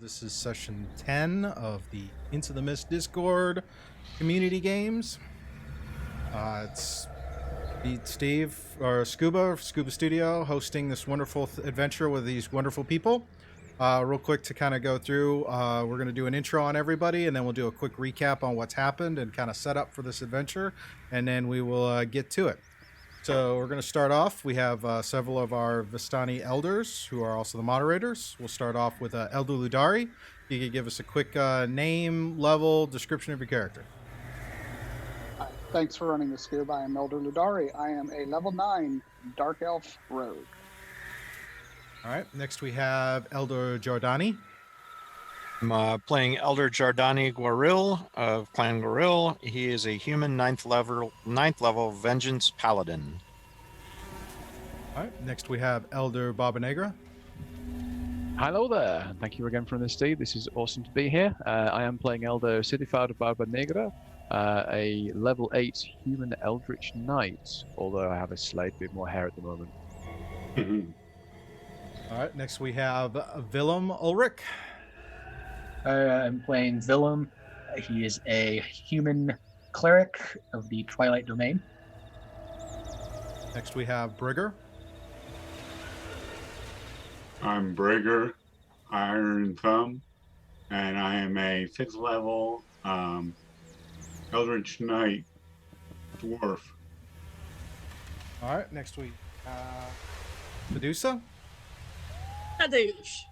This is session 10 of the Into the Mist Discord community games. It's Steve, or Scuba Studio, hosting this wonderful adventure with these wonderful people. Real quick to kind of go through, we're going to do an intro on everybody, and then we'll do a quick recap on what's happened and kind of set up for this adventure, and then we will get to it. So we're going to start off. We have several of our Vistani elders who are also the moderators. We'll start off with Elder Ludari. You could give us a quick name, level, description of your character. Thanks for running the Scuba. I am Elder Ludari. I am a level 9 Dark Elf Rogue. All right. Next we have Elder Jordani. I'm playing Elder Jordani Guaril of Clan Guaril. He is a human 9th level Vengeance Paladin. All right. Next we have Elder Barbanegra. Hello there. Thank you again for running the Steve. This is awesome to be here. I am playing Elder Sidifard Barbanegra, a level 8 human Eldritch Knight, although I have a slight bit more hair at the moment. All right. Next we have Willem Ulrich. I'm playing Willem. He is a human cleric of the Twilight Domain. Next we have Brigger. I'm Brigger, Iron Thumb, and I am a 6th level Eldritch Knight Dwarf. All right. Next we have Medusa. Tadeusz.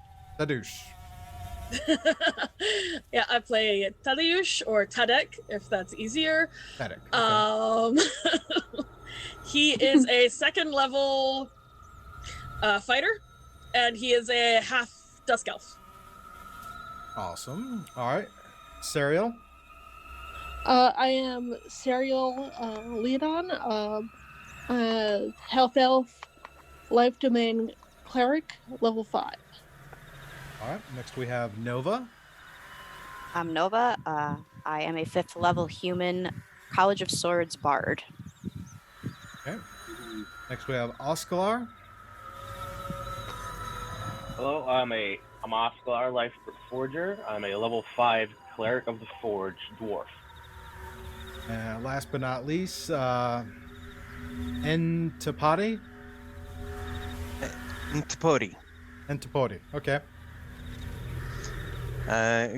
Yeah, I play Tadeusz or Tadek, if that's easier. Tadek. Okay. He is a 2nd level fighter, and he is a half Dusk Elf. Awesome. All right. Serial. I am Serial Leadon, Health Elf, Life Domain Cleric, level 5. All right. Next we have Nova. I'm Nova. I am a 5th level human College of Swords Bard. Okay. Next we have Oscalar. Hello, I'm Oscalar Life Forger. I'm a level 5 Cleric of the Forge Dwarf. And last but not least, Entipati. Entipodi. Okay.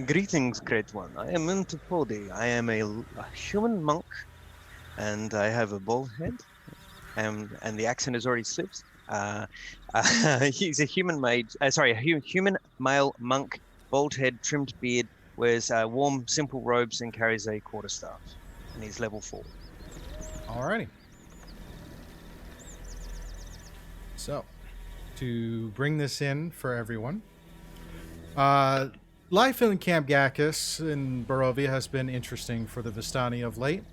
Greetings, great one. I am Entipodi. I am a human monk, and I have a bald head, and the accent has already slipped. He's a human mage. Human male monk, bald head, trimmed beard, wears warm, simple robes, and carries a quarterstaff. And he's level 4. Alrighty. So, to bring this in for everyone, life in Camp Gakis in Barovia has been interesting for the Vistani of late.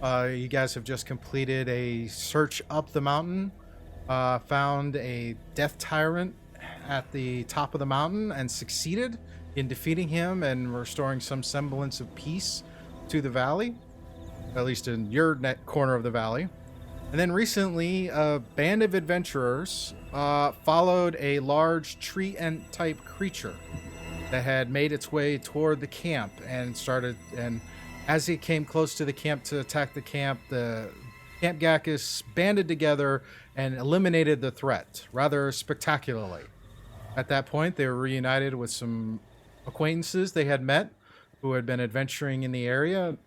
You guys have just completed a search up the mountain, found a death tyrant at the top of the mountain, and succeeded in defeating him and restoring some semblance of peace to the valley, at least in your corner of the valley. And then recently, a band of adventurers followed a large tree ant type creature that had made its way toward the camp and as it came close to the camp to attack the camp, the Camp Gakis banded together and eliminated the threat rather spectacularly. At that point, they were reunited with some acquaintances they had met who had been adventuring in the area.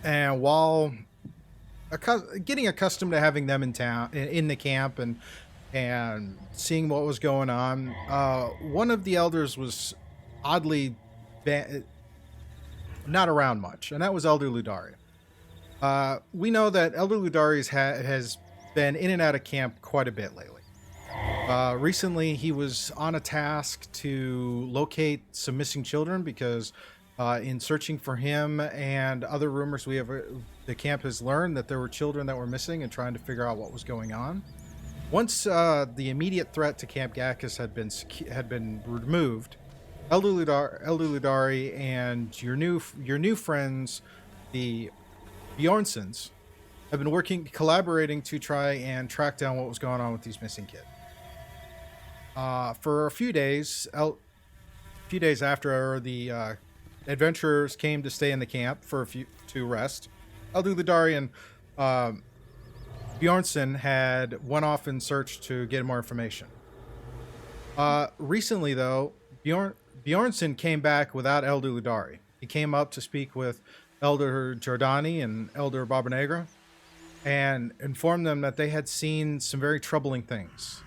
And while getting accustomed to having them in the camp and seeing what was going on, one of the elders was oddly not around much, and that was Elder Ludari. We know that Elder Ludari has been in and out of camp quite a bit lately. Recently, he was on a task to locate some missing children because in searching for him and other rumors the camp has learned that there were children that were missing and trying to figure out what was going on. Once the immediate threat to Camp Gakis had been removed, Elder Ludari and your new friends, the Bjornsons, have been collaborating to try and track down what was going on with these missing kids. For a few days, few days after the adventurers came to stay in the camp for to rest, Elduludari and Bjornsson had went off in search to get more information. Recently, though, Bjornsson came back without Elduludari. He came up to speak with Elder Giordani and Elder Barbanegra and informed them that they had seen some very troubling things.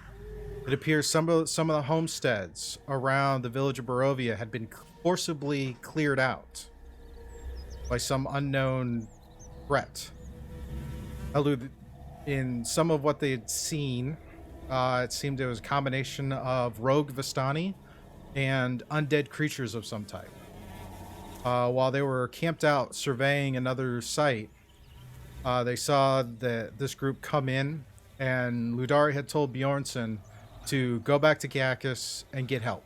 It appears some of the homesteads around the village of Barovia had been forcibly cleared out by some unknown threat. In some of what they had seen, it seemed it was a combination of rogue Vistani and undead creatures of some type. While they were camped out surveying another site, they saw this group come in, and Ludari had told Bjornsson to go back to Gakis and get help.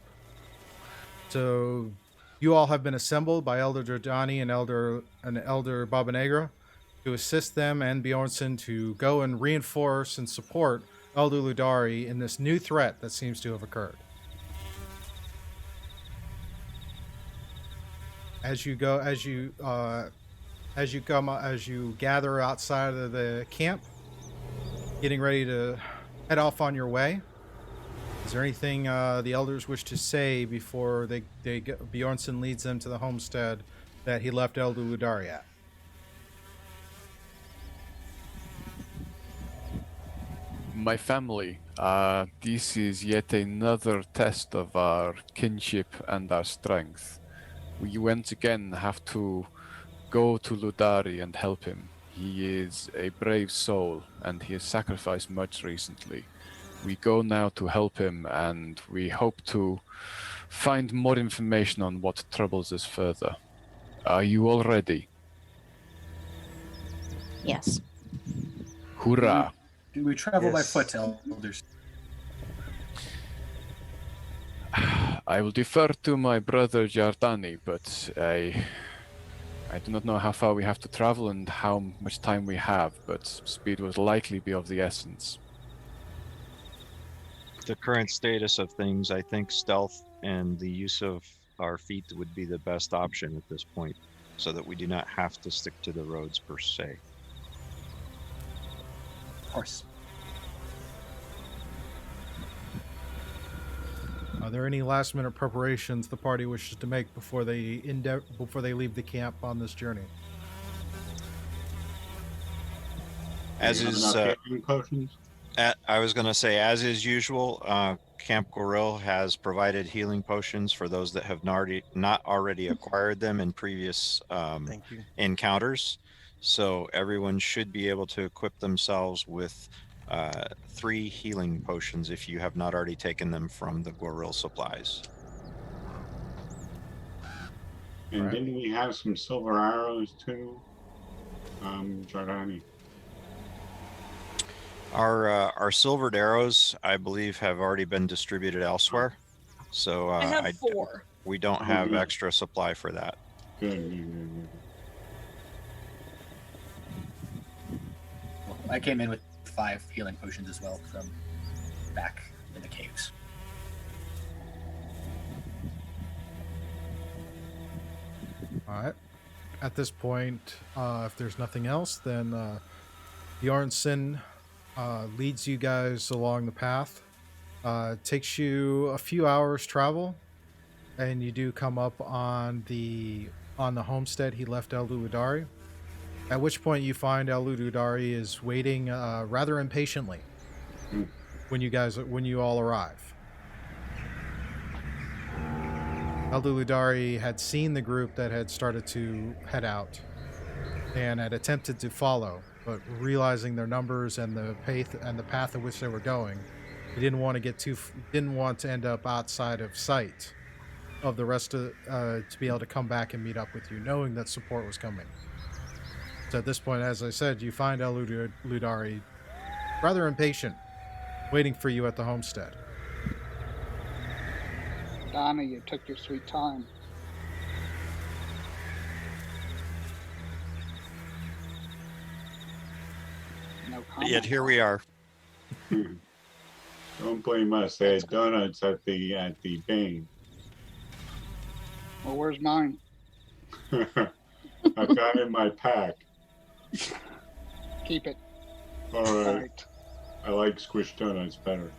So you all have been assembled by Elder Giordani and Elder Barbanegra to assist them and Bjornsson to go and reinforce and support Elder Ludari in this new threat that seems to have occurred. As you gather outside of the camp, getting ready to head off on your way, is there anything the elders wish to say before Bjornsson leads them to the homestead that he left Elder Ludari at? My family, this is yet another test of our kinship and our strength. We once again have to go to Ludari and help him. He is a brave soul, and he has sacrificed much recently. We go now to help him, and we hope to find more information on what troubles us further. Are you all ready? Yes. Hoorah! Do we travel by foot, elders? I will defer to my brother Giordani, but I do not know how far we have to travel and how much time we have, but speed will likely be of the essence. The current status of things, I think stealth and the use of our feet would be the best option at this point, so that we do not have to stick to the roads per se. Of course. Are there any last-minute preparations the party wishes to make before they leave the camp on this journey? As is, potions? I was going to say, as is usual, Camp Goril has provided healing potions for those that have not already acquired them in previous encounters. So everyone should be able to equip themselves with 3 healing potions if you have not already taken them from the Goril supplies. And didn't we have some silver arrows too, Giordani? Our silvered arrows, I believe, have already been distributed elsewhere. So I have 4. We don't have extra supply for that. Good. Well, I came in with 5 healing potions as well from back in the caves. All right. At this point, if there's nothing else, then Bjornsson leads you guys along the path. It takes you a few hours travel, and you do come up on the homestead he left Elder Ludari. At which point you find Elder Ludari is waiting rather impatiently when you all arrive. Elder Ludari had seen the group that had started to head out and had attempted to follow, but realizing their numbers and the path at which they were going, he didn't want to end up outside of sight of the rest of to be able to come back and meet up with you, knowing that support was coming. So at this point, as I said, you find Elder Ludari rather impatient, waiting for you at the homestead. Donna, you took your sweet time. No comment. Yet here we are. Don't blame us. They had donuts at the Bane. Well, where's mine? I've got it in my pack. Keep it. All right. I like squished donuts better.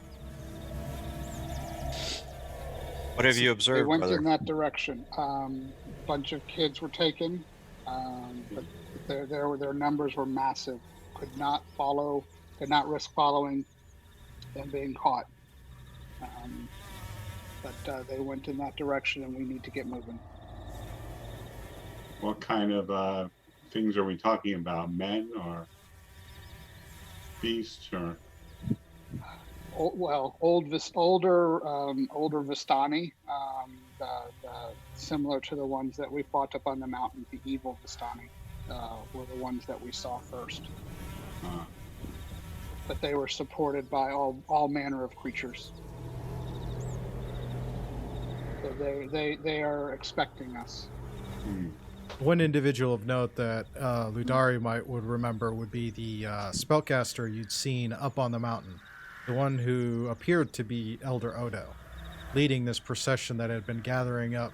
What have you They observed, went brother? in that direction. Bunch of kids were taken, but their numbers were massive. Could not risk following and being caught. But they went in that direction, and we need to get moving. What kind of things are we talking about? Men or beasts or? Older Vistani, similar to the ones that we fought up on the mountain. The evil Vistani were the ones that we saw first. But they were supported by all manner of creatures. So they are expecting us. One individual of note that Ludari would remember would be the spellcaster you'd seen up on the mountain. The one who appeared to be Elder Odo, leading this procession that had been gathering up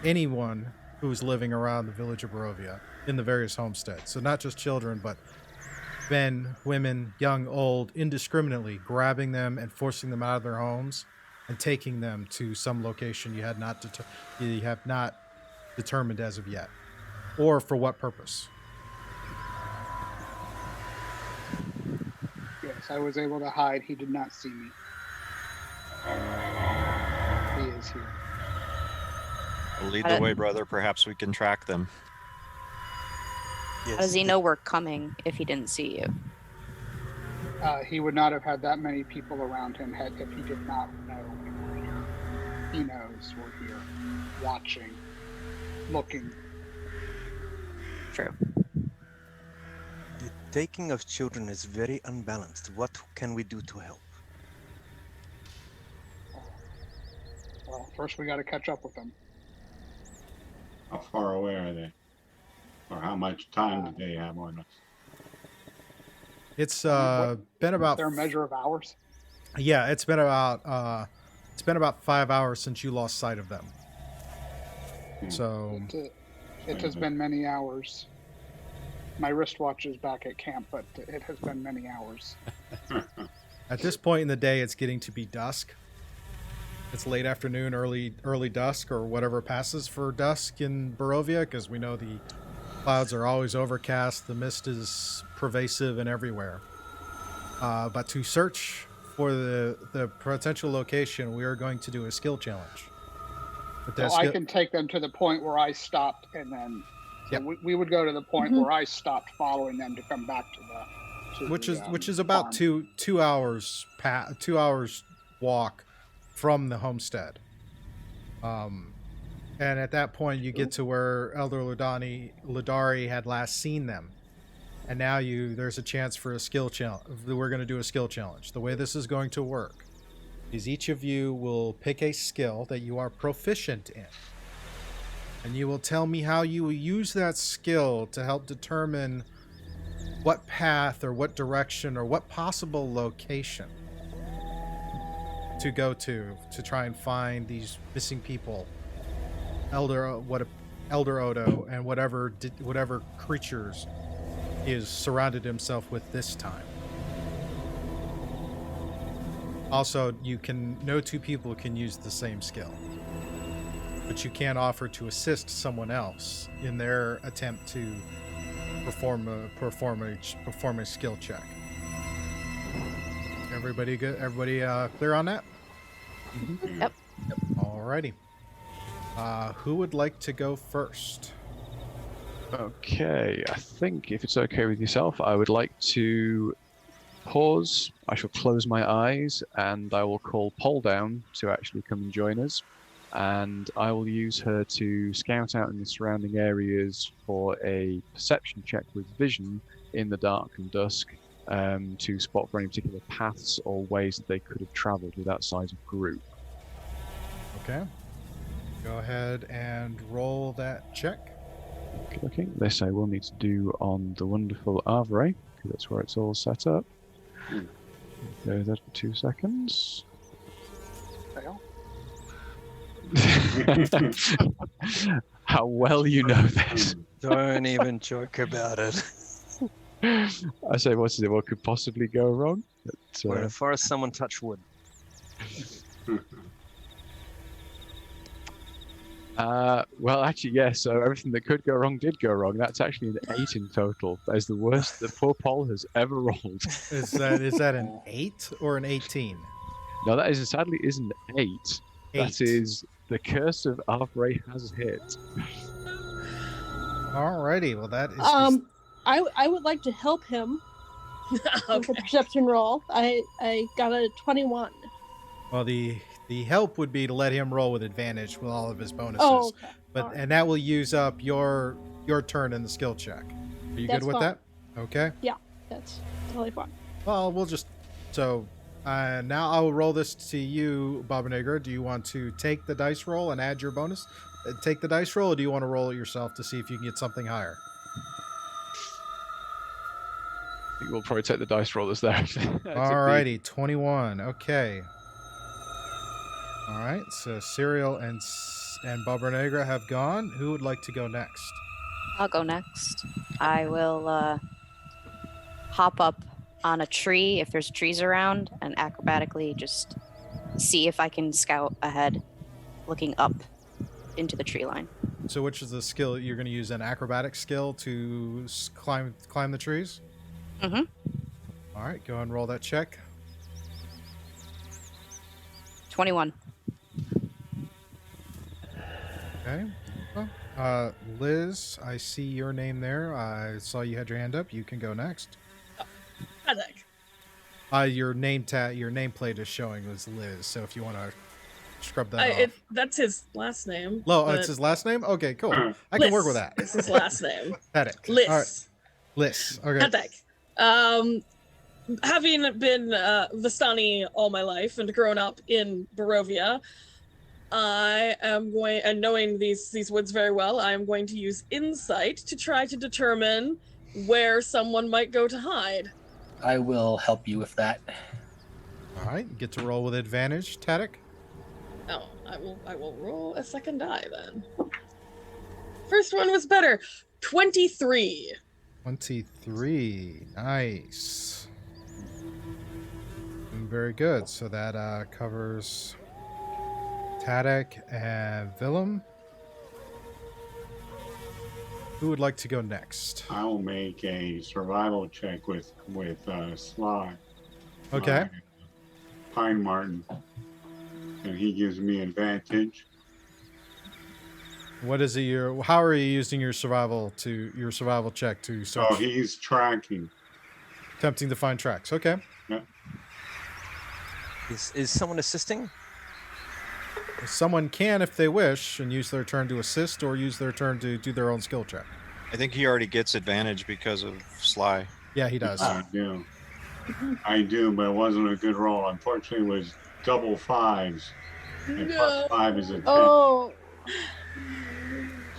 anyone who was living around the village of Barovia in the various homesteads. So not just children, but men, women, young, old, indiscriminately grabbing them and forcing them out of their homes and taking them to some location you have not determined as of yet, or for what purpose. Yes, I was able to hide. He did not see me. He is here. Well, lead the way, brother. Perhaps we can track them. How does he know we're coming if he didn't see you? He would not have had that many people around him if he did not know we were here. He knows we're here, watching, looking. True. The taking of children is very unbalanced. What can we do to help? Well, first we got to catch up with them. How far away are they? Or how much time do they have on us? It's been about. Is there a measure of hours? Yeah, it's been about 5 hours since you lost sight of them. So it has been many hours. My wristwatch is back at camp, but it has been many hours. At this point in the day, it's getting to be dusk. It's late afternoon, early dusk, or whatever passes for dusk in Barovia, because we know the clouds are always overcast. The mist is pervasive and everywhere. But to search for the potential location, we are going to do a skill challenge. So I can take them to the point where I stopped, and then we would go to the point where I stopped following them to come back to which is about farm. 2 hours 2 hours walk from the homestead. And at that point, you get to where Elder Ludari had last seen them. And now there's a chance for a skill challenge. We're going to do a skill challenge. The way this is going to work is each of you will pick a skill that you are proficient in. And you will tell me how you will use that skill to help determine what path or what direction or what possible location to go to try and find these missing people. Elder Odo and whatever creatures he has surrounded himself with this time. Also, no two people can use the same skill, but you can offer to assist someone else in their attempt to perform a skill check. Everybody good? Everybody clear on that? Mm-hmm. Yep. Alrighty. Who would like to go first? Okay, I think if it's okay with yourself, I would like to pause. I shall close my eyes and I will call Pole down to actually come and join us. And I will use her to scout out in the surrounding areas for a perception check with vision in the dark and dusk to spot for any particular paths or ways that they could have traveled with that size of group. Okay. Go ahead and roll that check. Okay, this I will need to do on the wonderful Avray, because that's where it's all set up. There's that for 2 seconds. Fail. How well you know this. Don't even joke about it. I say, what could possibly go wrong? We're in a forest, someone touch wood. Well, actually, yes. So everything that could go wrong did go wrong. That's actually an 8 in total. That is the worst that poor Paul has ever rolled. Is that an 8 or an 18? No, that is sadly is an 8. That 8. is the curse of Arvray has hit. Alrighty, well that is. I would like to help him with Okay. a perception roll. I got a 21. Well, the help would be to let him roll with advantage with all of his bonuses. Oh, okay. But Alright. and that will use up your turn in the skill check. Are you That's good with fine. that? Okay. Yeah, that's totally fine. Well, we'll just now I will roll this to you, Babanegra. Do you want to take the dice roll and add your bonus? Take the dice roll, or do you want to roll it yourself to see if you can get something higher? I think we'll probably take the dice roll that's there. Alrighty, 21. Okay. All right, so Serial and Babanegra have gone. Who would like to go next? I'll go next. I will hop up on a tree if there's trees around and acrobatically just see if I can scout ahead, looking up into the tree line. So which is the skill you're going to use? An acrobatic skill to climb the trees? Mm-hmm. All right, go ahead and roll that check. 21. Okay. Well, Liz, I see your name there. I saw you had your hand up. You can go next. Headache. Your nameplate is showing as Liz. So if you want to scrub that off. That's his last name. Oh, but it's his last name? Okay, cool. I can work with that. It's his last name. Headache. Liz. All right. Liz. Okay. Headache. Having been Vistani all my life and grown up in Barovia, I am going, and knowing these woods very well, I am going to use insight to try to determine where someone might go to hide. I will help you with that. All right. Get to roll with advantage, Tadek. Oh, I will roll a second die then. First one was better. 23. 23. Nice. Very good. So that covers Tadek and Willem. Who would like to go next? I will make a survival check with Sly. Okay. Pine Martin. And he gives me advantage. What is it? How are you using your survival check to search? Oh, he's tracking. Attempting to find tracks. Okay. Yeah. Is someone assisting? Someone can, if they wish, and use their turn to assist, or use their turn to do their own skill check. I think he already gets advantage because of Sly. Yeah, he does. I do, but it wasn't a good roll. Unfortunately, it was double 5s. And plus 5 is a 10. Oh.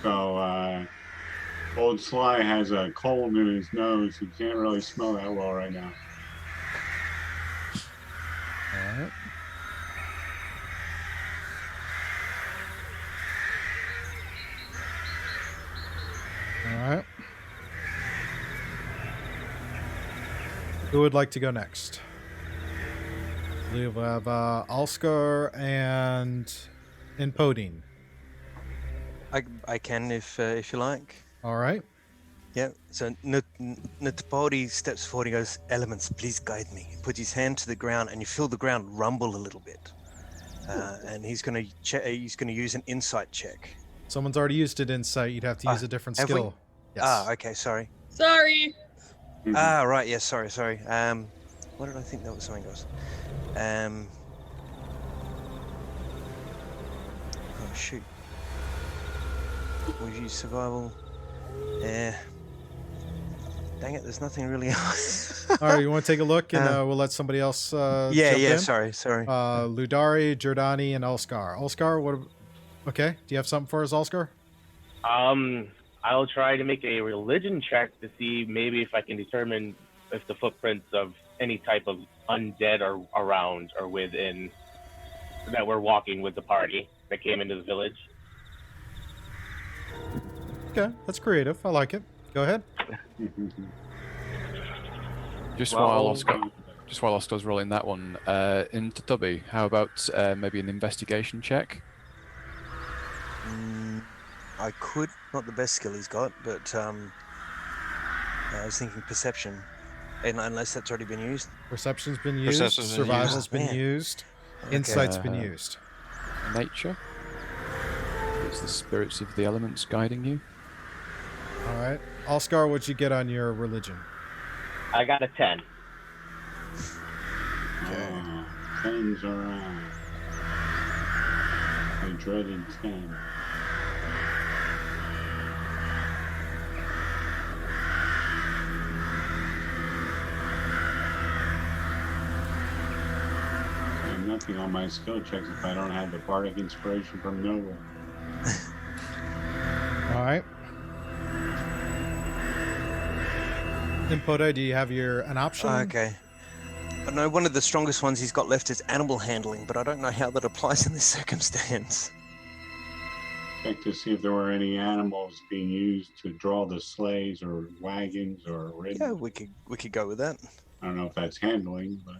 So, old Sly has a cold in his nose. He can't really smell that well right now. All right. All right. Who would like to go next? We have Alskar and Podine. I can if you like. All right. Yeah. So Natapodi steps forward. He goes, "Elements, please guide me." He puts his hand to the ground, and you feel the ground rumble a little bit. And he's gonna use an insight check. Someone's already used it insight. You'd have to use a different have we? skill. Yes. Ah, okay. Sorry. Sorry. Ah, right. Yes. Sorry. What did I think that was something else? Oh shoot. We've used survival. Yeah. Dang it, there's nothing really else. All right, you want to take a look, and we'll let somebody else jump in? Sorry. Ludari, Giordani, and Alskar. Alskar, what? Okay, do you have something for us, Alskar? I'll try to make a religion check to see maybe if I can determine if the footprints of any type of undead are around or within that we're walking with the party. that came into the village. Okay, that's creative. I like it. Go ahead. Just Well, while Oscar's rolling that one, into Tubby, how about maybe an investigation check? I could. Not the best skill he's got, but I was thinking perception. Unless that's already been used. Perception's been used. Perception's been Survival's used. been Man. used. Okay. Insight's been used. Nature. It's the spirits of the elements guiding you. All right. Oscar, what'd you get on your religion? I got a 10. Oh, 10's around. I dreaded 10. I have nothing on my skill checks if I don't have the bardic inspiration from Nova. All right. Impoda, do you have an option? Okay. I know one of the strongest ones he's got left is animal handling, but I don't know how that applies in this circumstance. Check to see if there were any animals being used to draw the sleighs or wagons or ridden. Yeah, we could go with that. I don't know if that's handling, but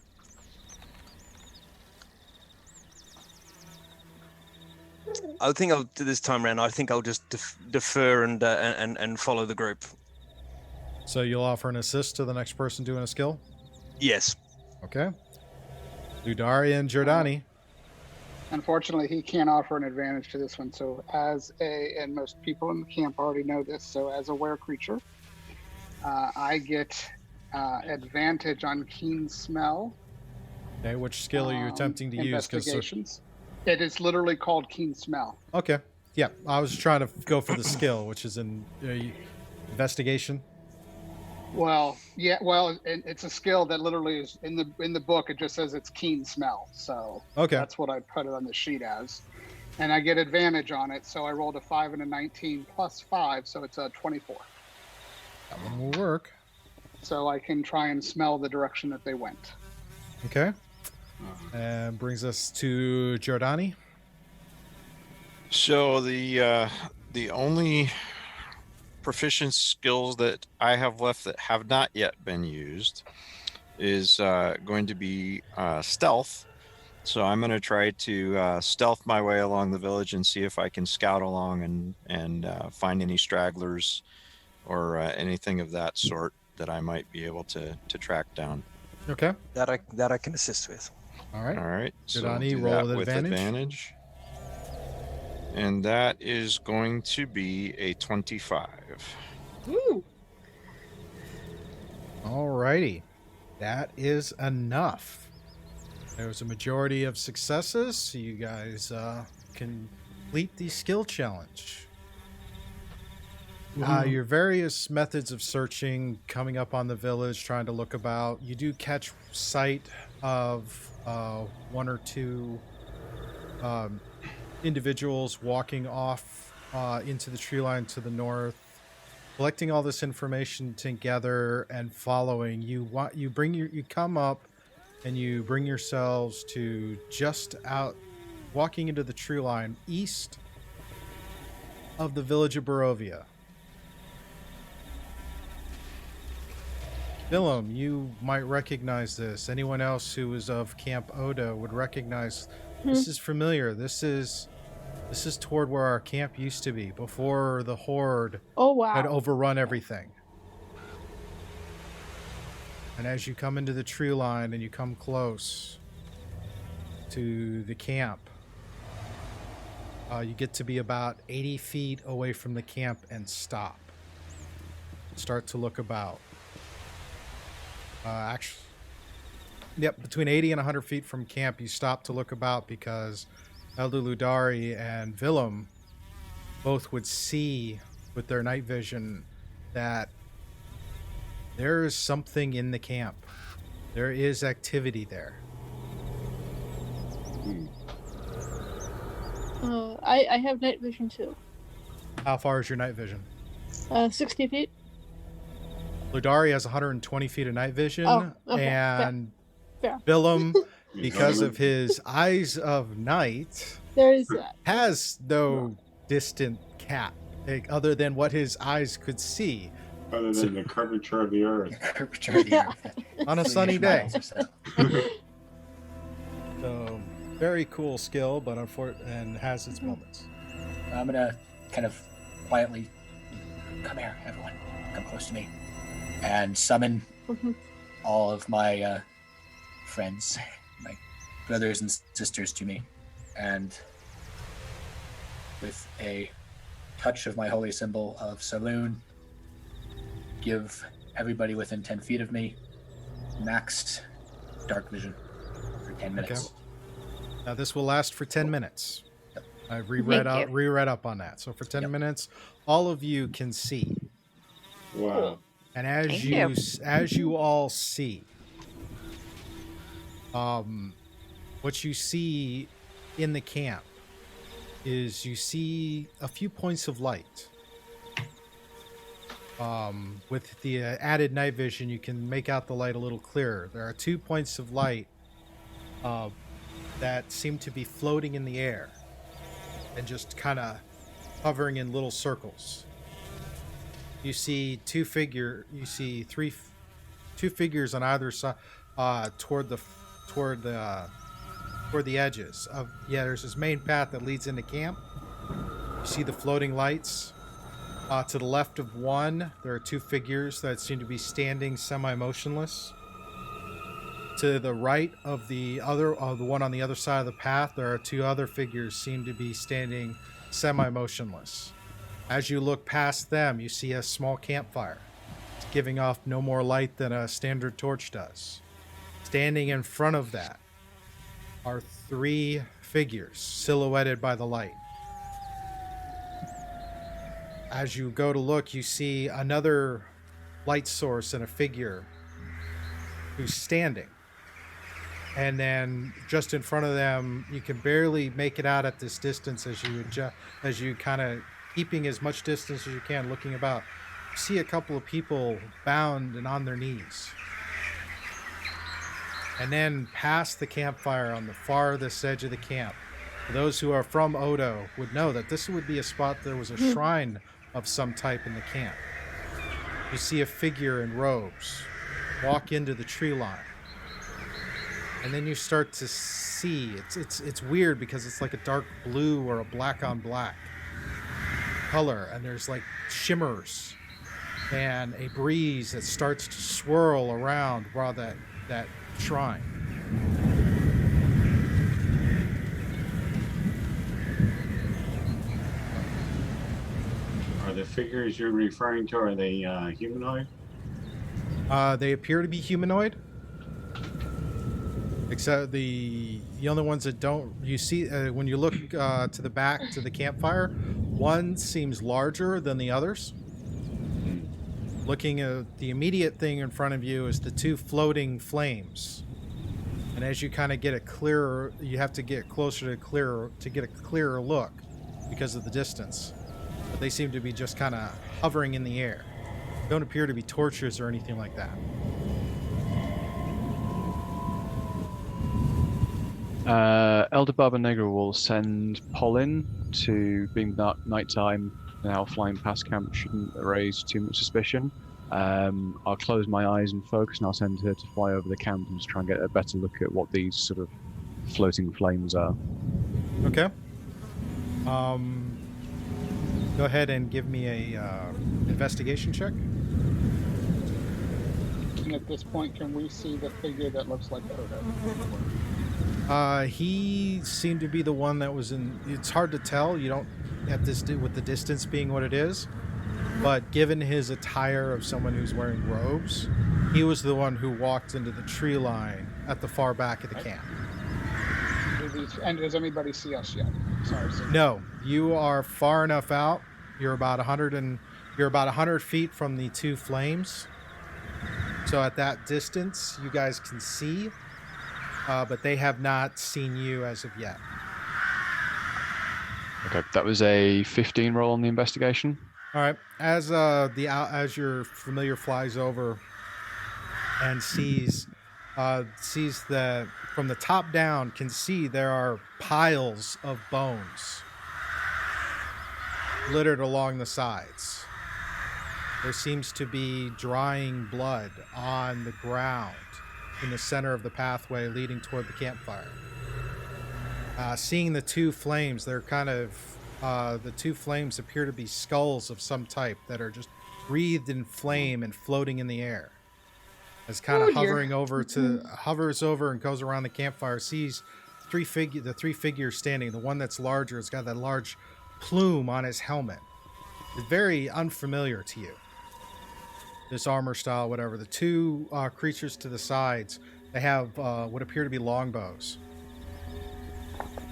I think I'll do this time around. I think I'll just defer and follow the group. So you'll offer an assist to the next person doing a skill? Yes. Okay. Ludari and Giordani. Unfortunately, he can't offer an advantage to this one. So and most people in the camp already know this, so as a were creature, I get advantage on keen smell. Okay, which skill are you attempting to use? Investigations. It is literally called keen smell. Okay. Yeah, I was trying to go for the skill, which is in investigation. Well, yeah. Well, it's a skill that literally is in the book. It just says it's keen smell. So okay, that's what I put it on the sheet as, and I get advantage on it. So I rolled a 5 and a 19 plus 5, so it's a 24. That one will work. So I can try and smell the direction that they went. Okay. And brings us to Giordani. So the only proficient skills that I have left that have not yet been used is going to be stealth. So I'm going to try to stealth my way along the village and see if I can scout along and find any stragglers or anything of that sort that I might be able to track down. Okay. That I can assist with. All right. All right. Giordani, so do roll that with advantage. And that is going to be a 25. Woo! All righty. That is enough. There's a majority of successes, so you guys complete the skill challenge. Your various methods of searching, coming up on the village, trying to look about. You do catch sight of one or two individuals walking off into the tree line to the north. Collecting all this information together and following, you come up and you bring yourselves to just out, walking into the tree line east of the village of Barovia. Willem, you might recognize this. Anyone else who is of Camp Oda would recognize this is familiar. This is toward where our camp used to be before the horde had overrun everything. And as you come into the tree line and you come close to the camp, you get to be about 80 feet away from the camp and stop. Start to look about. Between 80 and 100 feet from camp, you stop to look about because Elder Ludari and Willem both would see with their night vision that there is something in the camp. There is activity there. I have night vision too. How far is your night vision? 60 feet. Ludari has 120 feet of night vision, okay. and Fair. Willem, because of his eyes of night, There is that. Has no distant cap, other than what his eyes could see. Other than the curvature of the earth. Curvature of the earth. On a sunny day. Miles or so. So, very cool skill, but and has its moments. I'm gonna kind of quietly, come here, everyone, come close to me, and summon all of my friends, my brothers and sisters to me, and with a touch of my holy symbol of Saloon, give everybody within 10 feet of me maxed dark vision for 10 minutes. Okay. Now this will last for 10 minutes. Yep. I reread up on that. So for 10 minutes, all of you can see. Wow. And as you all see, what you see in the camp is you see a few points of light. With the added night vision, you can make out the light a little clearer. There are 2 points of light that seem to be floating in the air and just kind of hovering in little circles. You see two figures on either side, toward the edges of. Yeah, there's this main path that leads into camp. You see the floating lights. To the left of one, there are 2 figures that seem to be standing semi-motionless. To the right of the one on the other side of the path, there are 2 other figures seem to be standing semi-motionless. As you look past them, you see a small campfire. It's giving off no more light than a standard torch does. Standing in front of that are 3 figures silhouetted by the light. As you go to look, you see another light source and a figure who's standing. And then just in front of them, you can barely make it out at this distance as you kind of keeping as much distance as you can, looking about. You see a couple of people bound and on their knees. And then past the campfire on the farthest edge of the camp, those who are from Odo would know that this would be a spot there was a shrine of some type in the camp. You see a figure in robes walk into the tree line. And then you start to see, it's weird because it's like a dark blue or a black on black color, and there's like shimmers and a breeze that starts to swirl around while that shrine. Are the figures you're referring to, are they humanoid? They appear to be humanoid. Except the only ones that don't, you see when you look to the back to the campfire, one seems larger than the others. Looking at the immediate thing in front of you is the 2 floating flames, and as you kind of get it clearer, you have to get closer to get a clearer look because of the distance. But they seem to be just kind of hovering in the air. Don't appear to be torches or anything like that. Elder Barber Negra will send Polin to, being nighttime now, flying past camp shouldn't raise too much suspicion. I'll close my eyes and focus, and I'll send her to fly over the camp and just try and get a better look at what these sort of floating flames are. Okay. Go ahead and give me a investigation check. At this point, can we see the figure that looks like Odo? He seemed to be the one that was in. It's hard to tell. You don't at this with the distance being what it is, but given his attire of someone who's wearing robes, he was the one who walked into the tree line at the far back of the camp. And does anybody see us yet? Sorry. No, you are far enough out. You're about 100 feet from the 2 flames. So at that distance, you guys can see, but they have not seen you as of yet. Okay, that was a 15 roll on the investigation. All right, as your familiar flies over and sees sees that from the top down, can see there are piles of bones littered along the sides. There seems to be drying blood on the ground in the center of the pathway leading toward the campfire. Seeing the two flames, they're kind of the two flames appear to be skulls of some type that are just wreathed in flame and floating in the air. As kind of hovers over and goes around the campfire, sees the three figures standing. The one that's larger has got that large plume on his helmet. It's very unfamiliar to you. This armor style, whatever. The two creatures to the sides, they have what appear to be longbows.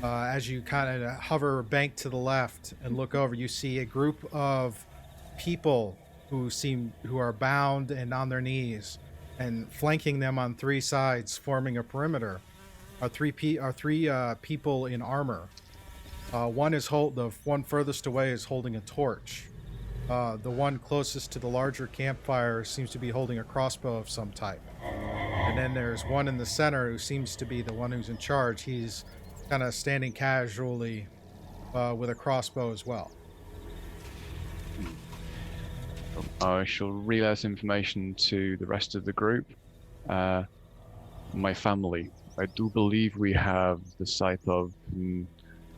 As you kind of hover bank to the left and look over, you see a group of people who are bound and on their knees, and flanking them on three sides, forming a perimeter, are three people in armor. The one furthest away is holding a torch. The one closest to the larger campfire seems to be holding a crossbow of some type. And then there's one in the center who seems to be the one who's in charge. He's kind of standing casually with a crossbow as well. I shall relay this information to the rest of the group. My family. I do believe we have the site of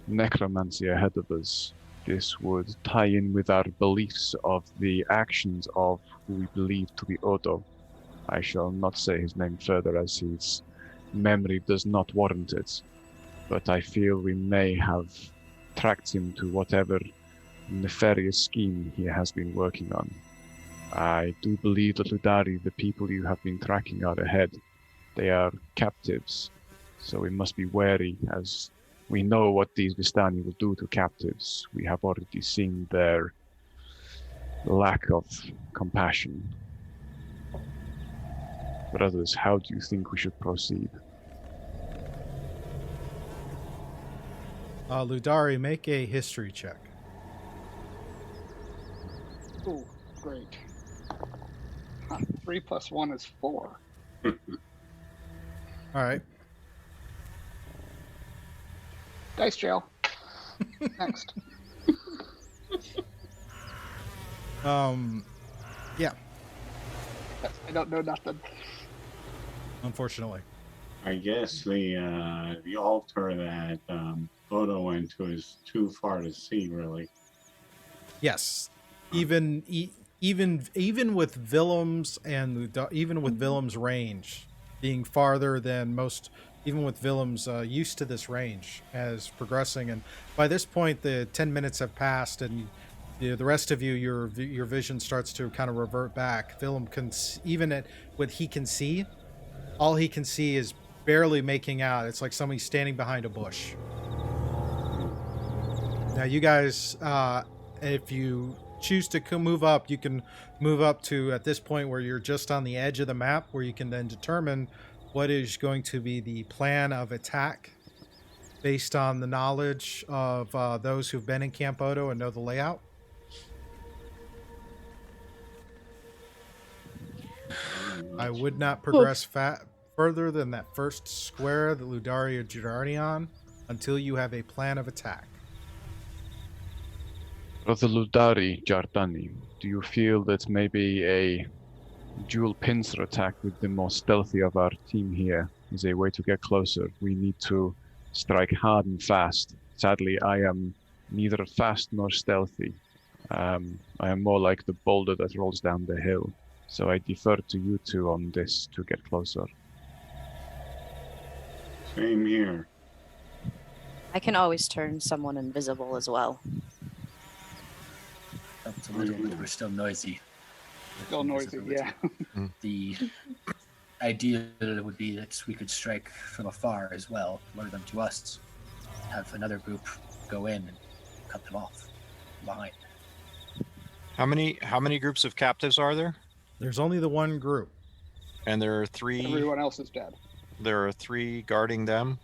necromancy ahead of us. This would tie in with our beliefs of the actions of who we believe to be Odo. I shall not say his name further as his memory does not warrant it, but I feel we may have tracked him to whatever nefarious scheme he has been working on. I do believe that Ludari, the people you have been tracking, are ahead. They are captives, so we must be wary, as we know what these Vistani will do to captives. We have already seen their lack of compassion. Brothers, how do you think we should proceed? Ludari, make a history check. Oh, great. 3 + 1 is 4. All right. Dice jail. Next. Yeah. I don't know nothing. Unfortunately. I guess the altar that Odo went to is too far to see, really. Yes. Even with Willem's even with Willem's range being farther than most, even with Willem's used to this range as progressing, and by this point the 10 minutes have passed, and the rest of you, your vision starts to kind of revert back. Willem can, even at what he can see, all he can see is barely making out. It's like somebody standing behind a bush. Now you guys, if you choose to move up, you can move up to, at this point where you're just on the edge of the map, where you can then determine what is going to be the plan of attack based on the knowledge of those who've been in Camp Odo and know the layout. I would not progress further than that first square that Ludari or Girardi on until you have a plan of attack. Brother Ludari, Giardani, do you feel that maybe a dual pincer attack with the more stealthy of our team here is a way to get closer? We need to strike hard and fast. Sadly, I am neither fast nor stealthy. I am more like the boulder that rolls down the hill. So I defer to you two on this to get closer. Same here. I can always turn someone invisible as well. It's a little bit, we're still noisy. Still noisy, yeah. The idea would be that we could strike from afar as well, lure them to us, have another group go in and cut them off behind. How many groups of captives are there? There's only the one group. And there are 3. Everyone else is dead. There are 3 guarding them.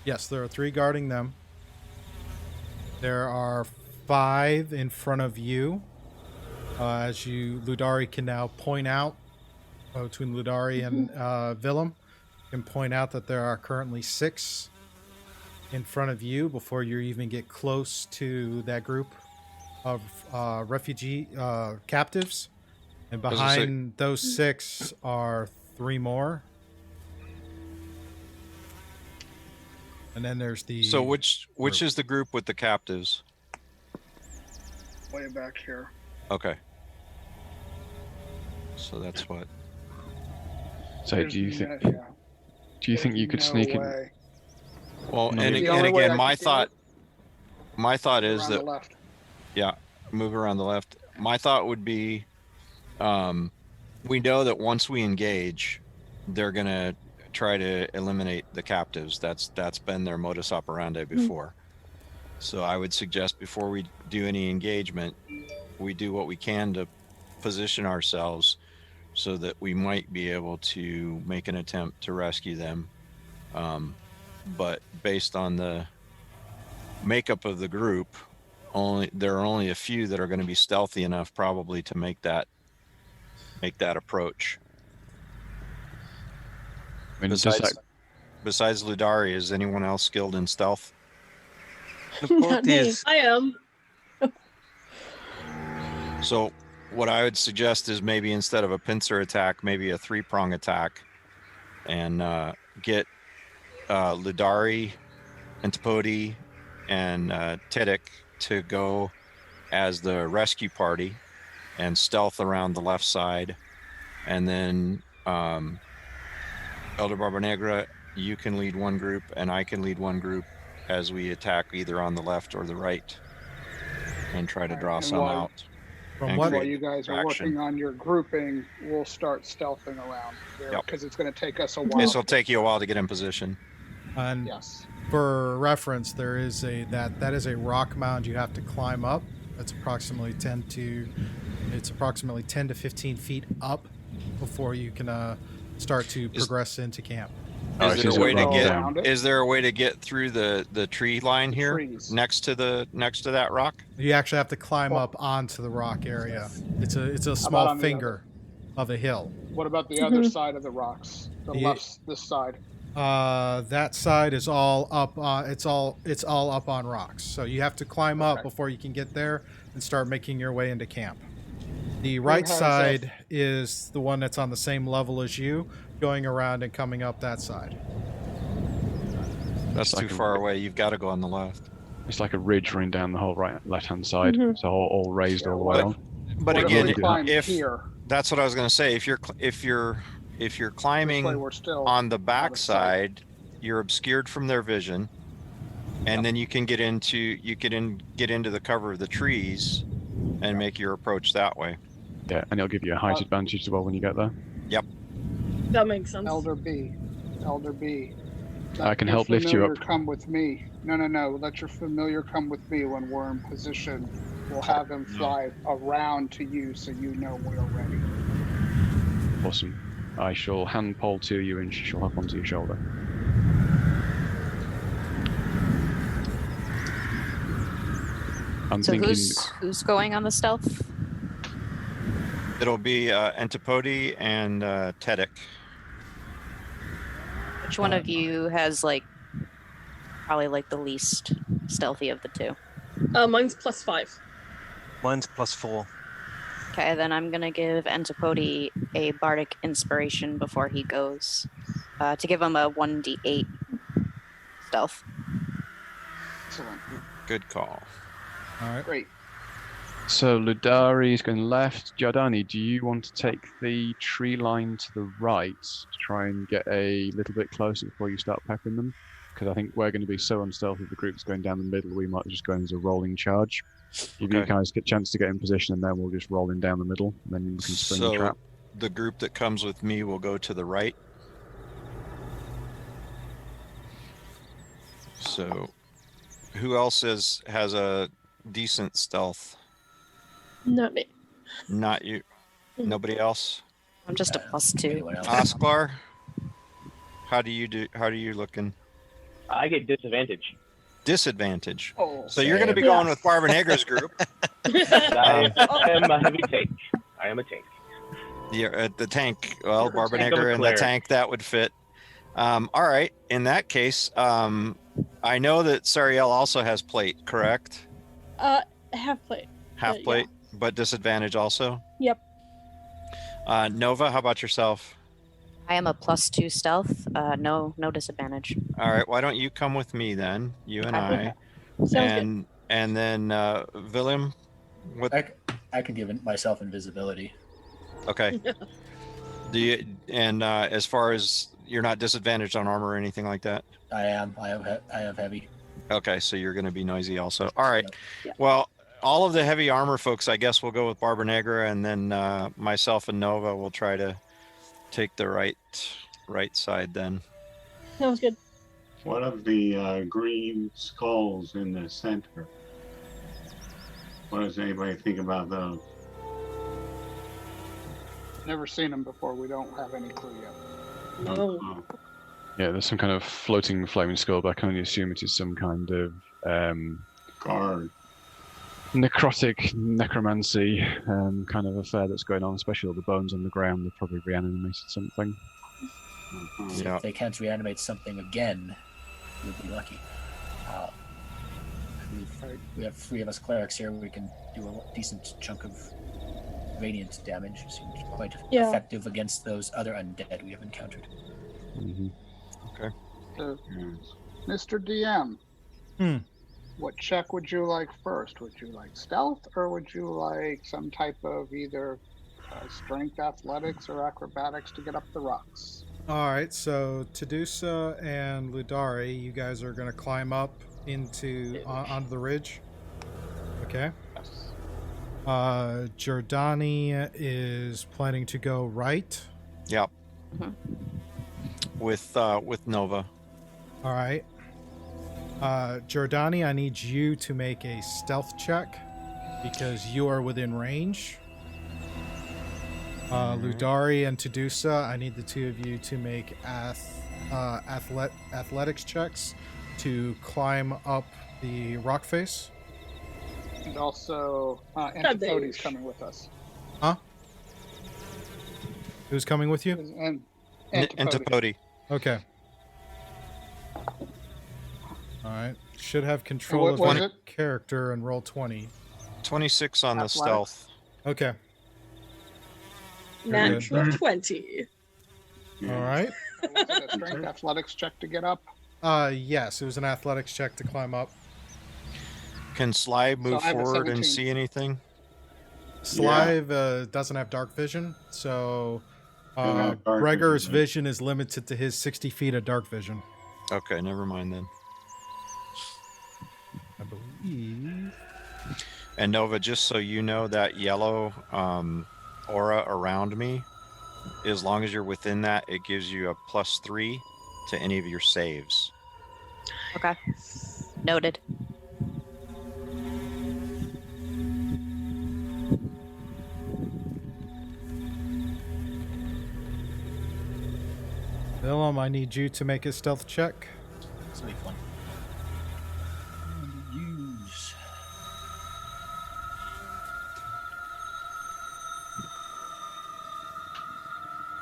Yes, there are 3 guarding them. There are 5 in front of you. Ludari can now point out between Ludari and Willem. can point out that there are currently 6 in front of you before you even get close to that group of refugee captives. And behind those 6 are 3 more. And then there's the... So which is the group with the captives? Way back here. Okay. So that's what... So do you think you could sneak in? Well, and again, my thought is that... Yeah, move around the left. My thought would be, we know that once we engage, they're going to try to eliminate the captives. That's been their modus operandi before. So I would suggest before we do any engagement, we do what we can to position ourselves so that we might be able to make an attempt to rescue them. But based on the makeup of the group, there are only a few that are going to be stealthy enough probably to make that approach. I mean, Besides Ludari, is anyone else skilled in stealth? I am. So what I would suggest is maybe instead of a pincer attack, maybe a 3-prong attack, and get Ludari, Antipodi, and Tedic to go as the rescue party and stealth around the left side, and then Elder Barbanegra, you can lead one group and I can lead one group as we attack either on the left or the right and try to draw some out. While you guys are working on your grouping, we'll start stealthing around there because it's going to take us a while. This will take you a while to get in position. And yes. For reference, there is that is a rock mound you have to climb up. That's approximately 10 to 15 feet up before you can start to progress into camp. Is there a way to get through the tree line here next to that rock? You actually have to climb up onto the rock area. It's a small finger of a hill. What about the other side of the rocks? This side. That side is all up. It's all up on rocks. So you have to climb up before you can get there and start making your way into camp. The right side is the one that's on the same level as you, going around and coming up that side. That's too far away. You've got to go on the left. It's like a ridge running down the whole left-hand side. It's all raised all the way on. But again, that's what I was going to say. If you're climbing on the back side, you're obscured from their vision, and then you can get into the cover of the trees and make your approach that way. Yeah, and it'll give you a height advantage as well when you get there. Yep. That makes sense. Elder B. I can help lift you up. Come with me. No. Let your familiar come with me when we're in position. We'll have him fly around to you so you know we're ready. Awesome. I shall hand pole to you and she shall hop onto your shoulder. So who's going on the stealth? It'll be Antipodi and Tedic. Which one of you has probably the least stealthy of the two? Mine's +5. Mine's +4. Okay, then I'm gonna give Antipodi a bardic inspiration before he goes, to give him a 1d8 stealth. Excellent. Good call. All right. Great. So Ludari is going left. Giordani, do you want to take the tree line to the right to try and get a little bit closer before you start peppering them? Because I think we're going to be so unstealthy if the group's going down the middle, we might just go in as a rolling charge. Give you guys a chance to get in position, and then we'll just roll in down the middle, and then you can spring the trap. The group that comes with me will go to the right. So who else has a decent stealth? Not me. Not you. Nobody else? I'm just a +2. Oscar, how are you looking? I get disadvantage. Disadvantage. Oh, so you're going to be going with Barbanegra's group. I am a heavy tank. I am a tank. You're at the tank. Well, Barbanegra and the tank, that would fit. All right. In that case, I know that Sariel also has plate, correct? Half plate. Half plate, but disadvantage also? Yep. Nova, how about yourself? I am a +2 stealth. No disadvantage. All right. Why don't you come with me then? You and Okay. I. Sounds good. And then Willem, what? I can give myself invisibility. Okay. Do you? And as far as you're not disadvantaged on armor or anything like that? I am. I have heavy. Okay, so you're going to be noisy also. All right. Yep. Well, all of the heavy armor folks, I guess we'll go with Barba Negra, and then myself and Nova will try to take the right side then. Sounds good. What of the green skulls in the center? What does anybody think about those? Never seen them before. We don't have any clue yet. No. Yeah, there's some kind of floating flaming skull, but I can only assume it is some kind of Guard. necrotic necromancy kind of affair that's going on, especially all the bones on the ground. They've probably reanimated something. So Yeah. if they can't reanimate something again, we'll be lucky. We have 3 of us clerics here. We can do a decent chunk of radiant damage. It seems quite effective against those other undead we have encountered. Mm-hmm. Okay. So, Mr. DM, what check would you like first? Would you like stealth, or would you like some type of either strength, athletics, or acrobatics to get up the rocks? All right, so Tadusa and Ludari, you guys are going to climb up onto the ridge. Okay. Giordani is planning to go right. Yep. With Nova. All right. Giordani, I need you to make a stealth check because you are within range. Ludari and Tadusa, I need the two of you to make athletics checks to climb up the rock face. And also, Antipodes coming with us. Huh? Who's coming with you? And Antipode. Okay. All right. Should have control of what your is it? character and roll 20. 26 on the Athletics? stealth. Okay. Natural 20. All right. Was it a strength athletics check to get up? Yes, it was an athletics check to climb up. Can Sly move I have a forward 17. and see anything? Slive doesn't have dark vision, so Dark Gregor's vision. vision is limited to his 60 feet of dark vision. Okay, never mind then. I believe. And Nova, just so you know, that yellow aura around me, as long as you're within that, it gives you a +3 to any of your saves. Okay. Noted. Willem, I need you to make a stealth check. This will be fun. And use.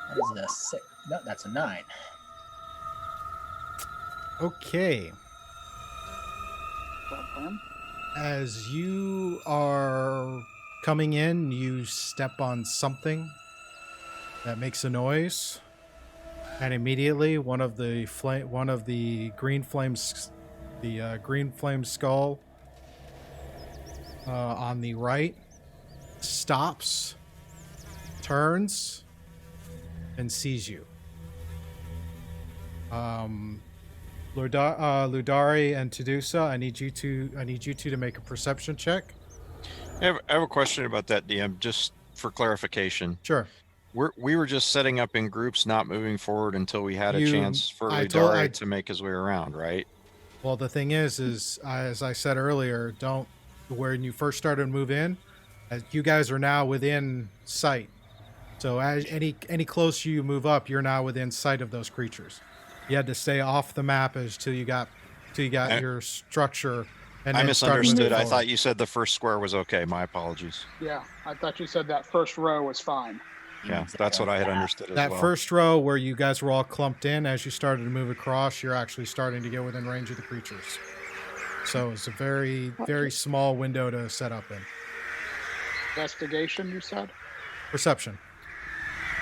That is a 6. No, that's a 9. Okay. As you are coming in, you step on something that makes a noise, and immediately one of the green flames, the green flame skull on the right, stops, turns, and sees you. Ludari and Tadusa, I need you two to make a perception check. I have a question about that, DM, just for clarification. Sure. We were just setting up in groups, not moving forward until we had a chance for Ludari to make his way around, right? Well, the thing is as I said earlier, when you first started to move in, you guys are now within sight. So as any closer you move up, you're now within sight of those creatures. You had to stay off the map till you got your structure. And I then start moving misunderstood. I forward. thought you said the first square was okay. My apologies. Yeah, I thought you said that first row was fine. Yeah, that's what I had understood as That well. first row where you guys were all clumped in, as you started to move across, you're actually starting to get within range of the creatures. So it's a very, very small window to set up in. Investigation, you said? Perception.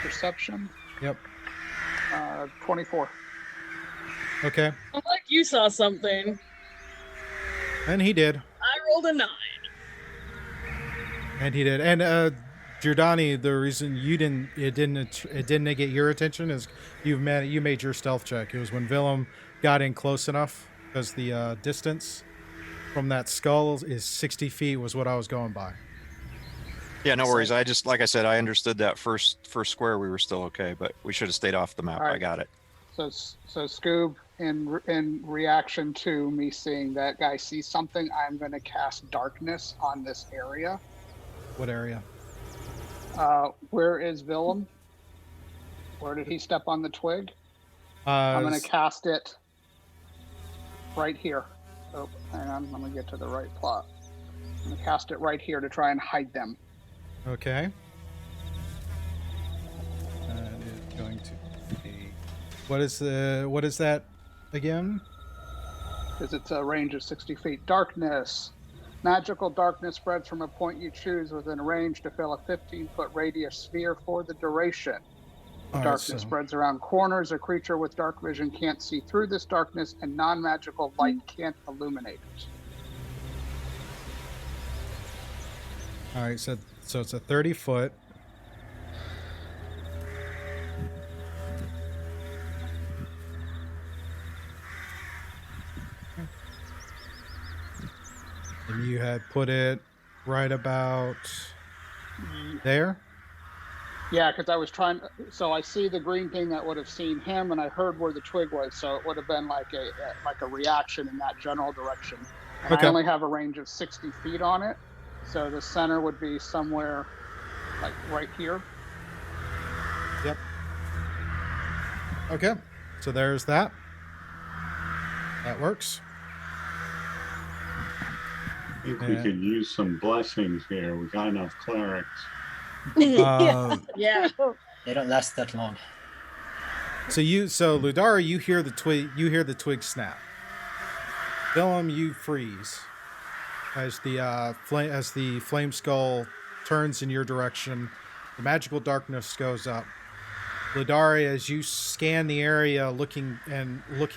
Perception? Yep. 24. Okay. I'm like you saw something. And he did. I rolled a 9. And he did. And Giordani, the reason it didn't get your attention is you made your stealth check. It was when Willem got in close enough, because the distance from that skull is 60 feet was what I was going by. Yeah, no worries. I just, like I said, I understood that first square we were still okay, but we should have stayed off the map. All right. I got it. So Scoob, in reaction to me seeing that guy see something, I'm going to cast darkness on this area. What area? Where is Willem? Where did he step on the twig? I'm going to cast it right here. Oh, hang on. Let me get to the right plot. I'm going to cast it right here to try and hide them. Okay. That is going to be... What is that again? Because it's a range of 60 feet. Darkness. Magical darkness spreads from a point you choose within range to fill a 15-foot radius sphere for the duration. Darkness spreads around corners. A creature with dark vision can't see through this darkness, and non-magical light can't illuminate it. All right, so it's a 30-foot. And you had put it right about there? Yeah, because I was trying. So I see the green thing that would have seen him, and I heard where the twig was. So it would have been like a reaction in that general direction. And Okay. I only have a range of 60 feet on it, so the center would be somewhere like right here. Yep. Okay, so there's that. That works. I think we could use some blessings here. We got enough clerics. Yeah. They don't last that long. So Ludara, you hear the twig snap. Willem, you freeze as the flame skull turns in your direction. The magical darkness goes up. Ludari, as you scan the area, looking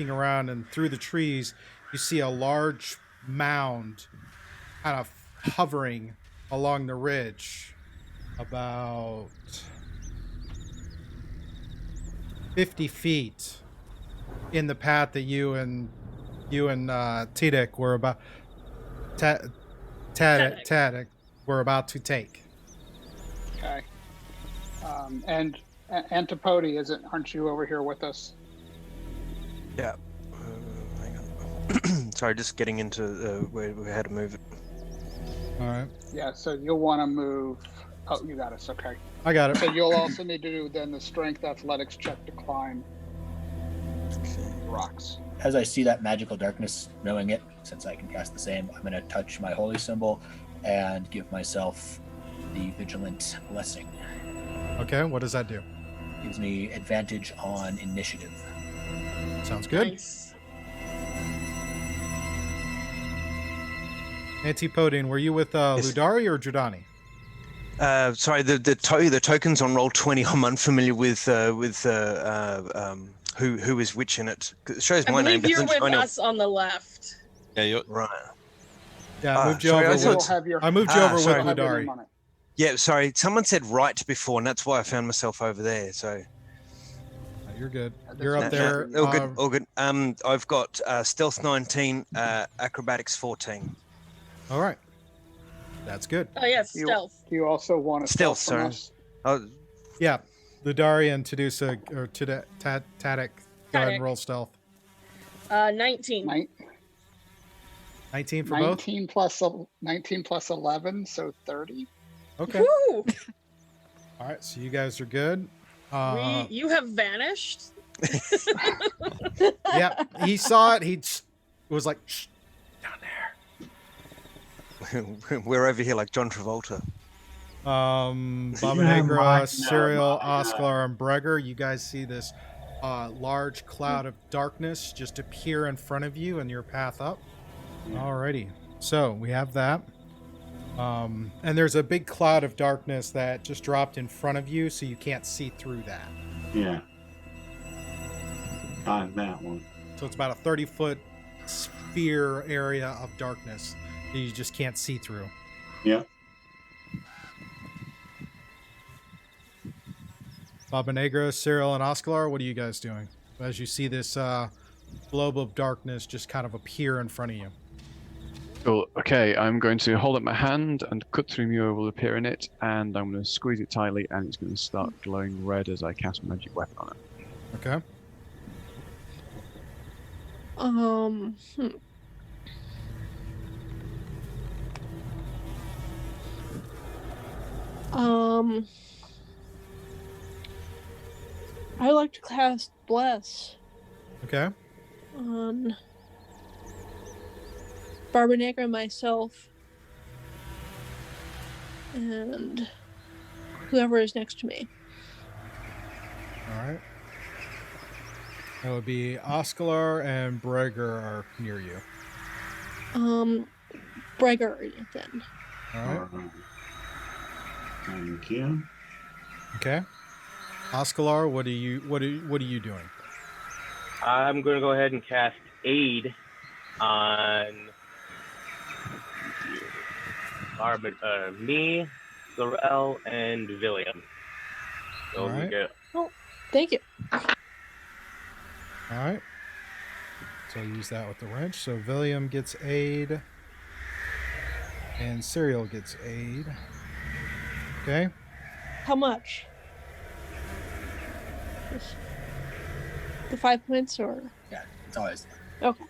around and through the trees, you see a large mound kind of hovering along the ridge, about 50 feet in the path that you and Tadek were about Tadek were about to take. Okay. And Antipode, aren't you over here with us? Yeah. Hang on. Sorry, just getting into where we had to move it. All right. Yeah, so you'll want to move. Oh, you got us. Okay. I got it. So you'll also need to do then the strength athletics check to climb rocks. As I see that magical darkness, knowing it, since I can cast the same, I'm going to touch my holy symbol and give myself the vigilant blessing. Okay, what does that do? Gives me advantage on initiative. Sounds good. Nice. Antipodine, were you with Yes. Ludari or Giordani? Sorry, the tokens on roll 20. I'm unfamiliar with who is which in it. It shows I my name. believe you're doesn't with show us on the left. Yeah, Right. Yeah, I moved you sorry, over. I thought- with, Have your, I moved you over sorry. with have your Ludari. name on it. Yeah, sorry. Someone said right before, and that's why I found myself over there. So You're good. That's You're up no, there. all good. All good. I've got stealth 19, acrobatics 14. All right. That's good. Oh yes, You- stealth. Do you also want to Stealth, stealth from sorry. us? Oh, Yeah. Ludari and Tadusa or Tadek. Go ahead Tadek. and roll stealth. 19. 19 for both. 19 plus 11, so 30. Okay. Woo! All right. So you guys are good. You have vanished. Yeah. He saw it. He was like, shh, down there. we're over here like John Travolta. Baba Negra, Cyril, Oscar, and Breger, you guys see this large cloud of darkness just appear in front of you and your path up. Alrighty, so we have that. And there's a big cloud of darkness that just dropped in front of you, so you can't see through that. Yeah. On that one. So it's about a 30-foot sphere area of darkness that you just can't see through. Yep. Baba Negra, Cyril, and Oscar, what are you guys doing as you see this globe of darkness just kind of appear in front of you? Cool. Okay, I'm going to hold up my hand and cut through Muir will appear in it, and I'm going to squeeze it tightly, and it's going to start glowing red as I cast magic weapon on it. Okay. I like to cast Bless Okay. on Barbara Negra and myself, and whoever is next to me. All right. That would be Oscar and Breger are near you. Breger then. All right. Thank you. Okay. Oscar, what are you doing? I'm going to go ahead and cast Aid on me, Sorel, and William. So All right. we get Oh, thank you. All right. So I'll use that with the wrench. So William gets aid. And Cyril gets aid. Okay. How much? The 5 points, or? Yeah, it's always Okay.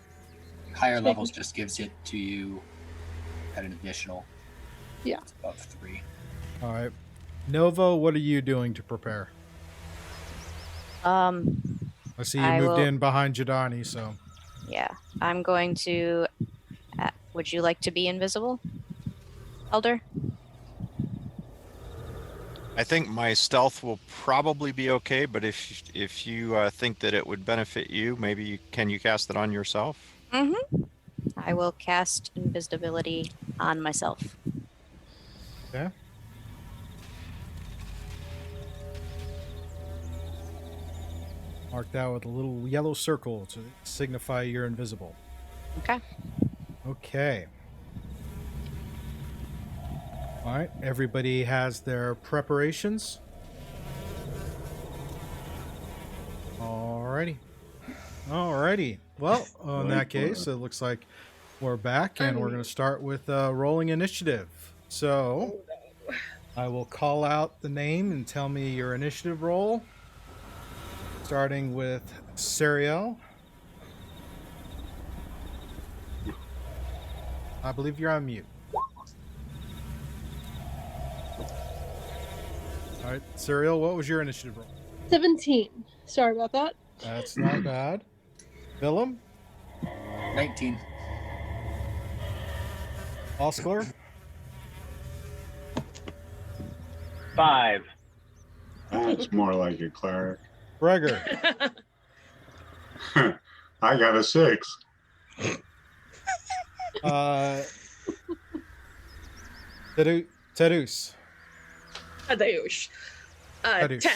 higher levels just gives it to you at an additional. Yeah. It's above 3. All right. Nova, what are you doing to prepare? I see you moved in behind Jadani, so. Yeah, I'm going to. Would you like to be invisible, Elder? I think my stealth will probably be okay, but if you think that it would benefit you, maybe can you cast it on yourself? Mm-hmm. I will cast invisibility on myself. Okay. Mark that with a little yellow circle to signify you're invisible. Okay. Okay. All right. Everybody has their preparations. Alrighty. Alrighty. Well, in that case, it looks like we're back, and we're going to start with rolling initiative. So I will call out the name and tell me your initiative roll. Starting with Cyril. I believe you're on mute. All right, Cyril, what was your initiative roll? 17. Sorry about that. That's not bad. Willem? 19. Oscar? 5. That's more like a cleric. Breger? I got a 6. Tadeusz? Tadeusz. 10.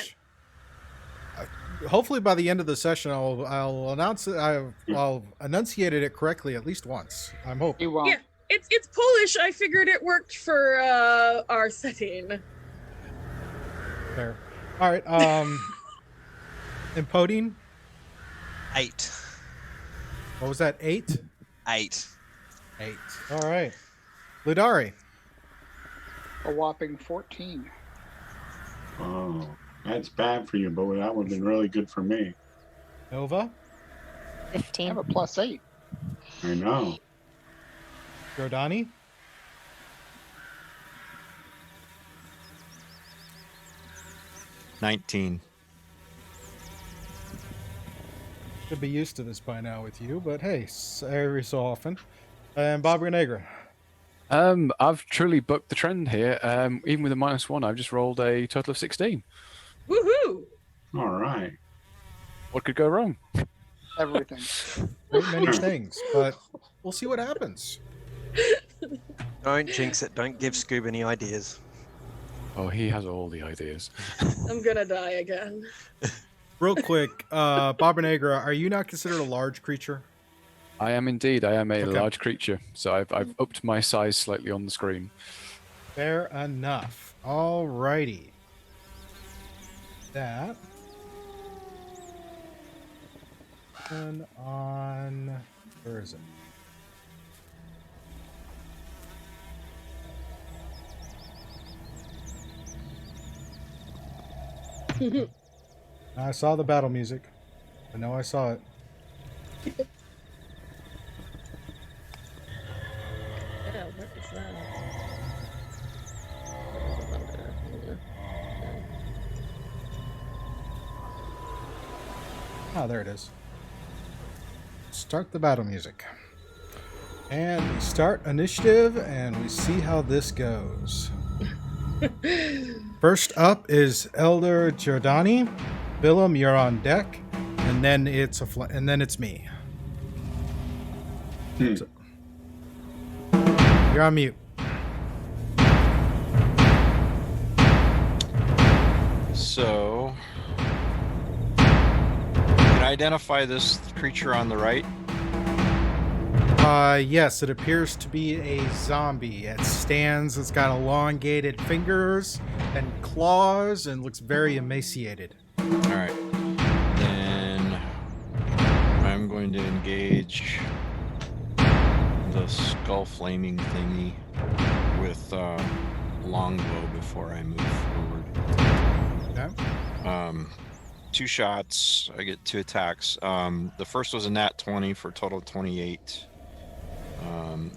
Hopefully by the end of the session, I'll announce it. I'll enunciated it correctly at least once. I'm hoping. Yeah, it's Polish. I figured it worked for our setting. Fair. All right. Imposing? 8. What was that? 8? 8. 8. All right. Ludari? A whopping 14. Oh, that's bad for you, but that would have been really good for me. Nova? 15. I have a +8. I know. Giordani? $19. Should be used to this by now with you, but hey, every so often. And Barbara Negra? I've truly bucked the trend here. Even with a -1, I've just rolled a total of 16. Woohoo! All right. What could go wrong? Everything. Great many things, but we'll see what happens. Don't jinx it. Don't give Scoob any ideas. Oh, he has all the ideas. I'm gonna die again. Real quick, Baba Negra, are you not considered a large creature? I am indeed. I am a Okay. large creature, so I've upped my size slightly on the screen. Fair enough. Alrighty. That. And on. Where is it? I saw the battle music. I know I saw it. Yeah, what is that? Oh, there it is. Start the battle music. And we start initiative, and we see how this goes. First up is Elder Giordani. Willem, you're on deck, and then it's it's me. So, you're on mute. So, can I identify this creature on the right? Yes, it appears to be a zombie. It stands, it's got elongated fingers and claws and looks very emaciated. Alright. Then I'm going to engage the skull flaming thingy with longbow before I move forward. Okay. 2 shots. I get 2 attacks. The first was a nat 20 for a total of 28.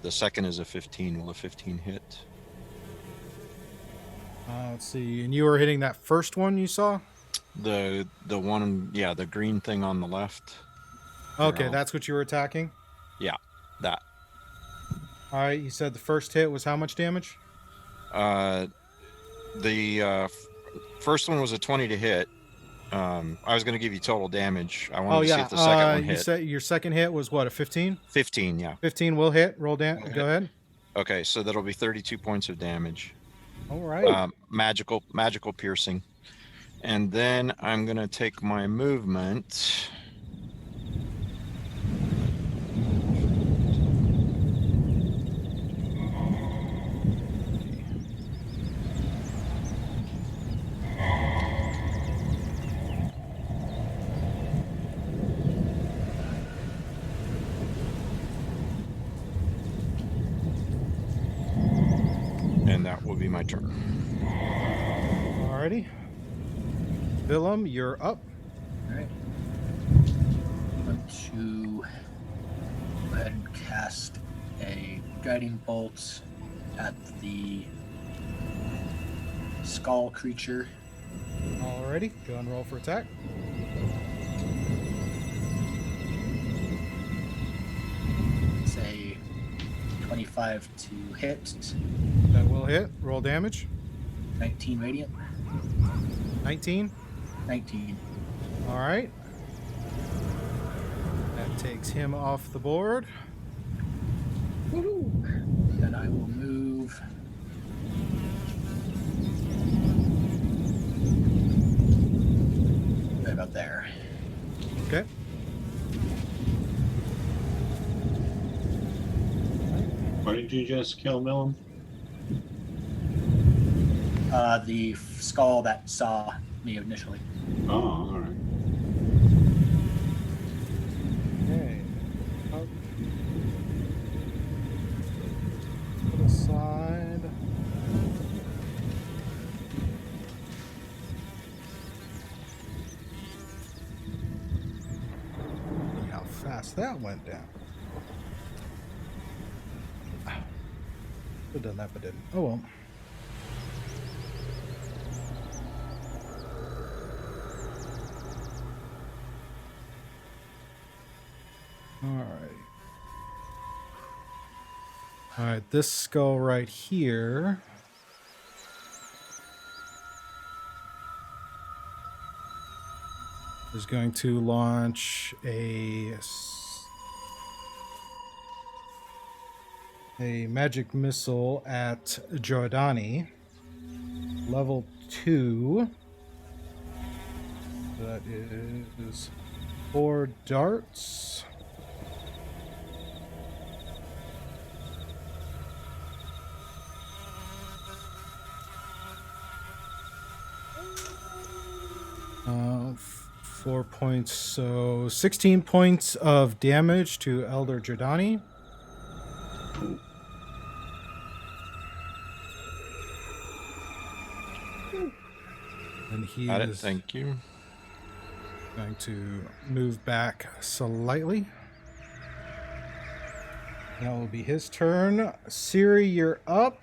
The second is a 15. Will a 15 hit? Let's see. And you were hitting that first one you saw? The one, yeah, the green thing on the left. Okay, that's what you were attacking? Yeah, that. All right, you said the first hit was how much damage? The first one was a 20 to hit. I was going to give you total damage. I wanted to see if the second one hit. You said your second hit was what, a 15? 15, yeah. 15 will hit. Roll down. Go ahead. Okay, so that'll be 32 points of damage. All right. Magical piercing. And then I'm going to take my movement. And that will be my turn. Alrighty. Willem, you're up. All right. I'm going to go ahead and cast a guiding bolt at the skull creature. Alrighty. Go and roll for attack. It's a 25 to hit. That will hit. Roll damage. 19 radiant. 19. 19. All right. That takes him off the board. Then I will move. Right about there. Okay. What did you just kill, Willem? The skull that saw me initially. Oh, all right. Okay. Up. Put aside. See how fast that went down. Could have done that, but didn't. Oh well. All right. All right, this skull right here is going to launch a magic missile at Giordani. Level 2. That is 4 darts. Uh, 4 points, so 16 points of damage to Elder Giordani. And he Got it. is Thank you. going to move back slightly. That will be his turn. Siri, you're up.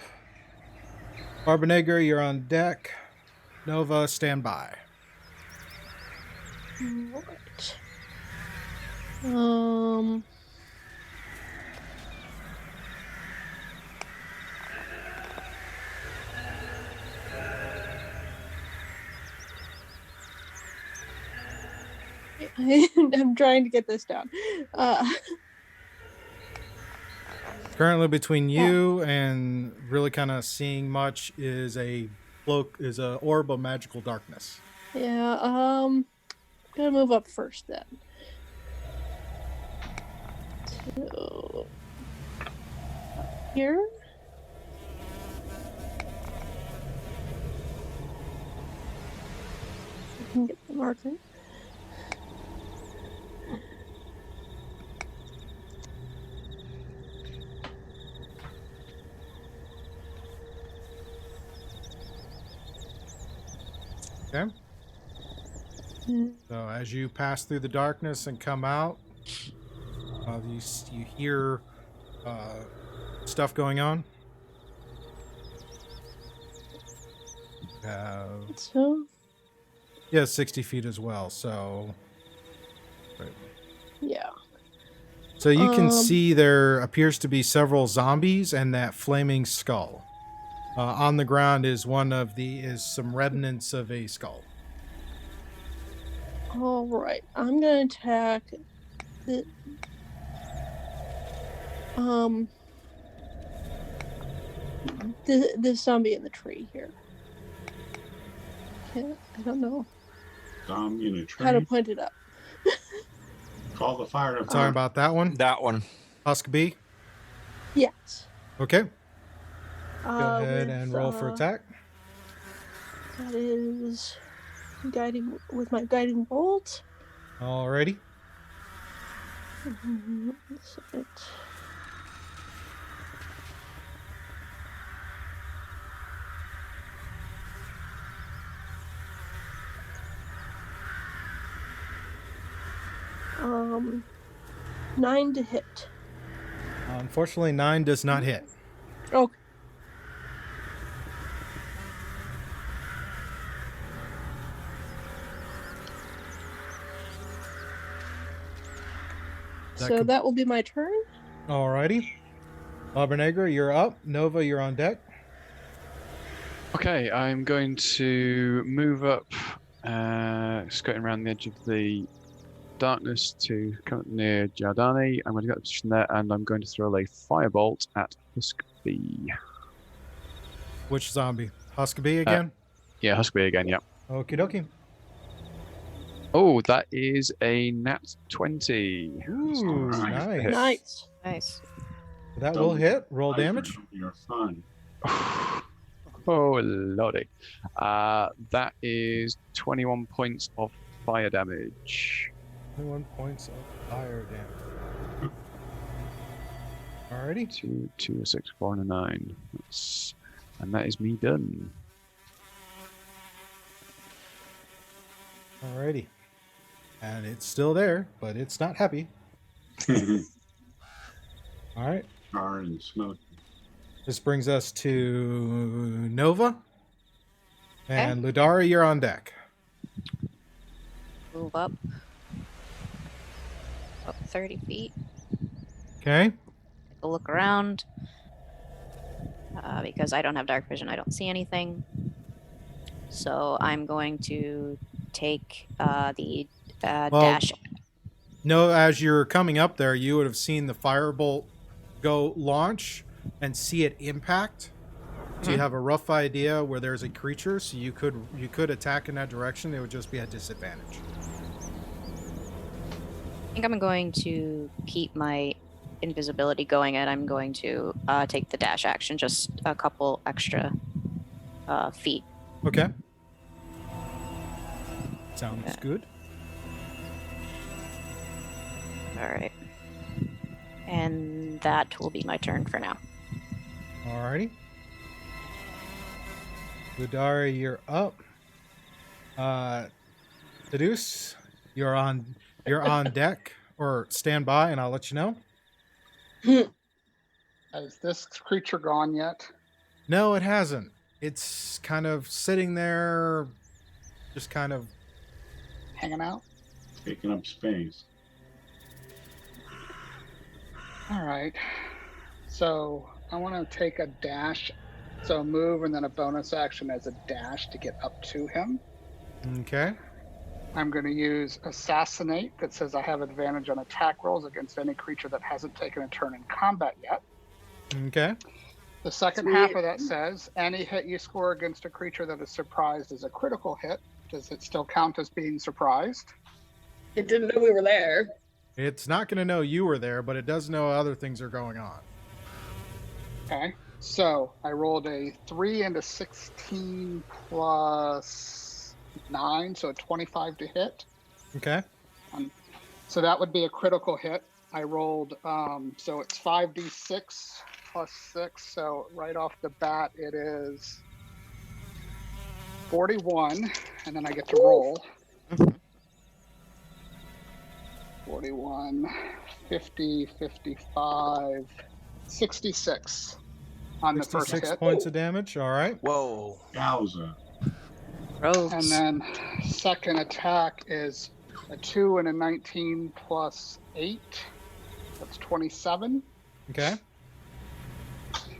Barbanegra, you're on deck. Nova, stand by. Right. I'm trying to get this down. Currently between you and really kind of seeing much is a orb of magical darkness. Yeah, gonna move up first then. So here. I can get the marker. Okay. So as you pass through the darkness and come out, you hear stuff going on. So? Yeah, 60 feet as well. So, right. Yeah. So you can see there appears to be several zombies and that flaming skull. On the ground is some remnants of a skull. All right, I'm gonna attack the zombie in the tree here. Okay, I don't know Zombie in a tree. how to point it up. Call the fire department. Talking about that one? That one. Husk B? Yes. Okay. Go ahead and roll for attack. That is guiding with my guiding bolt. Alrighty. That's it. Um, 9 to hit. Unfortunately, 9 does not hit. Okay. So that will be my turn. Alrighty. Barbanegra, you're up. Nova, you're on deck. Okay, I'm going to move up, skirting around the edge of the darkness to come up near Giordani. I'm going to get the position there, and I'm going to throw a firebolt at Husk B. Which zombie? Husk B again? Yeah, Husk B again, yeah. Okie dokie. Oh, that is a nat 20. Ooh, nice. Nice. Nice. That will hit. Roll damage. You're fun. Oh, lordy. That is 21 points of fire damage. 21 points of fire damage. Alrighty. 2, 6, 4, and a 9. And that is me done. Alrighty. And it's still there, but it's not happy. Alright. Charred and smoky. This brings us to Nova. And Ludara, you're on deck. Move up. Up 30 feet. Okay. Take a look around. because I don't have dark vision. I don't see anything. So I'm going to take the dash. No, as you're coming up there, you would have seen the firebolt go launch and see it impact. So you have a rough idea where there's a creature, so you could attack in that direction. It would just be at disadvantage. I think I'm going to keep my invisibility going, and I'm going to take the dash action, just a couple extra feet. Okay. Sounds good. All right. And that will be my turn for now. Alrighty. Gudari, you're up. Seduce, you're on deck or stand by, and I'll let you know. Has this creature gone yet? No, it hasn't. It's kind of sitting there, just kind of hanging out, taking up space. All right. So I want to take a dash. So move and then a bonus action as a dash to get up to him. Okay. I'm going to use Assassinate that says I have advantage on attack rolls against any creature that hasn't taken a turn in combat yet. Okay. The second half of that says any hit you score against a creature that is surprised is a critical hit. Does it still count as being surprised? It didn't know we were there. It's not going to know you were there, but it does know other things are going on. Okay. So I rolled a 3 and a 16 plus 9, so a 25 to hit. Okay. So that would be a critical hit. I rolled, so it's 5d6 plus 6. So right off the bat, it is 41, and then I get to roll. 41, 50, 55, 66 on the first hit. 66 points of damage. All right. Whoa. Yowza. And then second attack is a 2 and a 19 plus 8. That's 27. Okay.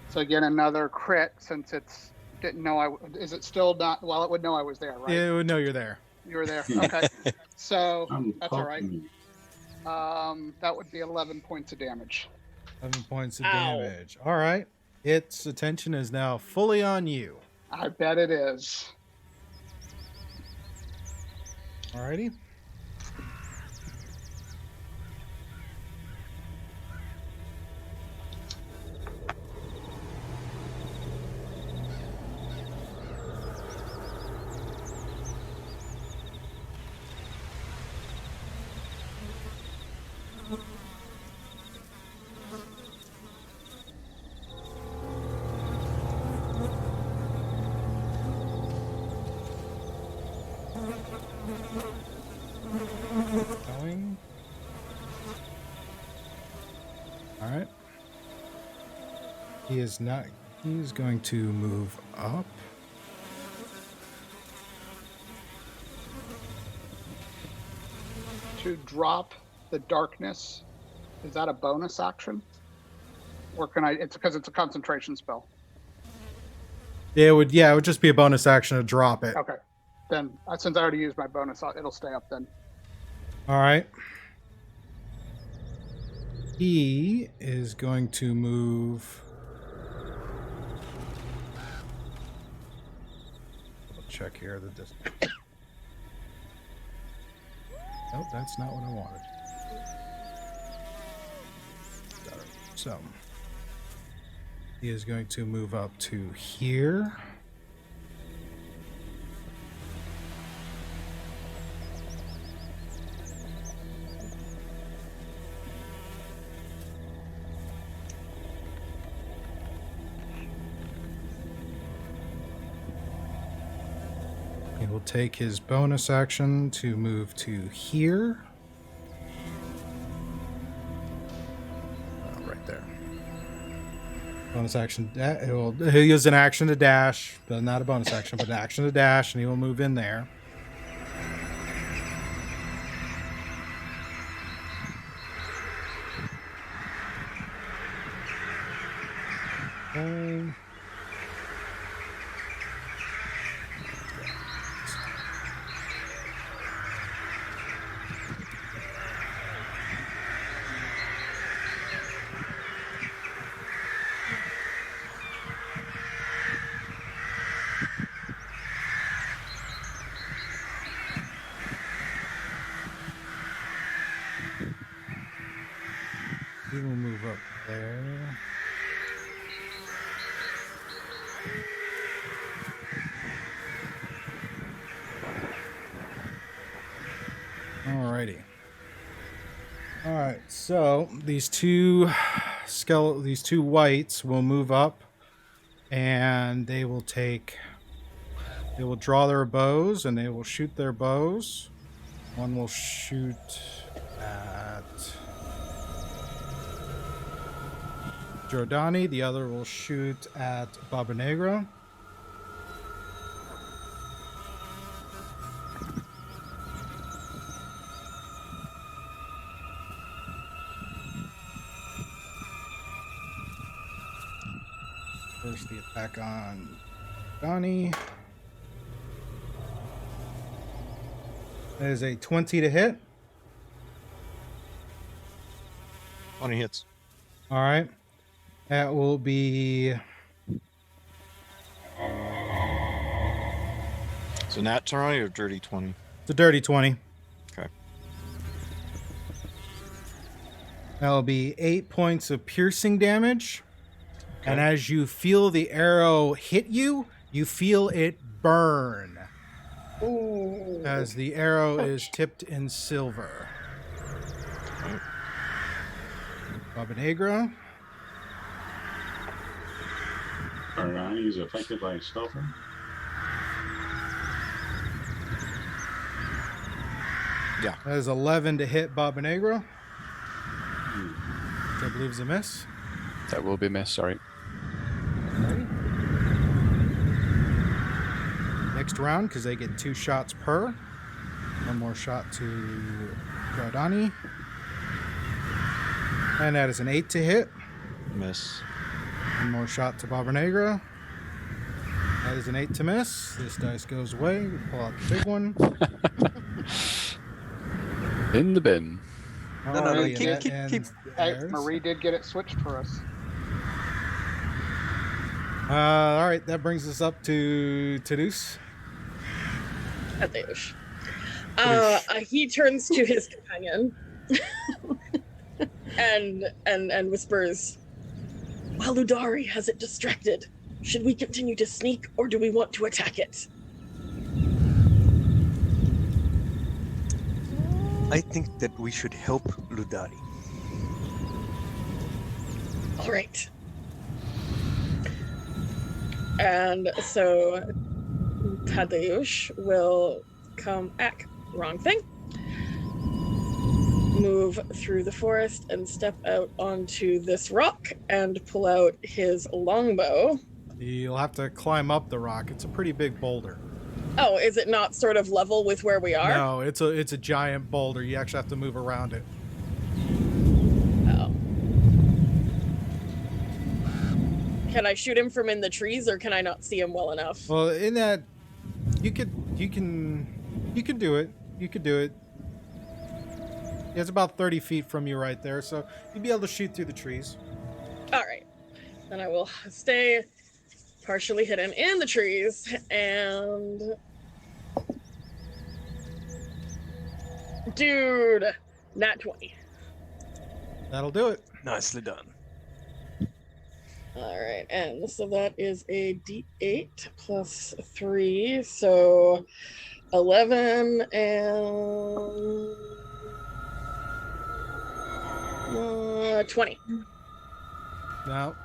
So again, another crit since it's didn't know is it still not? Well, it would know I was there, right? Yeah, it would know you're there. You were there. Okay. So that's all right. Me. That would be 11 points of damage. 11 points of damage. All right. Its attention is now fully on you. I bet it is. Alrighty. Going. All right. He is not. He's going to move up. To drop the darkness, is that a bonus action? Or can I? It's because it's a concentration spell. It would. Yeah, it would just be a bonus action to drop it. Okay. Then, since I already used my bonus, it'll stay up then. All right. He is going to move. I'll check here the distance. Nope, that's not what I wanted. So he is going to move up to here. He will take his bonus action to move to here. Right there. Bonus action. He'll use an action to dash, but not a bonus action, but an action to dash, and he will move in there. Okay. He will move up there. Alrighty. Alright, so these two whites will move up, and they will draw their bows, and they will shoot their bows. One will shoot at Giordani, the other will shoot at Baba Negra. First, the attack on Donnie. That is a 20 to hit. 20 hits. All right. That will be... So nat 20 or dirty 20? It's a dirty 20. Okay. That will be 8 points of piercing damage. Okay. And as you feel the arrow hit you, you feel it burn. Ooh. As the arrow is tipped in silver. Baba Negra. Giordani is affected by sulfur. Yeah. That is 11 to hit Baba Negra. I believe is a miss. That will be a miss, sorry. Next round, because they get 2 shots per. One more shot to Giordani. And that is an 8 to hit. Miss. One more shot to Baba Negra. That is an 8 to miss. This dice goes away. We pull out the big one. In the bin. No, Alrighty, keep- that keep- ends Hey, theirs. Marie did get it switched for us. All right, that brings us up to Tadeusz. Adeus. He turns to his companion and whispers, "While Ludari has it distracted, should we continue to sneak or do we want to attack it?" I think that we should help Ludari. All right. And so Tadeusz will come back. Wrong thing. Move through the forest and step out onto this rock and pull out his longbow. You'll have to climb up the rock. It's a pretty big boulder. Oh, is it not sort of level with where we are? No, it's a giant boulder. You actually have to move around it. Oh. Can I shoot him from in the trees, or can I not see him well enough? Well, in that, you can do it. You could do it. It's about 30 feet from you right there, so you'd be able to shoot through the trees. All right. Then I will stay partially hidden in the trees and... Dude, nat 20. That'll do it. Nicely done. All right, and so that is a d8 plus 3, so 11 and 20. Now,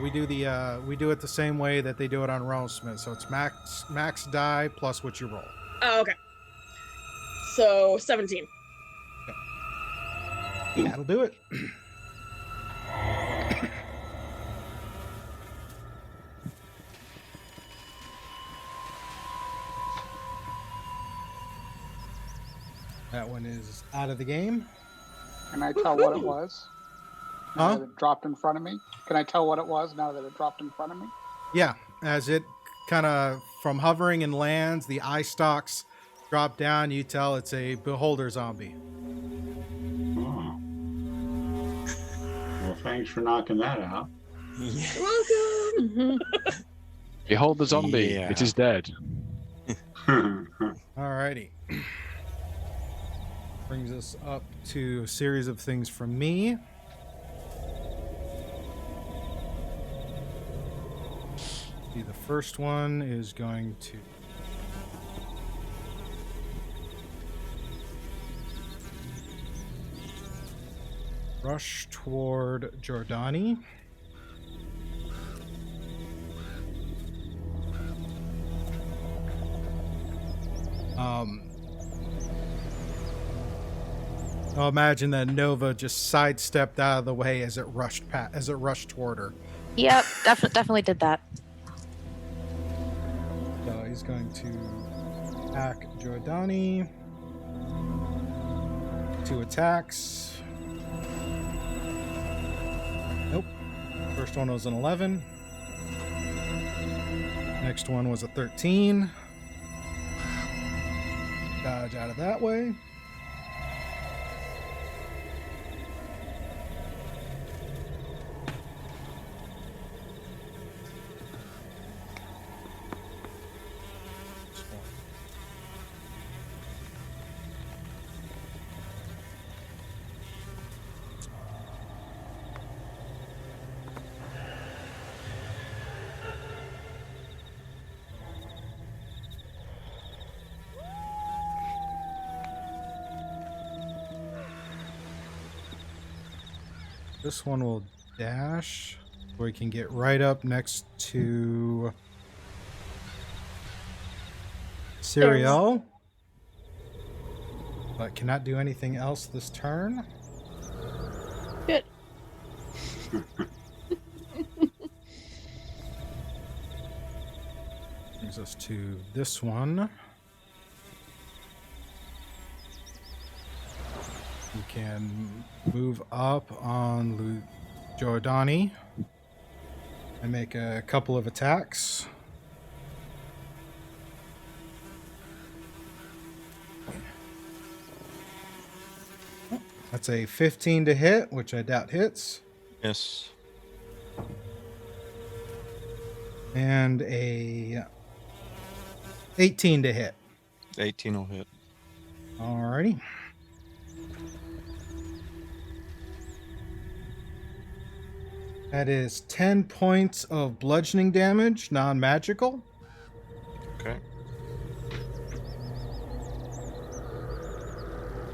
we do it the same way that they do it on RealmSmith. So it's max die plus what you roll. Oh, okay. So 17. That'll do it. That one is out of the game. Can I tell what it was? Now Huh? that it dropped in front of me? Can I tell what it was now that it dropped in front of me? Yeah, as it kind of from hovering and lands, the eye stalks drop down. You tell it's a beholder zombie. Oh. Well, thanks for knocking that out. Welcome. Behold the zombie. Yeah. It is dead. Alrighty. Brings us up to a series of things from me. The first one is going to rush toward Jordani. I'll imagine that Nova just sidestepped out of the way as it rushed toward her. Yep, definitely did that. So he's going to attack Jordani. 2 attacks. Nope. First one was an 11. Next one was a 13. Dodge out of that way. This one will dash, where he can get right up next to Serial, but cannot do anything else this turn. Good. Brings us to this one. We can move up on Jordani and make a couple of attacks. That's a 15 to hit, which I doubt hits. Yes. And a 18 to hit. 18 will hit. Alrighty. That is 10 points of bludgeoning damage, non-magical. Okay.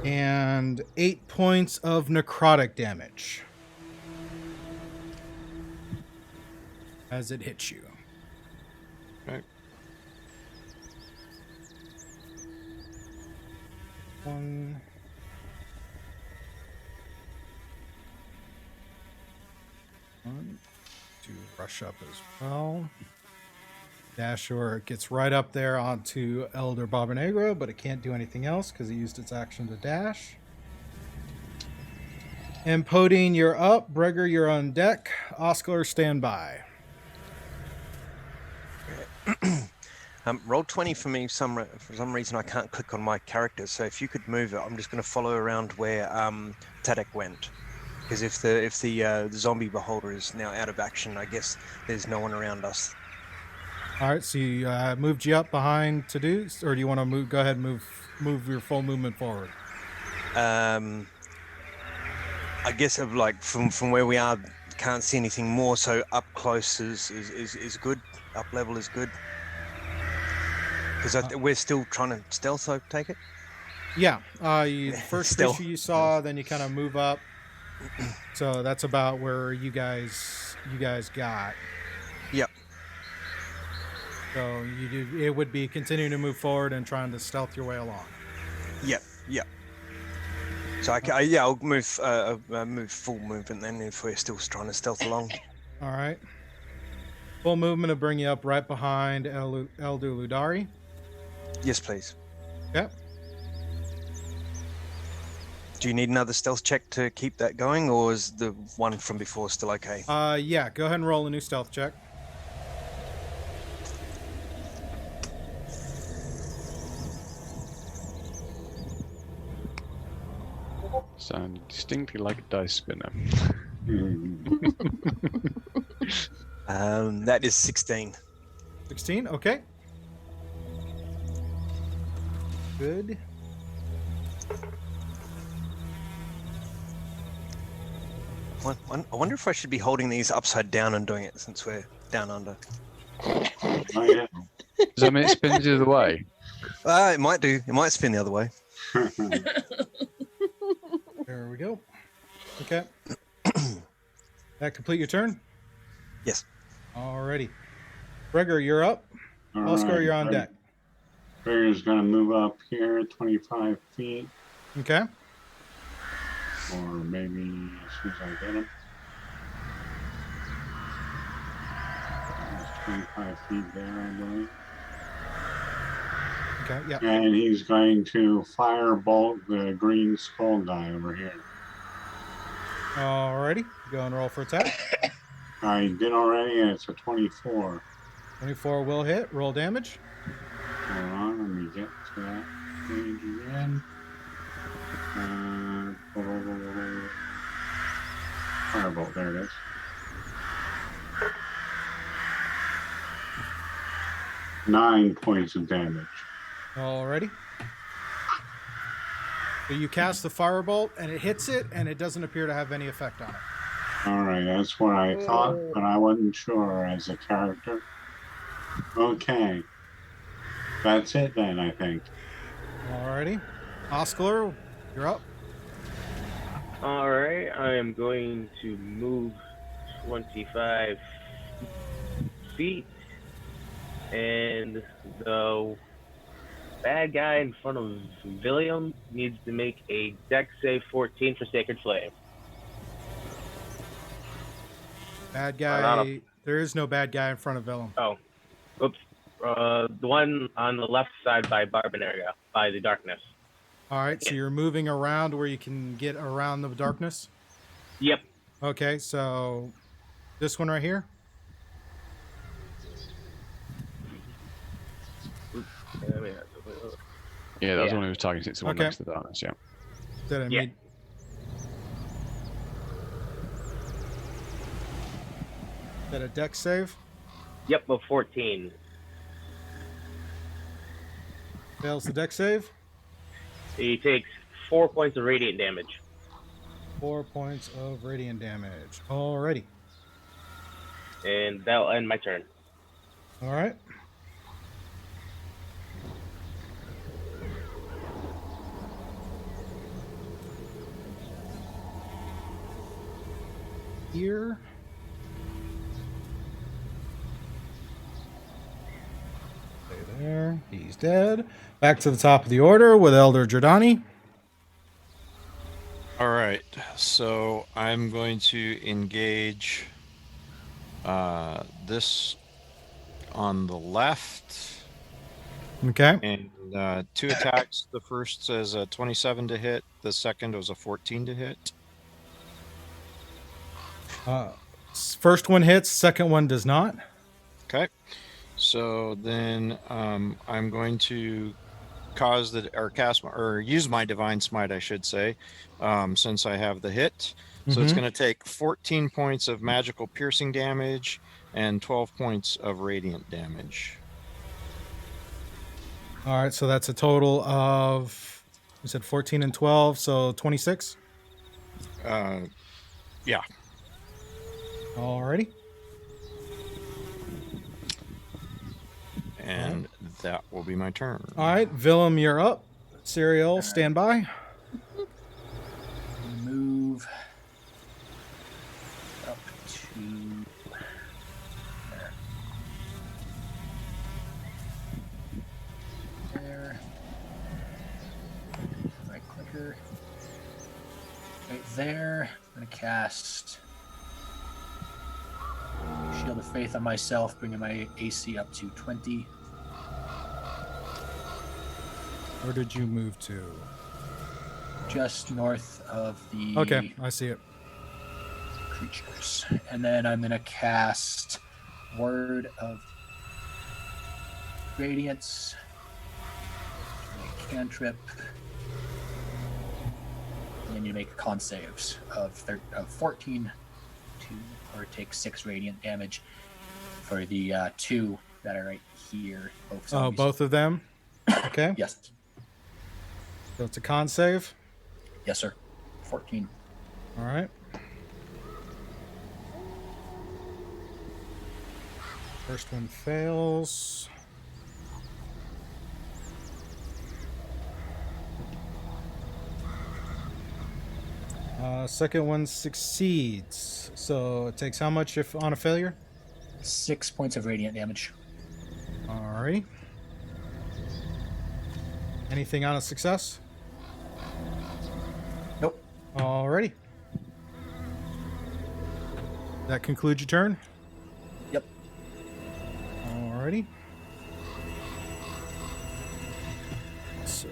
And 8 points of necrotic damage as it hits you. Okay. 1. To rush up as well. Dashor gets right up there onto Elder Barbanegra, but it can't do anything else because it used its action to dash. And Podine, you're up. Breger, you're on deck. Oscar, stand by. Roll 20 for me. For some reason, I can't click on my character. So if you could move it, I'm just going to follow around where Tadek went. Because if the zombie beholder is now out of action, I guess there's no one around us. All right, so you moved you up behind to do, or do you want to move? Go ahead and move your full movement forward. I guess of like from where we are, can't see anything more. So up close is good. Up level is good. Because we're still trying to stealth. I take it. Yeah. First issue you saw, then you kind of move up. So that's about where you guys got. Yep. So it would be continuing to move forward and trying to stealth your way along. Yep. So I'll move full movement then if we're still trying to stealth along. All right. Full movement to bring you up right behind Elder Ludari. Yes, please. Yep. Do you need another stealth check to keep that going, or is the one from before still okay? Yeah, go ahead and roll a new stealth check. Sound distinctly like a dice spinner. That is 16. 16, okay. I wonder if I should be holding these upside down and doing it since we're down under. Oh, yeah. Does that mean it spins the other way? It might do. It might spin the other way. There we go. Okay. That complete your turn? Yes. Alrighty. Gregor, you're up. All Oscar, right, you're on deck. Gregor's going to move up here 25 feet, Okay. or maybe as soon as I get him. There's 25 feet there, I believe. Okay, yeah. And he's going to firebolt the green skull guy over here. Alrighty. Go and roll for attack. I did already, and it's a 24. 24 will hit. Roll damage. Hold on, let me get to that page again. Firebolt, there it is. Nine points of damage. Alrighty. So you cast the firebolt, and it hits it, and it doesn't appear to have any effect on it. All right, that's what I thought, but I wasn't sure as a character. Okay. That's it then, I think. Alrighty. Oscar, you're up. All right, I am going to move 25 feet, and the bad guy in front of William needs to make a dex save 14 for Sacred Flame. Bad guy. There is no bad guy in front of Willem. Oh, oops. The one on the left side by Barbaneria, by the darkness. Alright, so you're moving around where you can get around the darkness? Yep. Okay, so this one right here? Yeah, that was the one who was targeting. It's the one Okay. next to the darkness, yeah. Did I Yeah. mean? Is that a dex save? Yep, of 14. Fails the dex save? He takes 4 points of radiant damage. 4 points of radiant damage. Alrighty. And that'll end my turn. Alright. Here. Stay there. He's dead. Back to the top of the order with Elder Giordani. All right, so I'm going to engage this on the left. Okay. And 2 attacks. The first is a 27 to hit. The second was a 14 to hit. First one hits, second one does not. Okay. So then I'm going to use my divine smite, I should say, since I have the hit. So it's going to take 14 points of magical piercing damage and 12 points of radiant damage. All right, so that's a total of, you said 14 and 12, so 26? Yeah. Alrighty. And that will be my turn. All right, Willem, you're up. Serial, stand by. Move up to there. Right clicker. Right there. I'm gonna cast Shield of Faith on myself, bringing my AC up to 20. Where did you move to? Just north of the Okay, I see it. creatures. And then I'm going to cast Word of Radiance, a cantrip, and then you make con saves of 14 or take 6 radiant damage for the 2 that are right here. Both of them? Okay. Yes. So it's a con save? Yes, sir. 14. All right. First one fails. Second one succeeds. So it takes how much if on a failure? 6 points of radiant damage. Alrighty. Anything on a success? Nope. Alrighty. That concludes your turn? Yep. Alrighty. So.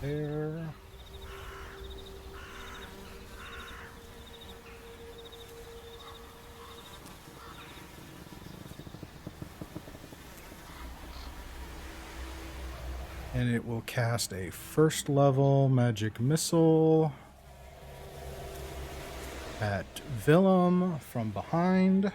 There. And it will cast a first level magic missile at Willem from behind.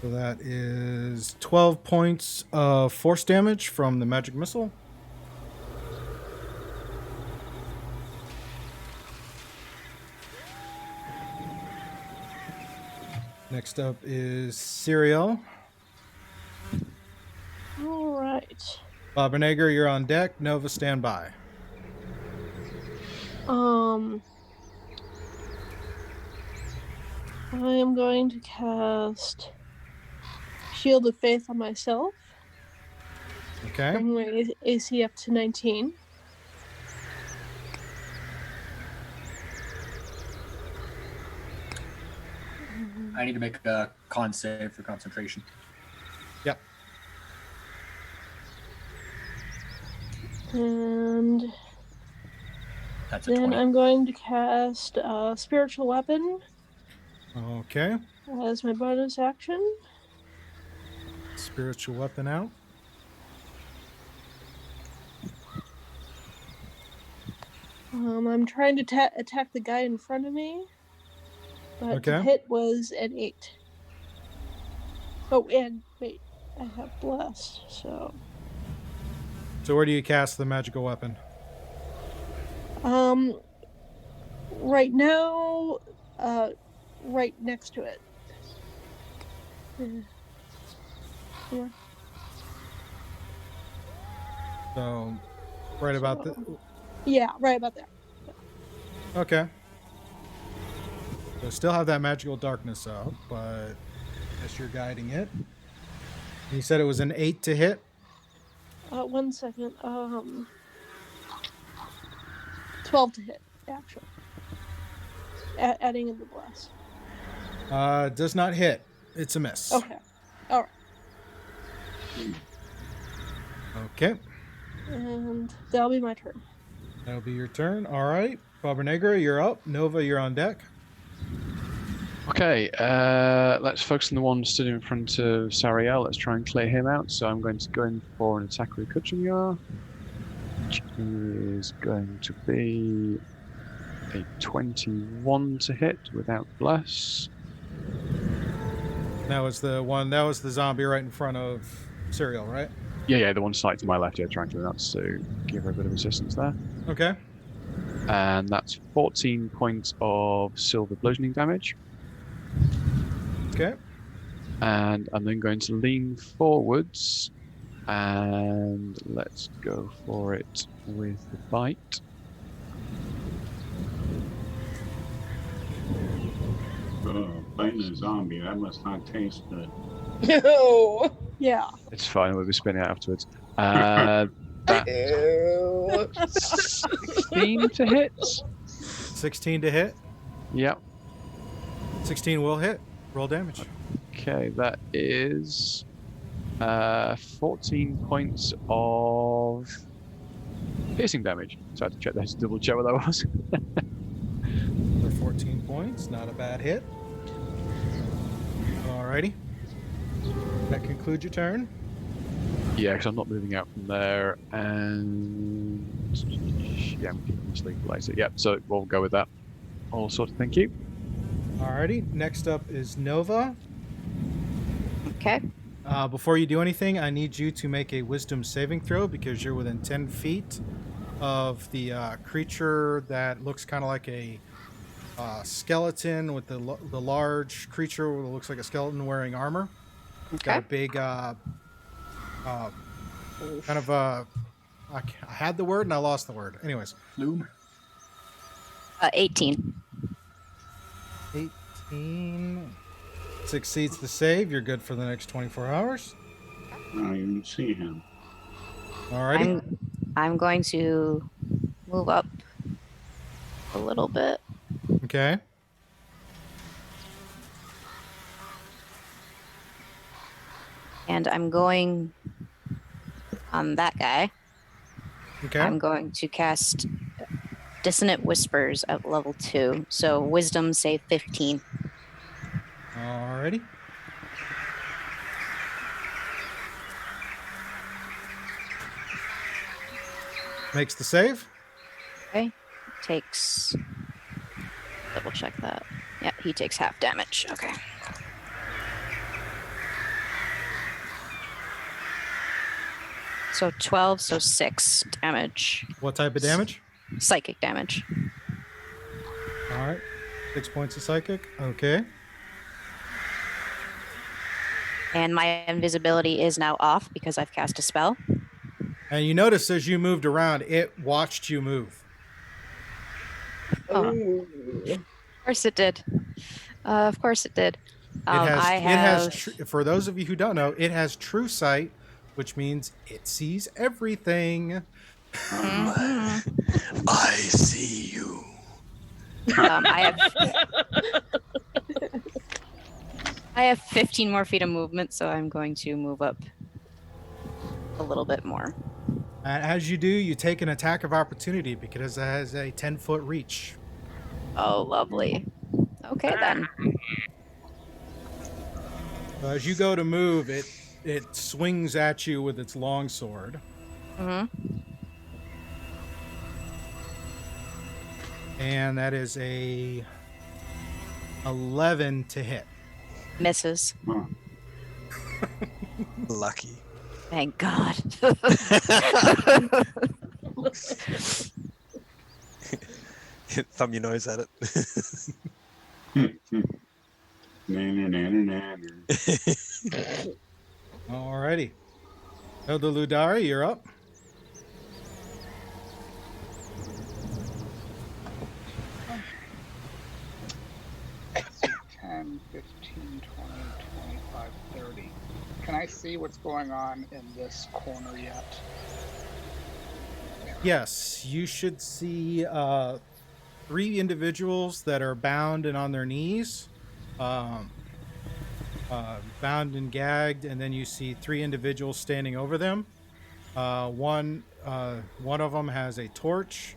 So that is 12 points of force damage from the magic missile. Next up is Serial. All right. Bobernager, you're on deck. Nova, stand by. I am going to cast Shield of Faith on myself. Okay. Bring my AC up to 19. I need to make a con save for concentration. Yep. And That's a then 20. I'm going to cast Spiritual Weapon Okay. as my bonus action. Spiritual weapon out. I'm trying to attack the guy in front of me, but Okay. the hit was an 8. Oh, and wait, I have blessed, so So where do you cast the magical weapon? right now, right next to it. Yeah. So right about the. Yeah, right about there. Okay. So still have that magical darkness up, but as you're guiding it. You said it was an 8 to hit? 1 second. 12 to hit, actually. Adding in the bless. Does not hit. It's a miss. Okay. All right. Okay. And that'll be my turn. That'll be your turn. All right. Bobernager, you're up. Nova, you're on deck. Okay, let's focus on the one stood in front of Sariel. Let's try and clear him out. So I'm going to go in for an attack with Kuchumyar, which is going to be a 21 to hit without bless. That was the one. That was the zombie right in front of Serial, right? Yeah, the one side to my left. Yeah, trying to do that to give her a bit of assistance there. Okay. And that's 14 points of silver bludgeoning damage. Okay. And I'm then going to lean forwards And let's go for it with the bite. Oh, biting a zombie, that must not taste good. Ew. Yeah. It's fine, we'll be spinning it afterwards. That's Ew. 16 to hit. 16 to hit. Yep. 16 will hit. Roll damage. Okay, that is 14 points of piercing damage. So I had to check that to double check what that was. For 14 points. Not a bad hit. Alrighty. That concludes your turn. Yeah, because I'm not moving out from there, and yeah, I'm keeping this legalizer. Yep, so we'll go with that. All sorted, thank you. Alrighty. Next up is Nova. Okay. Before you do anything, I need you to make a wisdom saving throw because you're within 10 feet of the creature that looks kind of like a skeleton with the large creature that looks like a skeleton wearing armor. It's got a big kind of I had the word and I lost the word. Anyways. Loom. 18. 18 succeeds the save. You're good for the next 24 hours. Now you can see him. Alrighty. I'm going to move up a little bit. Okay. And I'm going on that guy. Okay. I'm going to cast Dissonant Whispers at level 2. So Wisdom save 15. Alrighty. Makes the save. Okay. Takes. Double check that. Yeah, he takes half damage. Okay. So 12, so 6 damage. What type of damage? Psychic damage. Alright. 6 points of psychic. Okay. And my invisibility is now off because I've cast a spell. And you notice as you moved around, it watched you move. Oh. Of course it did. Of course it did. It has for those of you who don't know, it has true sight, which means it sees everything. I see you. I have 15 more feet of movement, so I'm going to move up a little bit more. And as you do, you take an attack of opportunity because it has a 10-foot reach. Oh, lovely. Okay, then. As you go to move, it swings at you with its long sword. Mm-hmm. And that is a 11 to hit. Misses. Lucky. Thank God. Thumb your nose at it. Alrighty. Elder Ludari, you're up. Ten, 15, 20, 25, 30. Can I see what's going on in this corner yet? Yes, you should see 3 individuals that are bound and on their knees, bound and gagged, and then you see 3 individuals standing over them. One of them has a torch,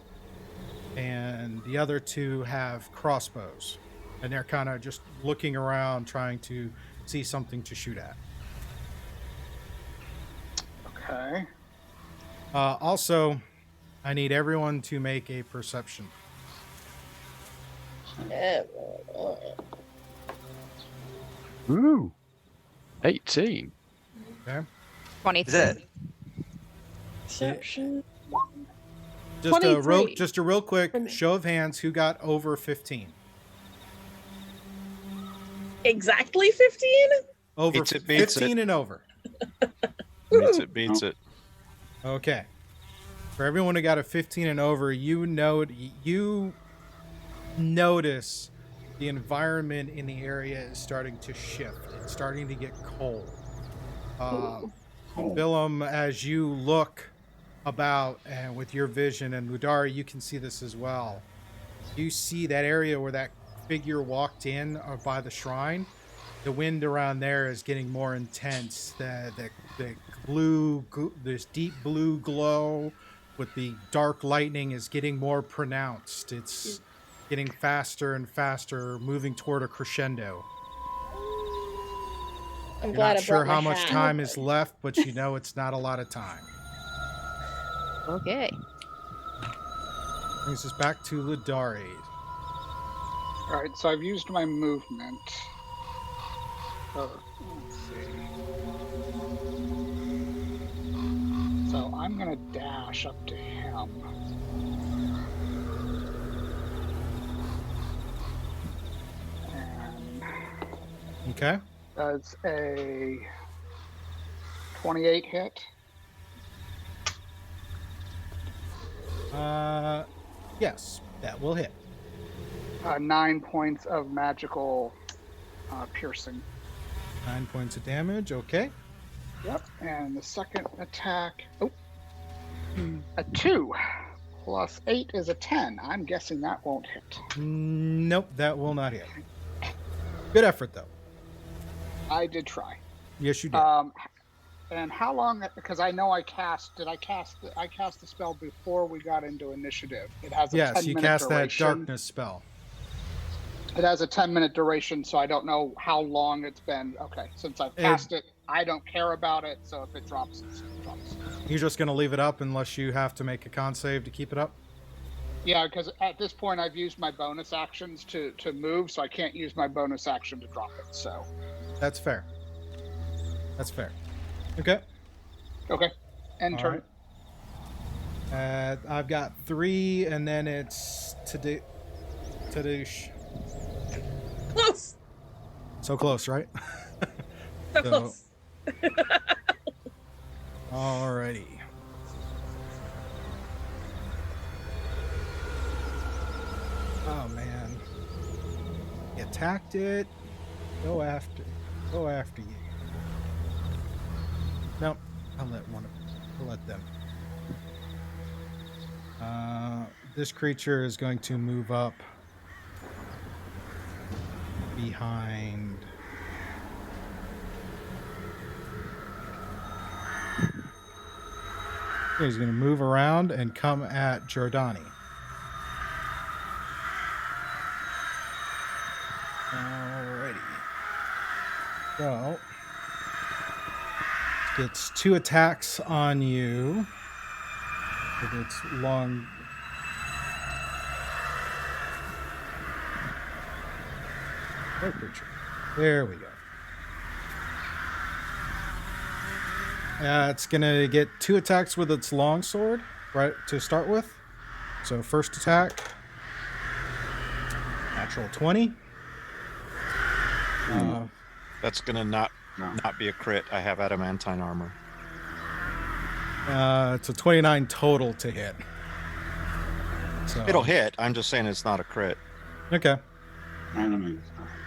and the other 2 have crossbows, and they're kind of just looking around, trying to see something to shoot at. Okay. Also, I need everyone to make a perception. Ooh. 18. Okay. 23. Perception. Just a real quick show of hands. Who got over 15? Exactly 15? Over Beats it, 15 and over. Beats it, beats it. Okay. For everyone who got a 15 and over, you notice the environment in the area is starting to shift. It's starting to get cold. Willem, as you look about and with your vision, and Ludari, you can see this as well. You see that area where that figure walked in by the shrine. The wind around there is getting more intense. The blue, this deep blue glow with the dark lightning is getting more pronounced. It's getting faster and faster, moving toward a crescendo. I'm You're glad not I sure brought my how much hat. time is left, but you know it's not a lot of time. Okay. Brings us back to Ludari. All right, so I've used my movement. Let's see. So I'm gonna dash up to him. And Okay. does a 28 hit? Yes, that will hit. 9 points of magical piercing. 9 points of damage. Okay. Yep. And the second attack, a 2 plus 8 is a 10. I'm guessing that won't hit. Nope, that will not hit. Good effort, though. I did try. Yes, you did. And how long? Because I know I cast the spell before we got into initiative. It has a 10-minute you cast duration. that darkness spell. It has a 10-minute duration, so I don't know how long it's been. Okay, since I've cast it, I don't care about it. So if it drops, it drops. You're just going to leave it up unless you have to make a con save to keep it up? Yeah, because at this point I've used my bonus actions to move, so I can't use my bonus action to drop it. So that's fair. That's fair. Okay. Okay. End turn. Right. I've got 3, and then it's Tadeusz. Close. So close, right? So close. Alrighty. Oh man. You attacked it. Go after you. Nope. I'll let them. This creature is going to move up behind. He's going to move around and come at Giordani. Alrighty. So, gets 2 attacks on you with its long. Creature. There we go. It's gonna get 2 attacks with its longsword, right to start with. So first attack, natural 20. That's gonna not be a crit. I have adamantine armor. It's a 29 total to hit. So it'll hit. I'm just saying it's not a crit. Okay.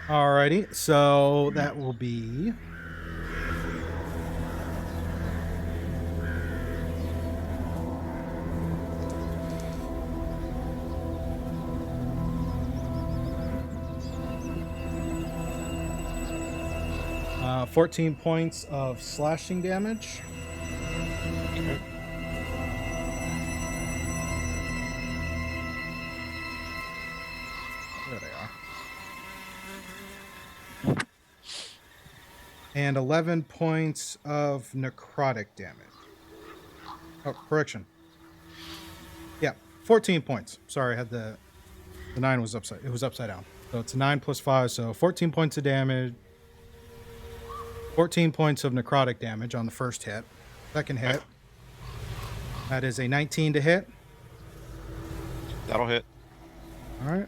Alrighty, so that will be 14 points of slashing damage. Okay. There they are. And 11 points of necrotic damage. Oh, correction. Yeah, 14 points. Sorry, I had the 9 was upside. It was upside down. So it's 9 plus 5, so 14 points of damage. 14 points of necrotic damage on the first hit. Second hit. That is a 19 to hit. That'll hit. All right.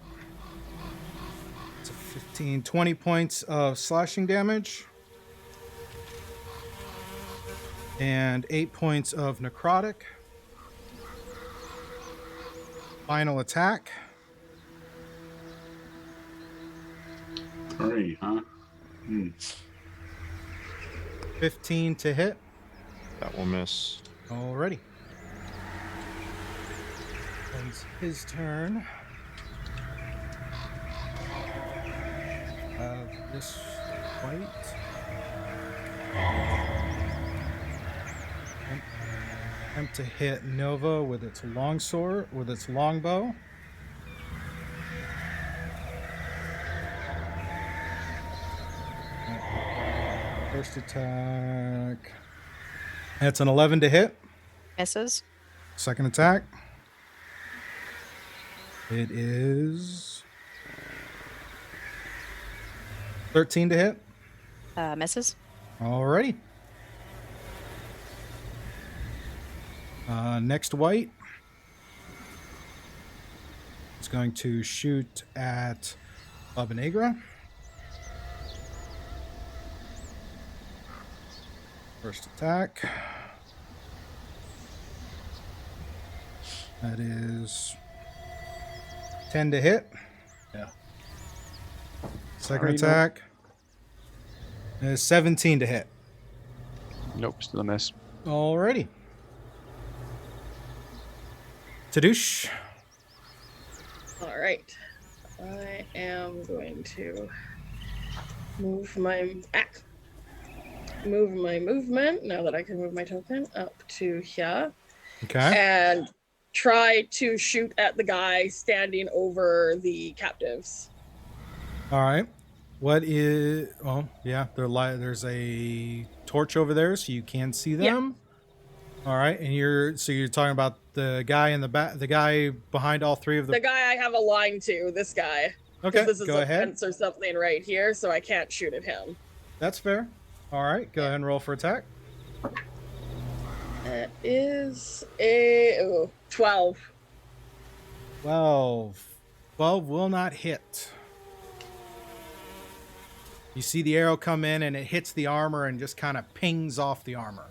It's a 15, 20 points of slashing damage. And 8 points of necrotic. Final attack. 3, huh? 15 to hit. That will miss. Alrighty. Ends his turn. This fight. Attempt to hit Nova with its longsword, with its longbow. First attack. That's an 11 to hit. Misses. Second attack. It is 13 to hit. Misses. Alrighty. Next white. It's going to shoot at Baba Negra. First attack. That is 10 to hit. Yeah. Second attack is 17 to hit. Nope, still a miss. Alrighty. Tadoosh. All right. I am going to move my movement now that I can move my token up to here. Okay. And try to shoot at the guy standing over the captives. All right. What is? Oh, yeah. There's a torch over there, so you can see them. Yeah. All right, and you're talking about the guy in the back, the guy behind all three of them. The guy I have a line to. This guy. Okay. This is go a ahead. fence or something right here, so I can't shoot at him. That's fair. All right. Go ahead and roll for attack. That is a 12. 12 will not hit. You see the arrow come in and it hits the armor and just kind of pings off the armor.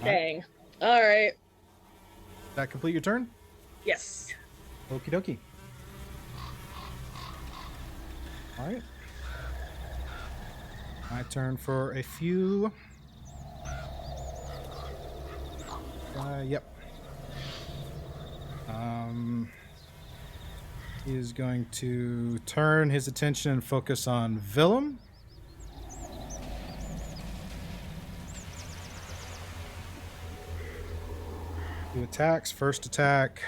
Dang. All right. Does that complete your turn? Yes. Okie dokie. All right. My turn for a few. Yep. He is going to turn his attention and focus on Willem. Two attacks. First attack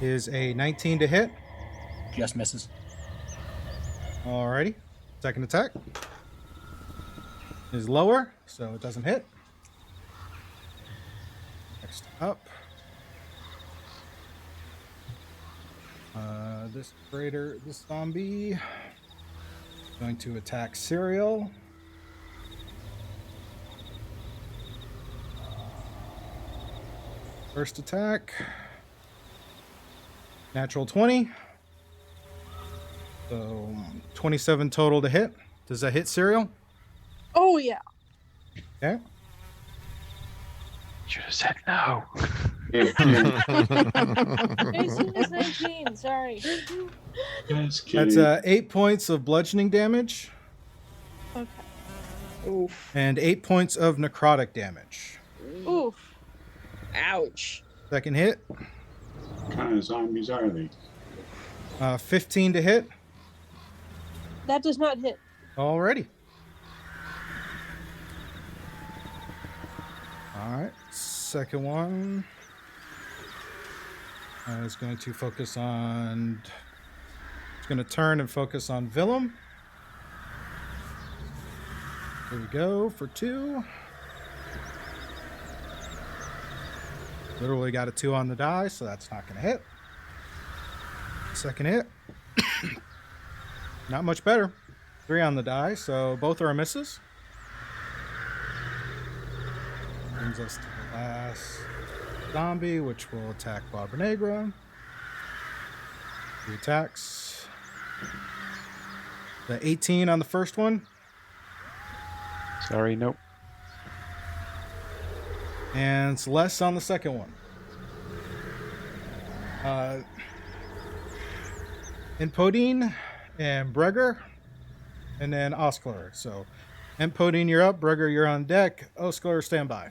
is a 19 to hit. Just misses. Alrighty. Second attack is lower, so it doesn't hit. Next up. This zombie is going to attack Serial. First attack. Natural 20. So 27 total to hit. Does that hit Serial? Oh, yeah. Okay. Should have said no. 18 is 19, sorry. That's 8 points of bludgeoning damage. Okay. Oof. And 8 points of necrotic damage. Oof. Ouch. Second hit. What kind of zombies are they? 15 to hit. That does not hit. Alrighty. Alright. Second one is going to focus on... It's going to turn and focus on Willem. Here we go for 2. Literally got a 2 on the die, so that's not going to hit. Second hit. Not much better. 3 on the die, so both are misses. Brings us to the last zombie, which will attack Barbara Negra. 3 attacks. The 18 on the first one. Sorry, nope. And it's less on the second one. Empodine and Breger, and then Oskler. So, Empodine, you're up. Breger, you're on deck. Oskler, stand by.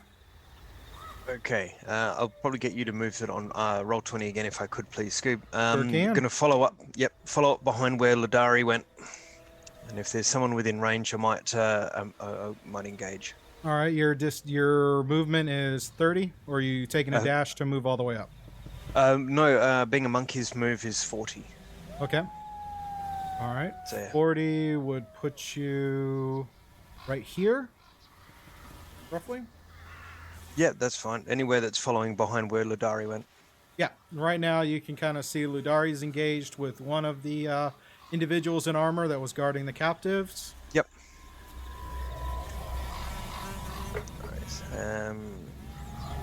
Okay, I'll probably get you to move it on roll 20 again if I could, please, Scoob. Sure can. Gonna follow up. Yep, follow up behind where Ladari went, and if there's someone within range, I might engage. All right, your movement is 30, or are you taking a dash to move all the way up? No, being a monkey's move is 40. Okay. All right. So, yeah. 40 would put you right here, roughly. Yeah, that's fine. Anywhere that's following behind where Ladari went. Yeah. Right now, you can kind of see Ludari's engaged with one of the individuals in armor that was guarding the captives. Yep. All right.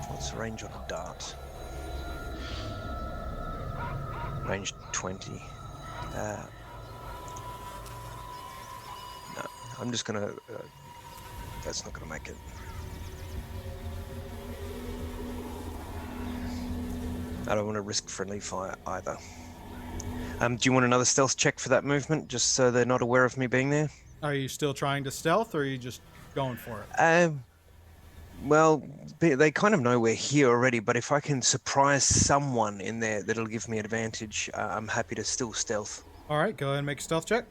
What's the range on a dart? Range 20. No, I'm just gonna. That's not gonna make it. I don't want to risk friendly fire either. Do you want another stealth check for that movement, just so they're not aware of me being there? Are you still trying to stealth, or are you just going for it? Well, they kind of know we're here already, but if I can surprise someone in there, that'll give me advantage. I'm happy to still stealth. All right, go ahead and make a stealth check.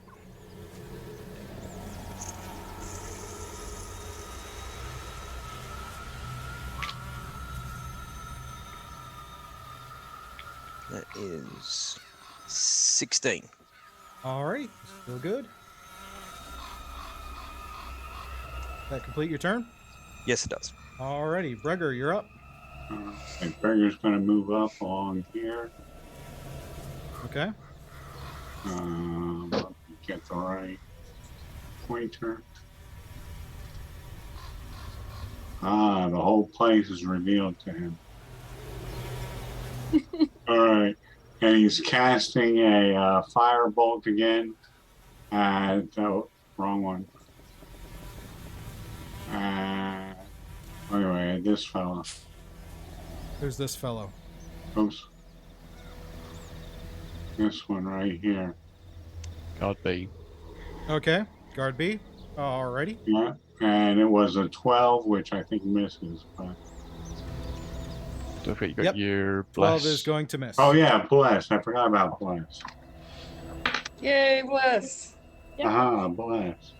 That is 16. All right, still good. That complete your turn? Yes, it does. Alrighty, Breger, you're up. And Breger's going to move up along here. Okay. Let me get the right pointer. The whole place is revealed to him. All right. And he's casting a firebolt again. No, wrong one. Anyway, this fella. Who's this fellow? Oops. This one right here. Guard B. Okay, guard B. Alrighty. Yeah, and it was a 12, which I think misses. But... Don't forget you got your bless. 12 is going to miss. Oh yeah, bless. I forgot about bless. Yay, bless. Yep. Bless.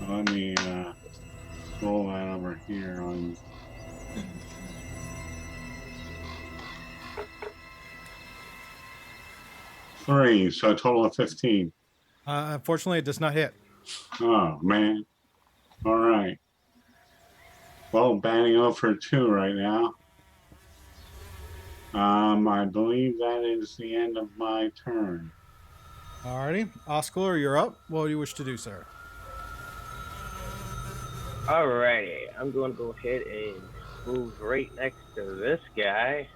Let me roll that over here on. Three, so a total of 15. Unfortunately, it does not hit. Oh man. All right. Well, batting 0 for 2 right now. I believe that is the end of my turn. Alrighty, Oskler, you're up. What do you wish to do, sir? Alrighty, I'm going to go ahead and move right next to this guy.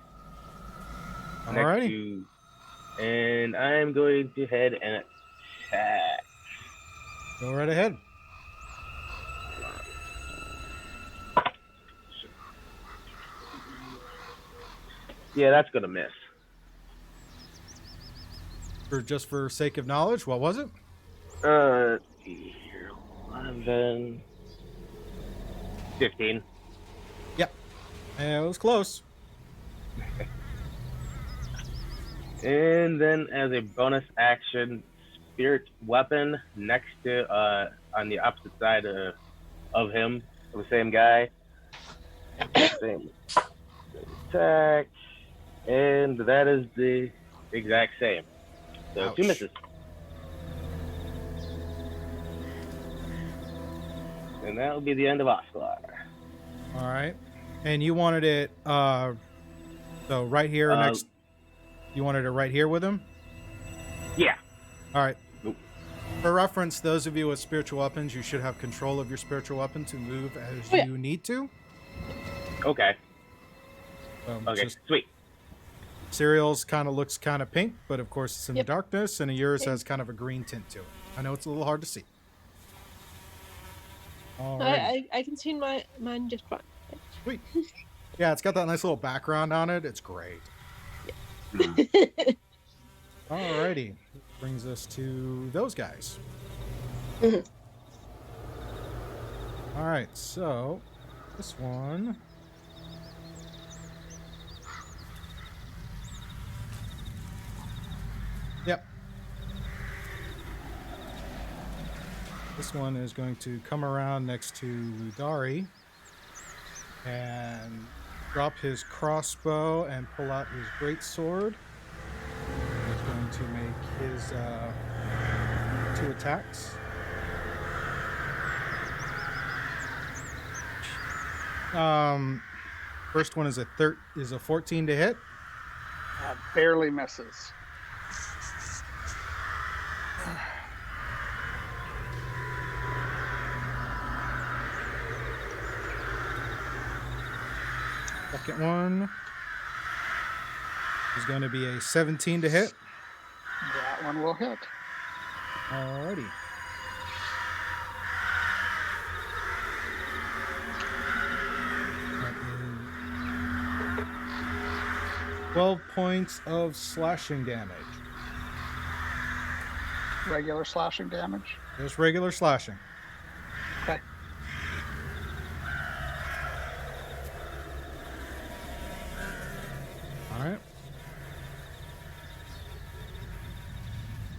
Alrighty. And I'm going to head and attack. Go right ahead. Yeah, that's going to miss. For sake of knowledge, what was it? 11, 15. Yep. And it was close. And then as a bonus action, spirit weapon next to on the opposite side of him, the same guy. Same attack. And that is the exact same. So Ouch. 2 misses. And that will be the end of Oscar. All right. And you wanted it so right here next. You wanted it right here with him? Yeah. All right. Nope. For reference, those of you with spiritual weapons, you should have control of your spiritual weapon to move as you need to. Okay. So Okay. just Sweet. Cereal's kind of looks kind of pink, but of course it's in Yep. the darkness, and yours Okay. has kind of a green tint to it. I know it's a little hard to see. Alrighty. I can see mine just fine. Sweet. Yeah, it's got that nice little background on it. It's great. Alrighty. Brings us to those guys. Alright, so this one. Yep. This one is going to come around next to Ludari and drop his crossbow and pull out his greatsword. He's going to make his 2 attacks. First one is a 14 to hit. Barely misses. Second one is going to be a 17 to hit. That one will hit. Alrighty. That is 12 points of slashing damage. Regular slashing damage. Just regular slashing. Okay. Alright.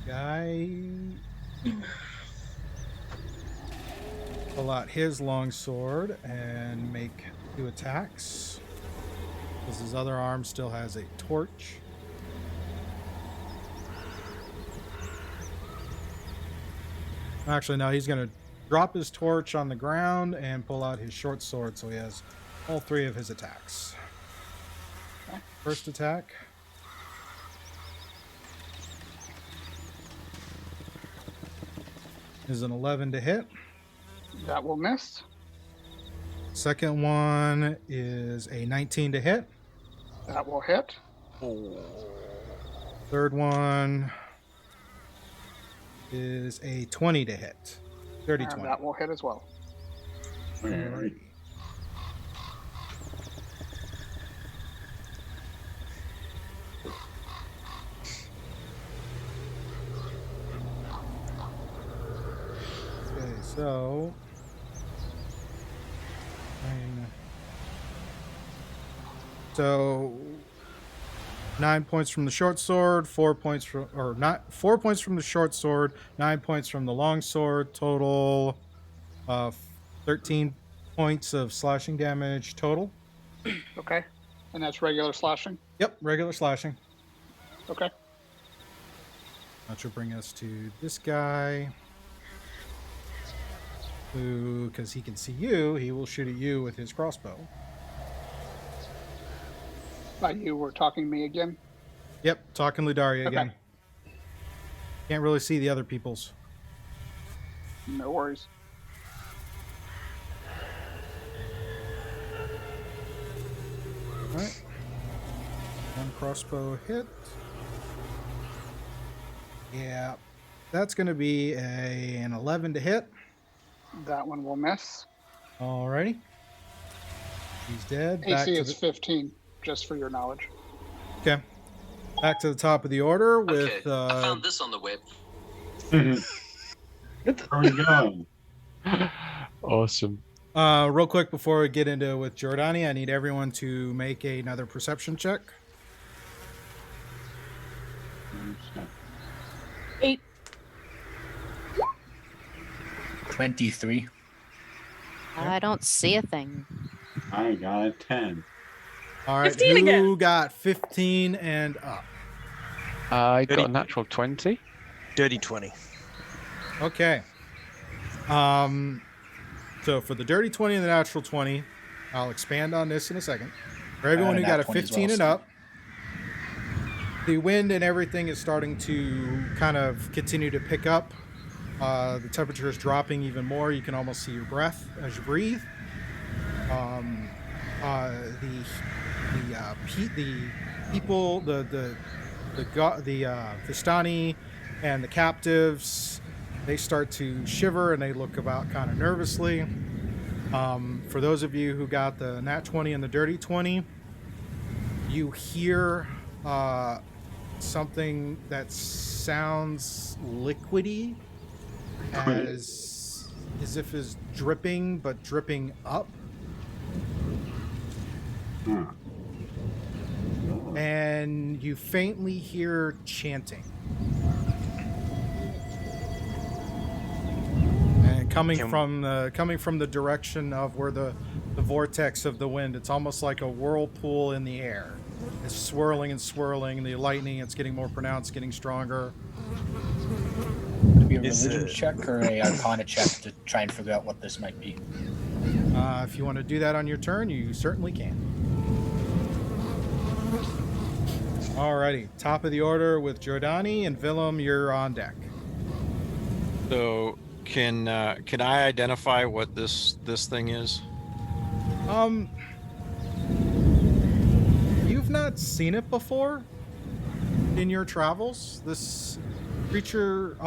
Guy pull out his longsword and make 2 attacks. Because his other arm still has a torch. Actually, no, he's going to drop his torch on the ground and pull out his short sword, so he has all 3 of his attacks. First attack. Is an 11 to hit. That will miss. Second one is a 19 to hit. That will hit. Third one is a 20 to hit. Dirty And 20. that will hit as well. Alrighty. Okay, so 9 points from the short sword, 4 points from, or not 4 points from the short sword, 9 points from the long sword, total 13 points of slashing damage total. Okay. And that's regular slashing? Yep, regular slashing. Okay. That should bring us to this guy, who, because he can see you, he will shoot at you with his crossbow. You were talking to me again? Yep, talking Ludaria again. Okay. Can't really see the other people's. No worries. Alright. One crossbow hit. Yeah. That's going to be an 11 to hit. That one will miss. Alrighty. He's dead. AC is 15, just for your knowledge. Okay. Back to the top of the order with... I found this on the web. Where we go? Awesome. Real quick before we get into with Giordani, I need everyone to make another perception check. 8. 23. I don't see a thing. I got a 10. All right, 15 who again. got 15 and up? I got a natural 20. Dirty 20. Okay. So for the dirty 20 and the natural 20, I'll expand on this in a second. For everyone who got a 15 and up, the wind and everything is starting to kind of continue to pick up. The temperature is dropping even more. You can almost see your breath as you breathe. The people, the Vistani and the captives, they start to shiver and they look about kind of nervously. For those of you who got the nat 20 and the dirty 20, you hear something that sounds liquidy, as if it's dripping, but dripping up. And you faintly hear chanting. And coming from the direction of where the vortex of the wind, it's almost like a whirlpool in the air. It's swirling and swirling. The lightning, it's getting more pronounced, getting stronger. Would it be a religion check or a arcana check to try and figure out what this might be? If you want to do that on your turn, you certainly can. Alrighty, top of the order with Giordani and Willem, you're on deck. So can I identify what this thing is? You've not seen it before in your travels. This creature,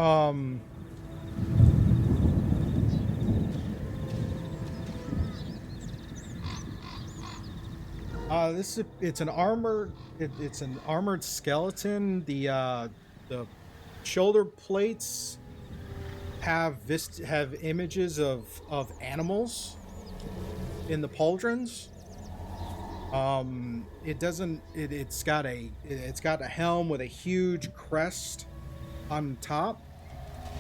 it's an armored skeleton. The shoulder plates have images of animals in the pauldrons. It's got a helm with a huge crest on top.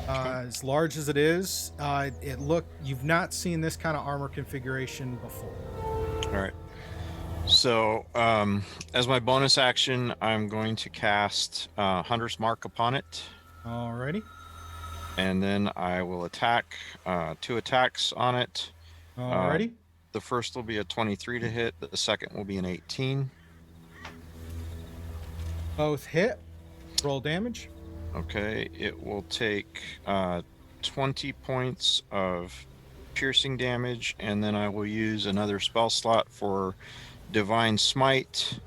As large as it is, you've not seen this kind of armor configuration before. All right. So, as my bonus action, I'm going to cast Hunter's Mark upon it. Alrighty. And then I will attack 2 attacks on it. Alrighty. The first will be a 23 to hit. The second will be an 18. Both hit. Roll damage. Okay. It will take 20 points of piercing damage, and then I will use another spell slot for Divine Smite,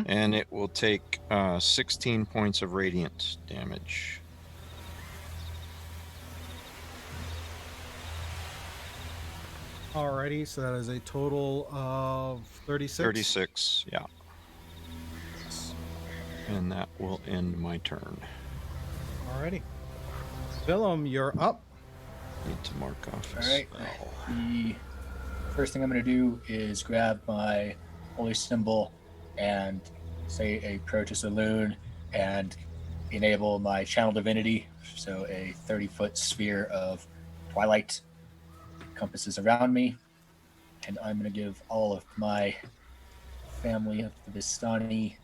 and it will take 16 points of radiant damage. Alrighty, so that is a total of 36. 36, yeah. And that will end my turn. Alrighty. Willem, you're up. Need to mark off. All right. The first thing I'm going to do is grab my holy symbol and say a prayer to Saloon and enable my channel divinity. So a 30-foot sphere of twilight encompasses around me, and I'm going to give all of my family of the Vistani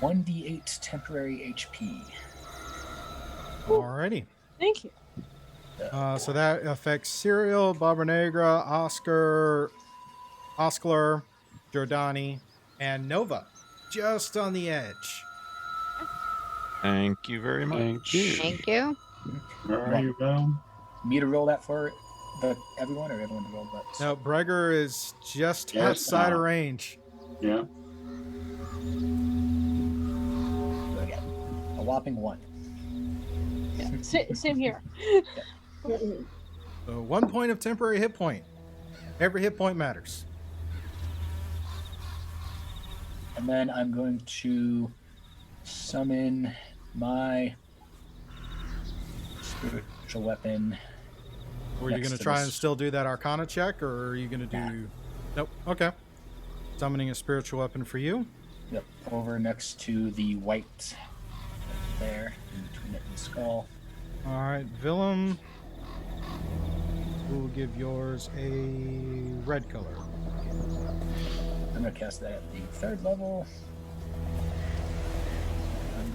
1d8 temporary HP. Alrighty. Thank you. So that affects Serial, Barba Negra, Oscar, Giordani, and Nova. Just on the edge. Thank you very much. Thank you. Where are you going? Me to roll that for everyone, or everyone to roll that? No, Breger is just outside of range. Yeah. Again, a whopping 1. Yeah. Same here. So 1 point of temporary hit point. Every hit point matters. And then I'm going to summon my spiritual weapon. Were you going to try and still do that Arcana check, or are you going to do... Nah. Nope. Okay. Summoning a spiritual weapon for you. Yep, over next to the white there, in between it and the skull. All right, Willem. We'll give yours a red color. I'm going to cast that at the 3rd level.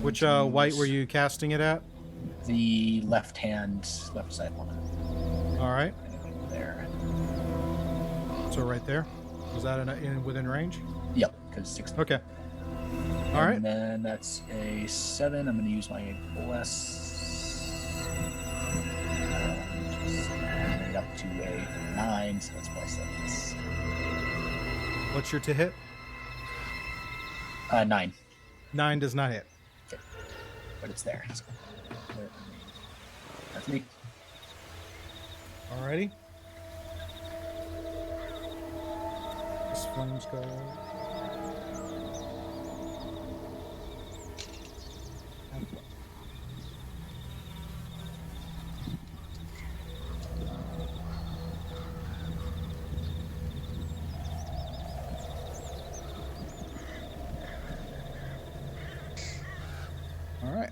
Which white were you casting it at? The left side one. All right. There. So right there. Was that within range? Yep, because 60. Okay. All right. And then that's a 7. I'm going to use my bless. Bring it up to a 9, so that's plus 7. What's your to hit? 9. 9 does not hit. Okay. But it's there. So, that's me. Alrighty. This flames go. All right.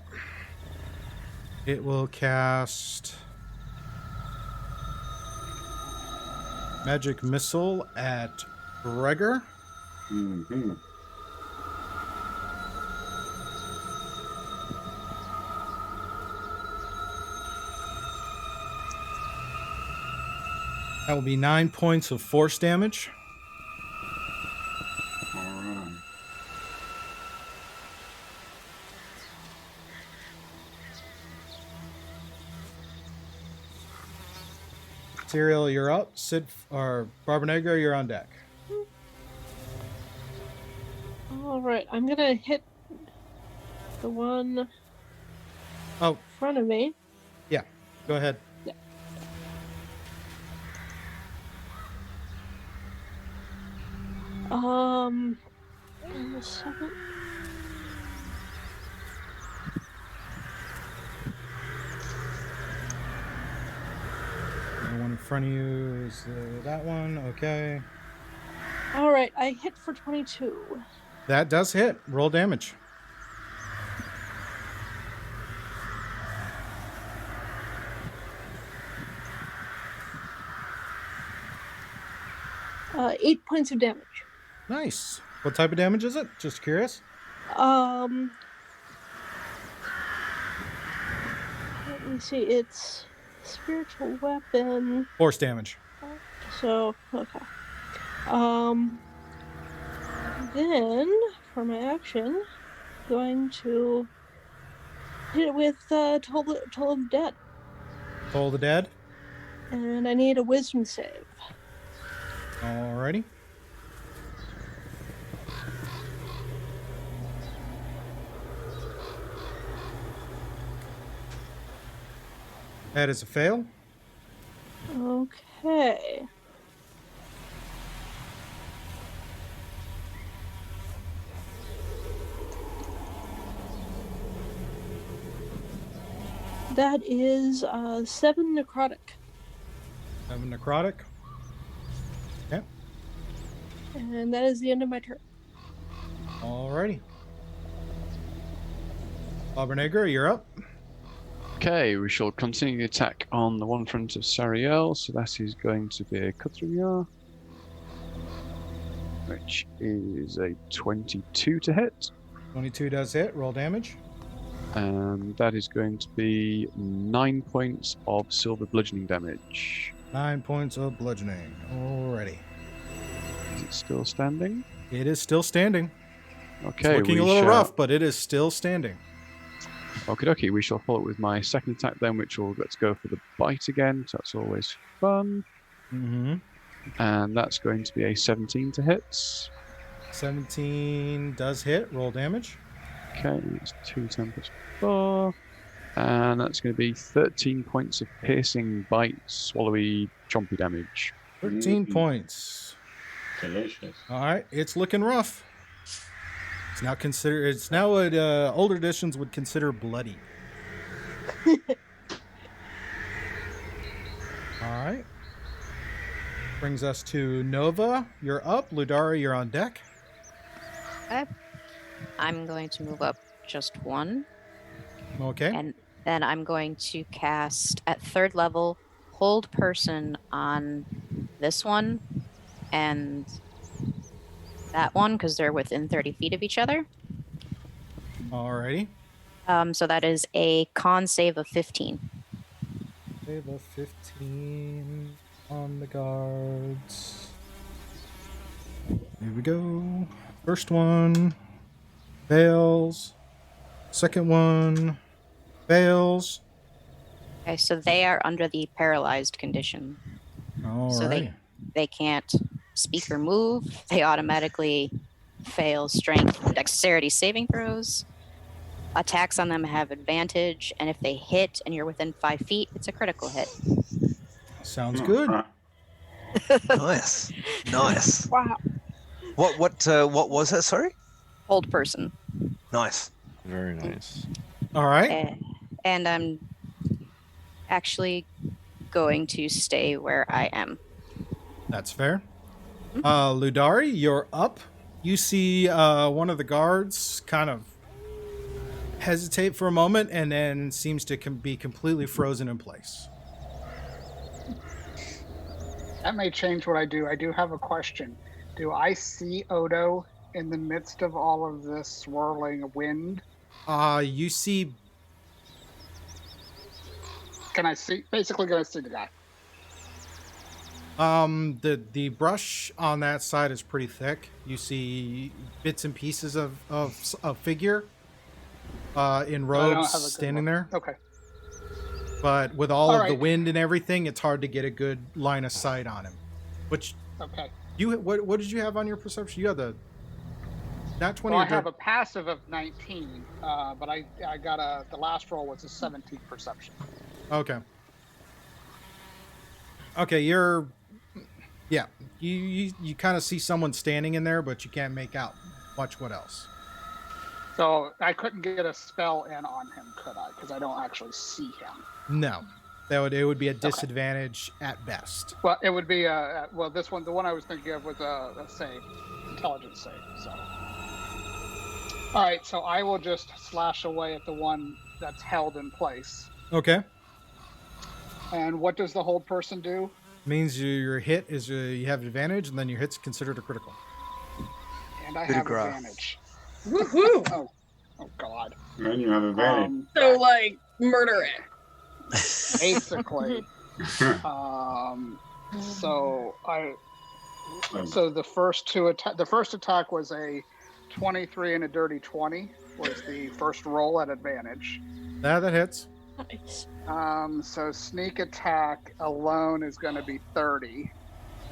It will cast Magic Missile at Gregor. Mm-hmm. That will be 9 points of force damage. All right. Serial, you're up. Sid or Barbanegro, you're on deck. All right, I'm gonna hit the one Oh, in front of me. yeah. Go ahead. Yeah. A second. The one in front of you is that one. Okay. All right, I hit for 22. That does hit. Roll damage. Uh, 8 points of damage. Nice. What type of damage is it? Just curious. Let me see. It's spiritual weapon. Force damage. So okay. Then for my action, going to hit it with Toll of the Dead. Toll the Dead. And I need a wisdom save. Alrighty. That is a fail. Okay. That is 7 necrotic. 7 necrotic. Okay. And that is the end of my turn. Alrighty. Barbanegro, you're up. Okay, we shall continue the attack on the one in front of Sariel. So that is going to be a Kuthria, which is a 22 to hit. 22 does hit. Roll damage. And that is going to be 9 points of silver bludgeoning damage. 9 points of bludgeoning. Alrighty. Is it still standing? It is still standing. Okay, it's looking a little rough, but it is still standing. Okie dokie, we shall follow it with my second attack then, which will let's go for the bite again, so that's always fun. Mm-hmm. And that's going to be a 17 to hit. 17 does hit. Roll damage. Okay, it's 2d10 plus 4. And that's going to be 13 points of piercing, bite, swallowy, chompy damage. 13 points. Delicious. All right, it's looking rough. It's now considered. It's now what older editions would consider bloody. All right. Brings us to Nova. You're up. Ludara, you're on deck. Okay. I'm going to move up just one. Okay. And then I'm going to cast at 3rd level, hold person on this one and that one because they're within 30 feet of each other. Alrighty. So that is a con save of 15. Save of 15 on the guards. Here we go. First one fails. Second one fails. Okay, so they are under the paralyzed condition. All so right. they can't speak or move. They automatically fail strength and dexterity saving throws. Attacks on them have advantage, and if they hit and you're within 5 feet, it's a critical hit. Sounds good. Nice. Nice. Wow. What was that? Sorry. Hold person. Nice. Very nice. All right. And I'm actually going to stay where I am. That's fair. Ludari, you're up. You see one of the guards kind of hesitate for a moment and then seems to be completely frozen in place. That may change what I do. I do have a question. Do I see Odo in the midst of all of this swirling wind? You see... Can I see the guy? The brush on that side is pretty thick. You see bits and pieces of figure in robes standing there. Okay. But with all of the wind and everything, it's hard to get a good line of sight on him. Which Okay. what did you have on your perception? You had the not 20. Well, I have a passive of 19, but I got the last roll was a 17 perception. Okay. Okay, you kind of see someone standing in there, but you can't make out much what else. So I couldn't get a spell in on him, could I? Because I don't actually see him. No, it would be a disadvantage at best. Well, it would be the one I was thinking of was a save, intelligence save. So, all right, so I will just slash away at the one that's held in place. Okay. And what does the hold person do? Means your hit is you have advantage, and then your hit's considered a critical. And I have advantage. Woohoo! Oh God. And you have advantage. So murder it. Basically. So the first attack was a 23 and a dirty 20 was the first roll at advantage. That hits. Nice. So sneak attack alone is going to be 30.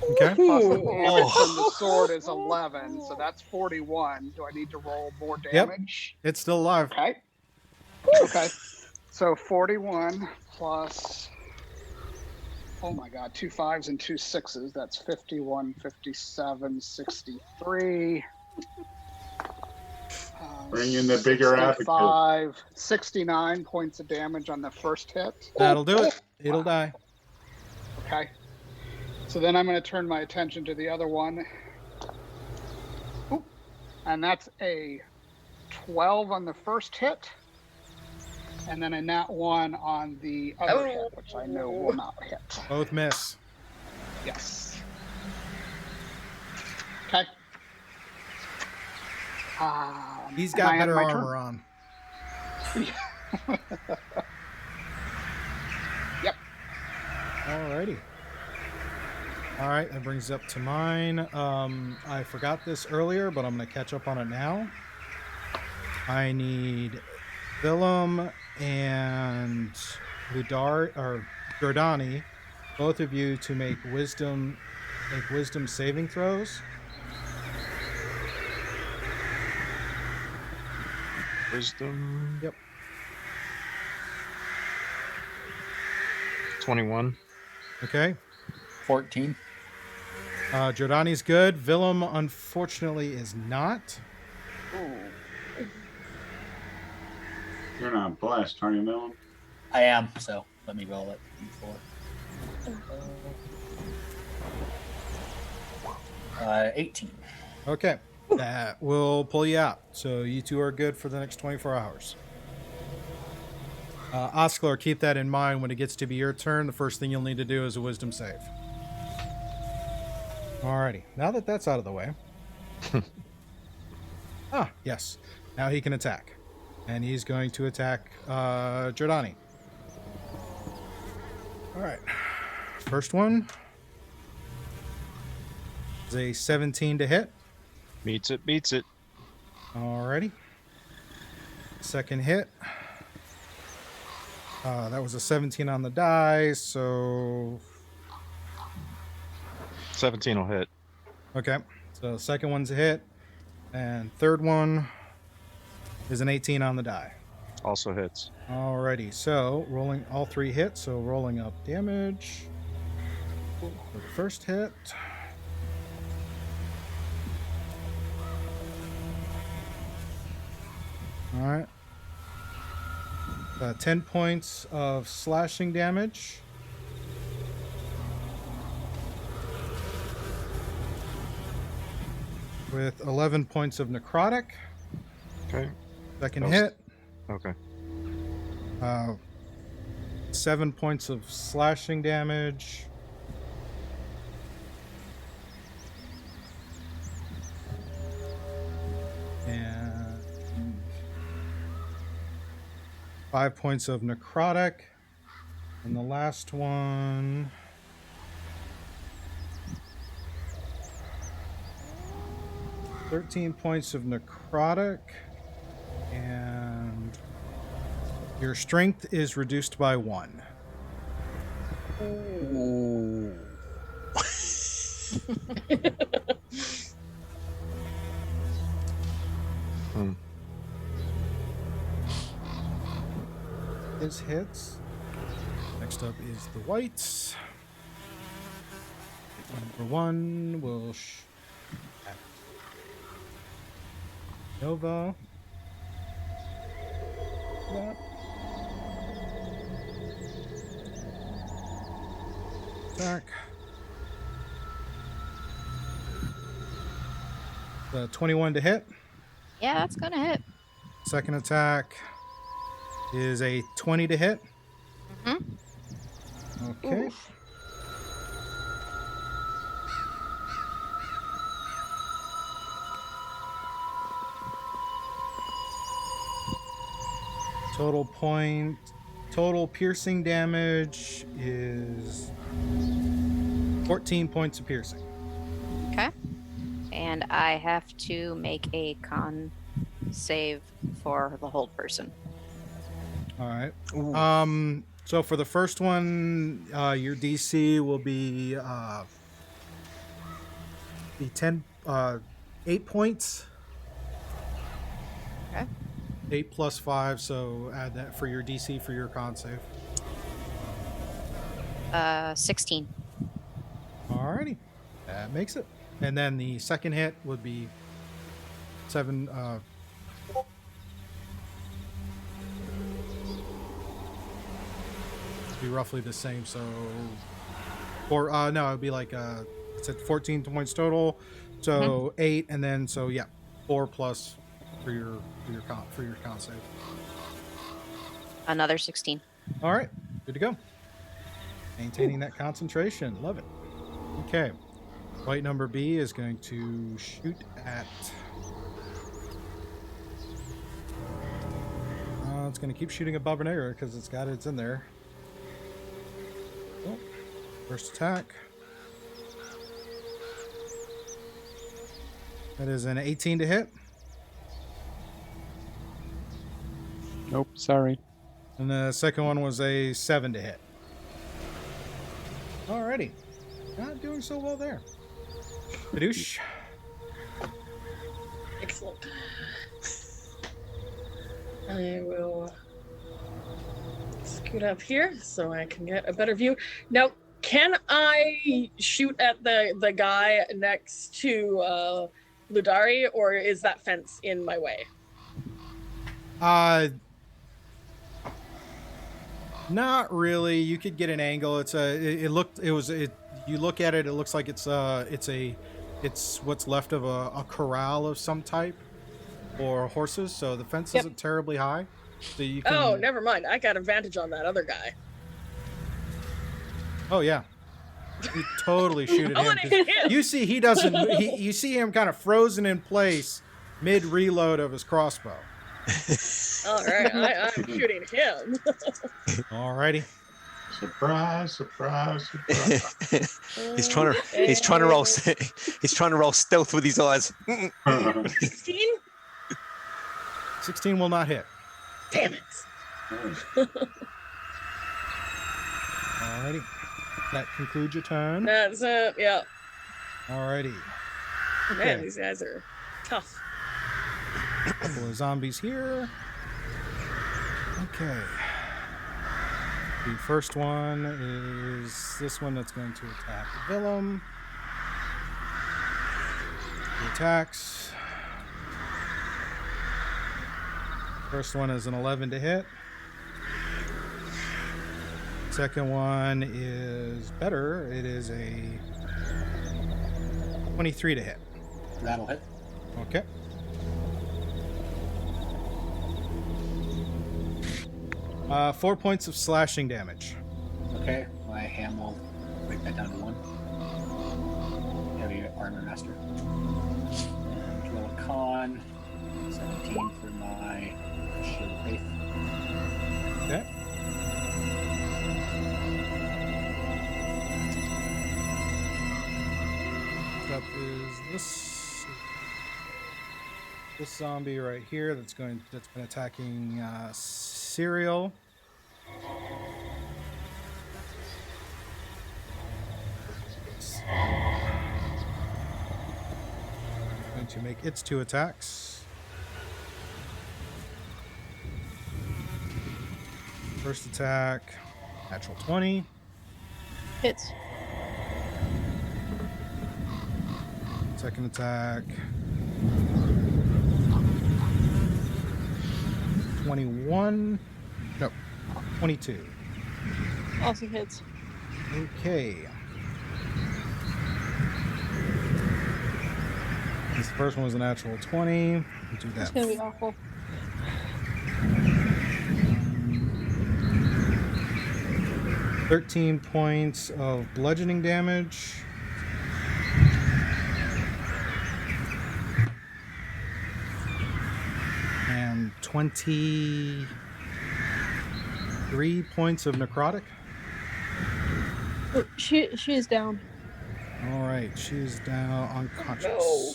Okay. Plus the damage from the sword is 11, so that's 41. Do I need to roll more damage? Yep. It's still alive. Okay. Okay. So 41 plus, oh my God, 2 5s and 2 6s. That's 51, 57, 63. Bring in the bigger advocate. 69 points of damage on the first hit. That'll do it. It'll die. Okay. So then I'm going to turn my attention to the other one. Ooh. And that's a 12 on the first hit. And then a nat 1 on the other hit, which I know will not hit. Both miss. Yes. Okay. He's got better armor on. Yep. Alrighty. Alright, that brings up to mine. I forgot this earlier, but I'm going to catch up on it now. I need Willem and Giordani, both of you, to make wisdom saving throws. Wisdom. Yep. 21. Okay. 14. Giordani's good. Willem, unfortunately, is not. You're not blessed, are you, Millum? I am, so let me roll it. D4. 18. Okay. That will pull you out. So you two are good for the next 24 hours. Oscar, keep that in mind when it gets to be your turn. The first thing you'll need to do is a wisdom save. Alrighty. Now that that's out of the way. Yes. Now he can attack. And he's going to attack Giordani. Alright. First one is a 17 to hit. Beats it. Alrighty. Second hit. That was a 17 on the die, so 17 will hit. okay. So second one's a hit. And third one is an 18 on the die. Also hits. Alrighty, so rolling all 3 hits, so rolling up damage for the first hit. Alright. 10 points of slashing damage. With 11 points of necrotic. Okay. Second hit. Okay. 7 points of slashing damage. And 5 points of necrotic. And the last one. $13 points of necrotic. And your strength is reduced by 1. Ooh. His hits. Next up is the whites. Number 1 will Nova. That. Attack. The 21 to hit. Yeah, that's gonna hit. Second attack is a 20 to hit. Okay. Oof. Total piercing damage is 14 points of piercing. Okay. And I have to make a con save for the hold person. All right. So for the first one, your DC will be 8 points. Okay. 8 plus 5, so add that for your DC for your con save. 16. Alrighty. That makes it. And then the second hit would be 7. Be roughly the same. So, or no, it'd be like it's at 14 points total. So 8, and then 4 plus for your con save. Another 16. All right, good to go. Maintaining that concentration, love it. Okay, white number B is going to shoot at. It's going to keep shooting at Barbanera because it's in there. Oh, first attack. That is an 18 to hit. Nope, sorry. And the second one was a 7 to hit. Alrighty. Not doing so well there. Badoosh. Excellent. I will scoot up here so I can get a better view. Now, can I shoot at the guy next to Ludari, or is that fence in my way? Not really. You could get an angle. You look at it, it looks like it's what's left of a corral of some type, or horses. So the fence isn't terribly high. So you can... Oh, never mind. I got advantage on that other guy. Oh yeah. You totally shoot at I him. wanna hit him. You see he doesn't you see him kind of frozen in place mid reload of his crossbow. All right, I'm shooting him. Alrighty. Surprise, surprise, surprise. He's trying to roll stealth with his eyes. 16? 16 will not hit. Damn it. Alrighty. That concludes your turn. That's it, yeah. Alrighty. Man, these guys are tough. couple of zombies here. Okay. The first one is this one that's going to attack Willem. He attacks. First one is an 11 to hit. Second one is better. It is a 23 to hit. That'll hit. Okay. Uh, 4 points of slashing damage. Okay, my ham will break that down to 1. Heavy armor master. And roll a con. 17 for my shield of faith. Okay. Up is this zombie right here that's been attacking Cereal. Going to make its 2 attacks. First attack, natural 20. Hits. Second attack, 21. No, 22. Also hits. Okay. This first one was a natural 20. We'll do that. It's gonna be awful. $13 points of bludgeoning damage. And 23 points of necrotic. Oh, she is down. All right, she's down unconscious. No.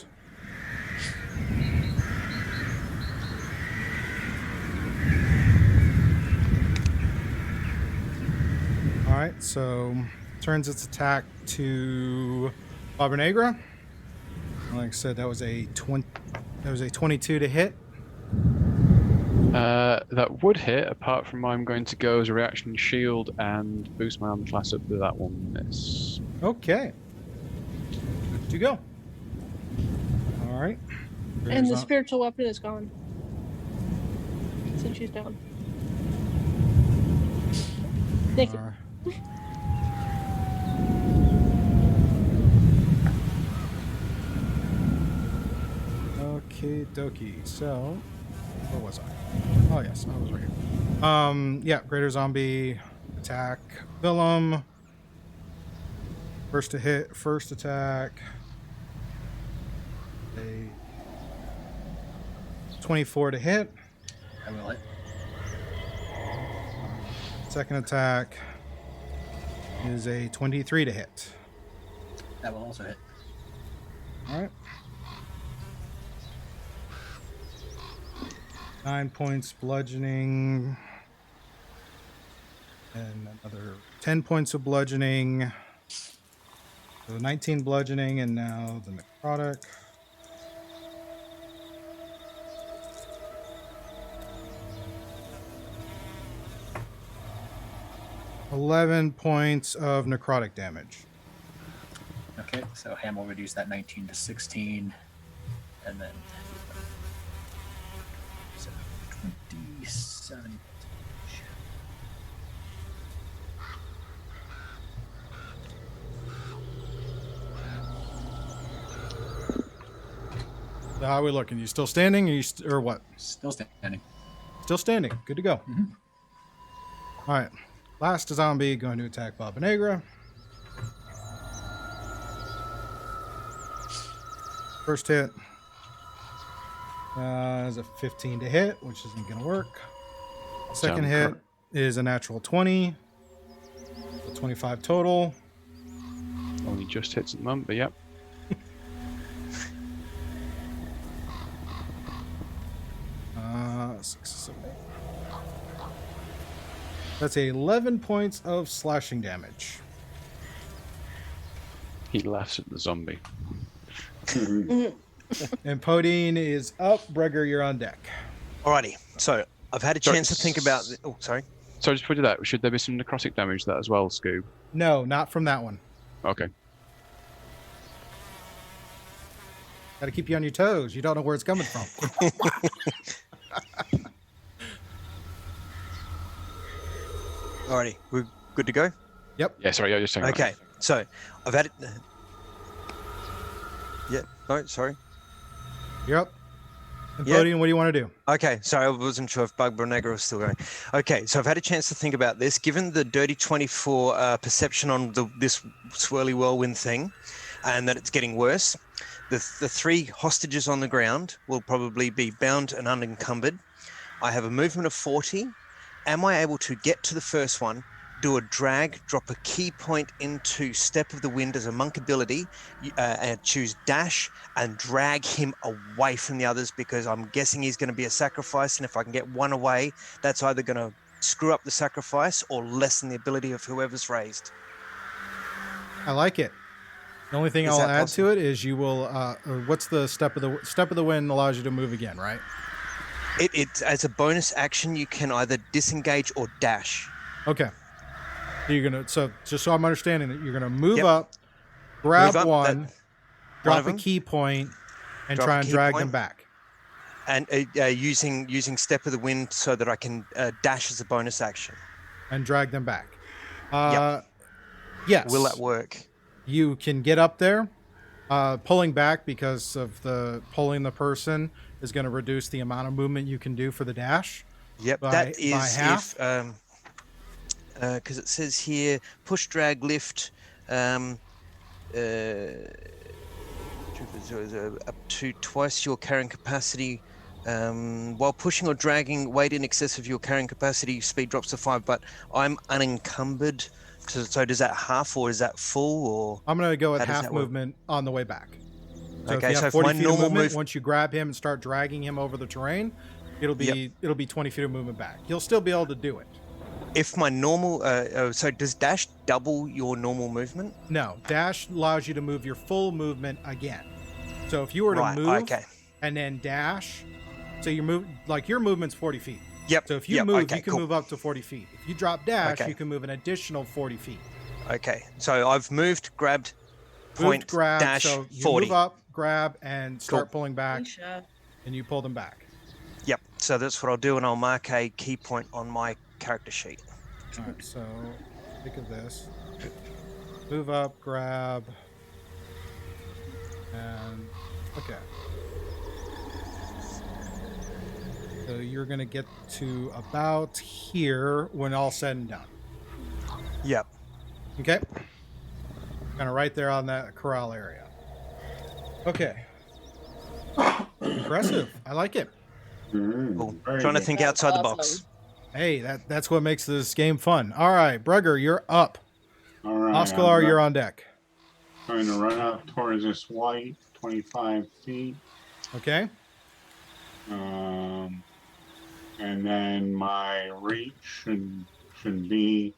All right, so turns its attack to Baba Negra. Like I said, that was a 22 to hit. That would hit, apart from I'm going to go as a reaction shield and boost my armor class up to that one miss. Okay. Good to go. All right. And the spiritual weapon is gone. Since she's down. Thank you. Okie dokie. So, where was I? Oh yes, I was right here. Yeah, greater zombie attack. Willem. First to hit. First attack. A 24 to hit. I will hit. Second attack is a 23 to hit. That will also hit. All right. 9 points bludgeoning. And another 10 points of bludgeoning. So 19 bludgeoning, and now the necrotic. $11 points of necrotic damage. Okay, so Ham will reduce that 19 to 16, and then so 27. So how are we looking? You still standing, or what? Still standing. Still standing. Good to go. Mm-hmm. All right. Last zombie going to attack Baba Negra. First hit is a 15 to hit, which isn't going to work. Second hit is a natural 20. So 25 total. Only just hits at the moment, but yep. That's 11 points of slashing damage. He laughs at the zombie. And Podine is up. Bregger, you're on deck. Alrighty. So I've had a Sorry, chance to think about. Oh, sorry. So just put it that. Should there be some necrotic damage to that as well, Scoob? No, not from that one. Okay. Got to keep you on your toes. You don't know where it's coming from. Alrighty, we're good to go. Yep. Yeah. Sorry. I was just saying. Okay. So I've had it. Yeah. No. Sorry. You're up. And Yep. Podine, what do you want to do? Okay, sorry, I wasn't sure if Bug Negra was still going. Okay, so I've had a chance to think about this. Given the dirty 24 perception on this swirly whirlwind thing, and that it's getting worse, the 3 hostages on the ground will probably be bound and unencumbered. I have a movement of 40. Am I able to get to the first one, do a drag, drop a key point into Step of the Wind as a monk ability, and choose dash and drag him away from the others, because I'm guessing he's going to be a sacrifice, and if I can get one away, that's either going to screw up the sacrifice or lessen the ability of whoever's raised. I like it. The only thing Is I'll that add possible? to it is you will. Or what's the Step of the Wind allows you to move again, right? It as a bonus action, you can either disengage or dash. Okay. So you're gonna. So just so I'm understanding that you're gonna move Yep. up, grab Move up, one, one drop of a them. key point, and Drop try a and key drag point. them back. And using Step of the Wind so that I can dash as a bonus action. And drag them back. Yep. Yes. Will that work? You can get up there. Pulling back because of pulling the person is going to reduce the amount of movement you can do for the dash. Yep, by that is half. Because it says here push, drag, lift, up to twice your carrying capacity. While pushing or dragging weight in excess of your carrying capacity, speed drops to 5. But I'm unencumbered. So does that half or is that full? Or I'm going to go with how does half that work? movement on the way back. So Okay, if you so have if 40 my feet of normal movement, move- once you grab him and start dragging him over the terrain, it'll be 20 feet of movement back. You'll still be able to do it. If my normal, so does dash double your normal movement? No, dash allows you to move your full movement again. So if you were to Right, move okay. and then dash, so your movement's 40 feet. Yep. So if you yep, move, okay, you can cool. move up to 40 feet. If you drop dash, Okay. you can move an additional 40 feet. Okay, so I've moved, grabbed, point, grab, dash, so you 40. move up, grab, and start Cool. pulling back, Nisha. and you pull them back. Yep, so that's what I'll do, and I'll mark a key point on my character sheet. All right, so think of this. Move up, grab, and okay. So you're going to get to about here when all's said and done. Yep. Okay? Kind of right there on that corral area. Okay. Impressive. I like it. Cool. Very Trying to good. think That's outside the awesome. box. Hey, that's what makes this game fun. All right, Brugger, you're up. All right. Oscalar, you're on deck. Trying to run up towards this white, 25 feet. Okay? And then my reach should be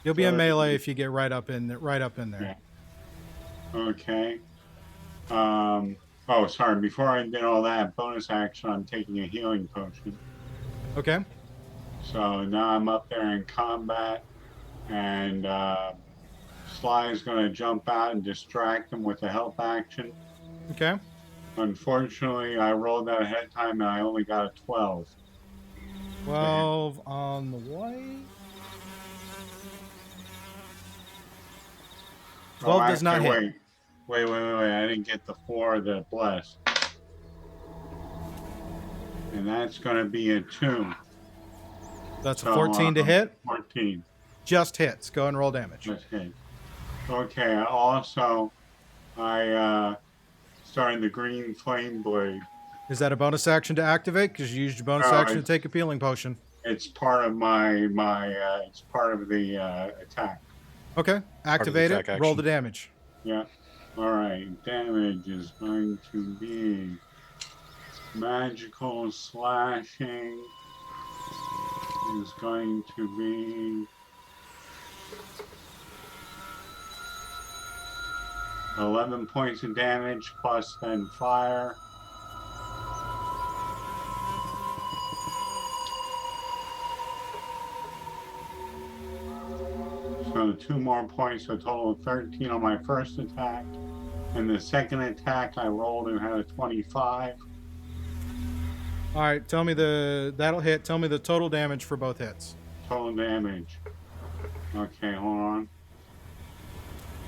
You'll be in melee if you get right up in there. Yeah. Okay. Oh, sorry. Before I did all that, bonus action, I'm taking a healing potion. Okay. So now I'm up there in combat, and Sly is going to jump out and distract him with a help action. Okay. Unfortunately, I rolled that ahead of time, and I only got a 12. 12 on the white. 12 does not hit. Wait. I didn't get the 4, the bless. And that's going to be a 2. That's a 14 to hit. 14. Just hits. Go and roll damage. Okay. Okay. Also, I started the green flame blade. Is that a bonus action to activate? Because you used your bonus action to take a healing potion. It's part of my it's part of the attack. Okay. Activate it. attack Roll action. the damage. Yeah. All right. Damage is going to be magical slashing. Is going to be 11 points of damage plus then fire. So 2 more points, so a total of 13 on my first attack. And the second attack I rolled and had a 25. All right, tell me that'll hit. Tell me the total damage for both hits. Total damage. Okay, hold on.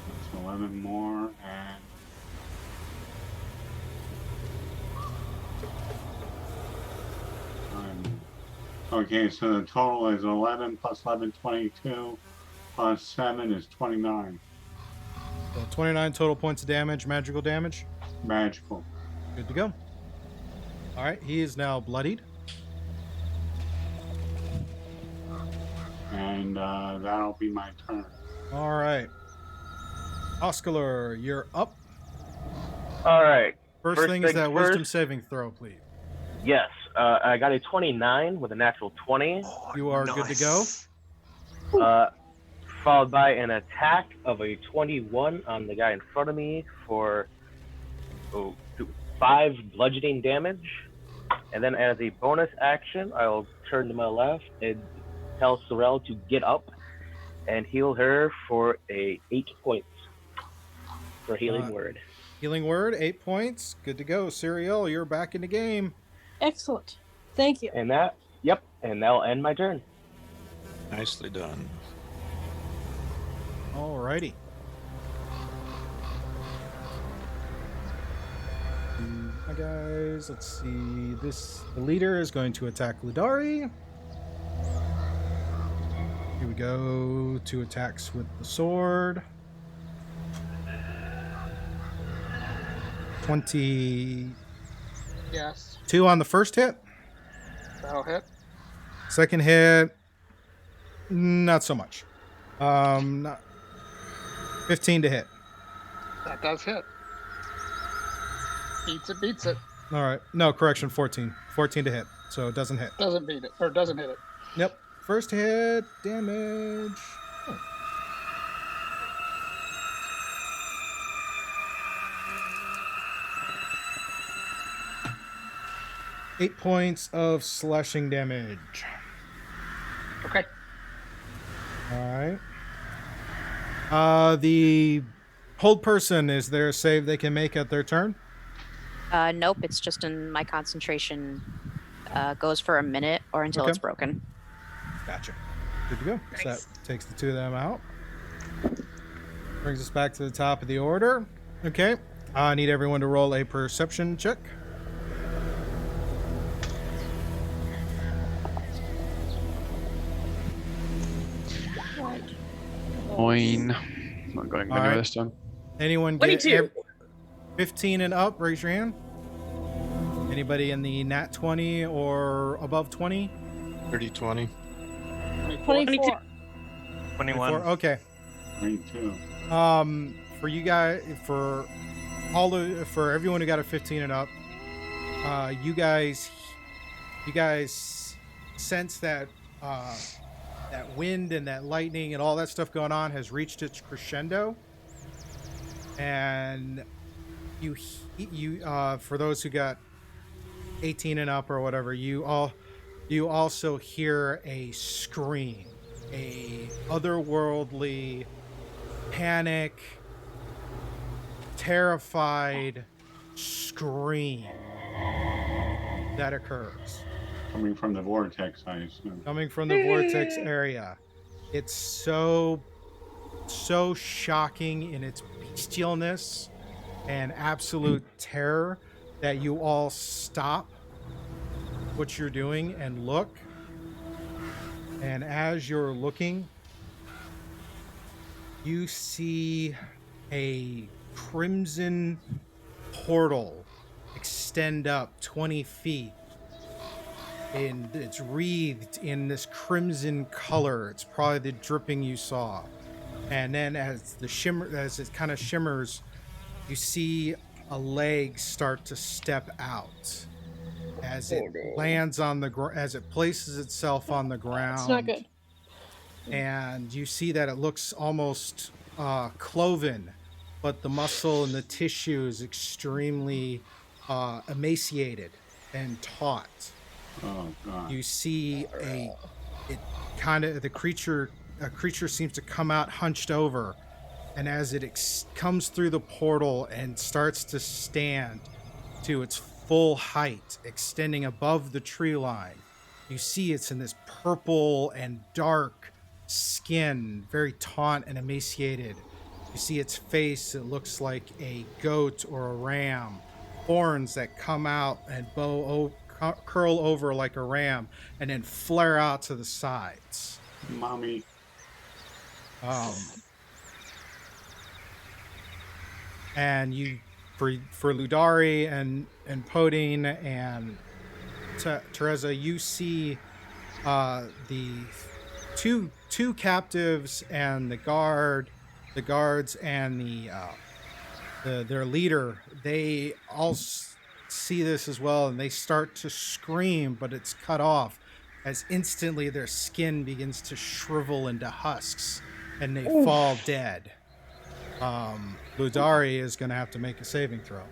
That's 11 more and okay, so the total is 11 plus 11, 22 plus 7 is 29. So 29 total points of damage, magical damage. Magical. Good to go. All right, he is now bloodied. And that'll be my turn. All right. Oscalar, you're up. All right. First thing is that things wisdom first. saving throw, please. Yes, I got a 29 with a natural 20. You are good to go. Followed by an attack of a 21 on the guy in front of me for 5 bludgeoning damage. And then as a bonus action, I'll turn to my left and tell Sorel to get up and heal her for 8 points for healing word. Healing word, 8 points. Good to go. Serial, you're back in the game. Excellent. Thank you. And that'll end my turn. Nicely done. Alrighty. Hi guys, let's see. The leader is going to attack Ludari. Here we go. 2 attacks with the sword. 22 Yes, on the first hit. that'll hit. Second hit, not so much. Not 15 to hit. That does hit. Beats it. All right. No, correction, 14. 14 to hit. So it doesn't hit. Doesn't beat it, or doesn't hit it. Yep. First hit, damage. Oh. Eight points of slashing damage. Okay. All right. The hold person, is there a save they can make at their turn? Nope, it's just in my concentration. Goes for a minute or until it's broken. Gotcha. Good to go. So that takes the 2 of them out. Brings us back to the top of the order. Okay. I need everyone to roll a perception check. Fine. Not going anywhere this time. Anyone get 22. 15 and up? Raise your hand. Anybody in the nat 20 or above 20? 30, 20. 24. 21. Okay. 22. For you guys, for everyone who got a 15 and up, you guys sense that that wind and that lightning and all that stuff going on has reached its crescendo, and you for those who got 18 and up or whatever, you also hear a scream, a otherworldly, panic, terrified scream that occurs. Coming from the vortex, I assume. Coming from the vortex area. It's so shocking in its bestialness and absolute terror that you all stop what you're doing and look. And as you're looking, you see a crimson portal extend up 20 feet. And it's wreathed in this crimson color. It's probably the dripping you saw. And then as it kind of shimmers, you see a leg start to step out as it lands on the as it places itself on the ground. It's not good. And you see that it looks almost cloven but the muscle and the tissue is extremely emaciated and taut. Oh God. You see a creature seems to come out hunched over, and as it comes through the portal and starts to stand to its full height, extending above the tree line, you see it's in this purple and dark skin, very taunt and emaciated. You see its face, it looks like a goat or a ram. Horns that come out and curl over like a ram and then flare out to the sides. Mommy. And you, for Ludari and Podine and Teresa, you see the two captives and the guards and their leader. They all see this as well, and they start to scream, but it's cut off as instantly their skin begins to shrivel into husks and they fall dead. Ludari is going to have to make a saving throw.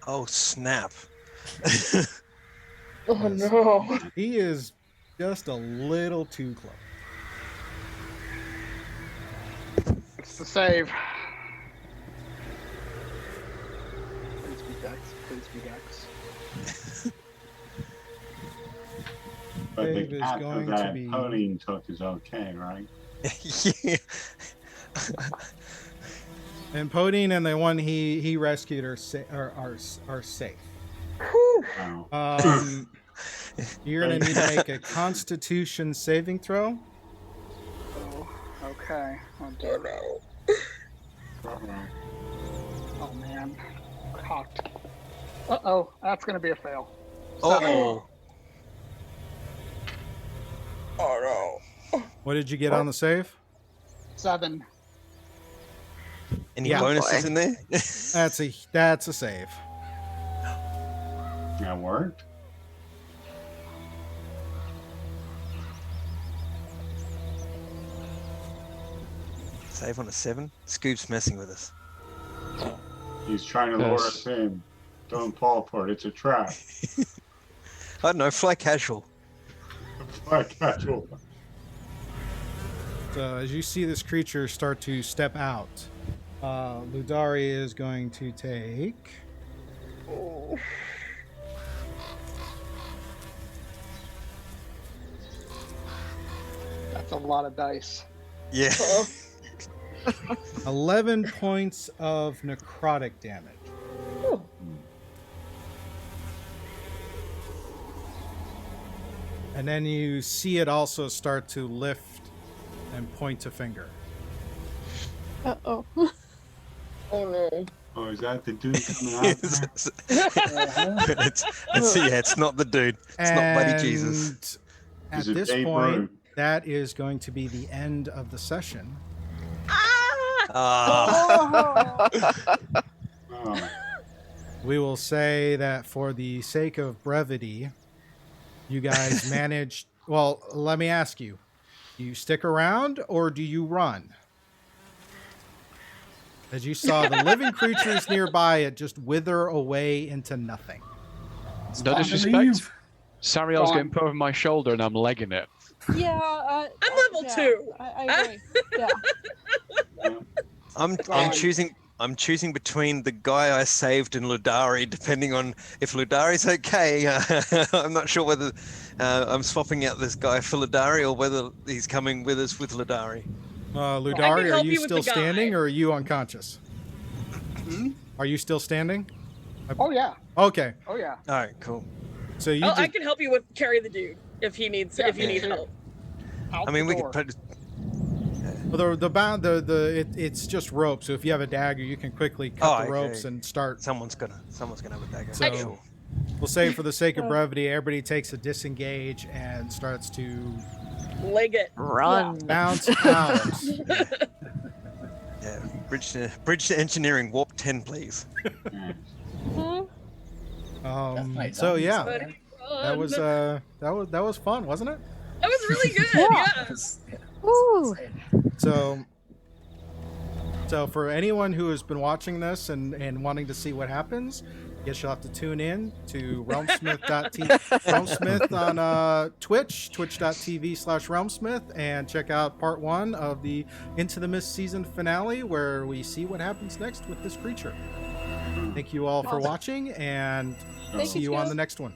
Oh, snap. Oh no. He is just a little too close. It's the save. Please be Dex. Please be Dex. But Save the is cat going to that be- Podine took is okay, right? Yeah. And Podine and the one he rescued are safe. Oh. You're going to need to make a Constitution saving throw. Oh, okay. Oh, dear. Oh, man. Cocked. Uh-oh. That's going to be a fail. Oh. Oh no. What did you get on the save? 7. Any Yeah. bonuses in there? That's a save. That worked? Save on a 7? Scoop's messing with us. He's trying to lure us in. Don't fall for it. It's a trap. I don't know, fly casual. Casual. So as you see this creature start to step out, Ludari is going to take... Oh. That's a lot of dice. Yeah. 11 points of necrotic damage. And then you see it also start to lift and point a finger. Uh-oh. Oh no. Oh, is that the dude coming out there? It's not the dude. It's not Buddy Jesus. At Is it this Babe point, Ruth? that is going to be the end of the session. Ah. Oh. We will say that for the sake of brevity, you guys managed... Well, let me ask you. Do you stick around or do you run? As you saw the living creatures nearby, it just wither away into nothing. No disrespect. Sariel's getting put over my shoulder and I'm legging it. Yeah, I'm level 2. I agree. Yeah. I'm choosing between the guy I saved and Ludari, depending on if Ludari's okay. I'm not sure whether I'm swapping out this guy for Ludari or whether he's coming with us with Ludari. Ludari, are you with still the guy. standing or are you unconscious? Hmm? Are you still standing? Oh, yeah. Okay. Oh, yeah. All right, cool. So you I can help you with carry the dude if he needs Yeah, if you need sure. help. Out I mean, the we door. could put. Well, it's just rope. So if you have a dagger, you can quickly cut the ropes okay. and start. Someone's gonna have a dagger. So Sure. we'll say for the sake of brevity, everybody takes a disengage and starts to Leg it. Run. bounce out. Yeah, bridge to engineering, warp 10, please. So yeah, Buddy, that run. was fun, wasn't it? That was really good. Yeah. Yes. Ooh. So So for anyone who has been watching this and wanting to see what happens, I guess you'll have to tune in to RealmSmith on Twitch, twitch.tv/RealmSmith, and check out part 1 of the Into the Mist season finale, where we see what happens next with this creature. Thank you all for watching, and see you on the next one.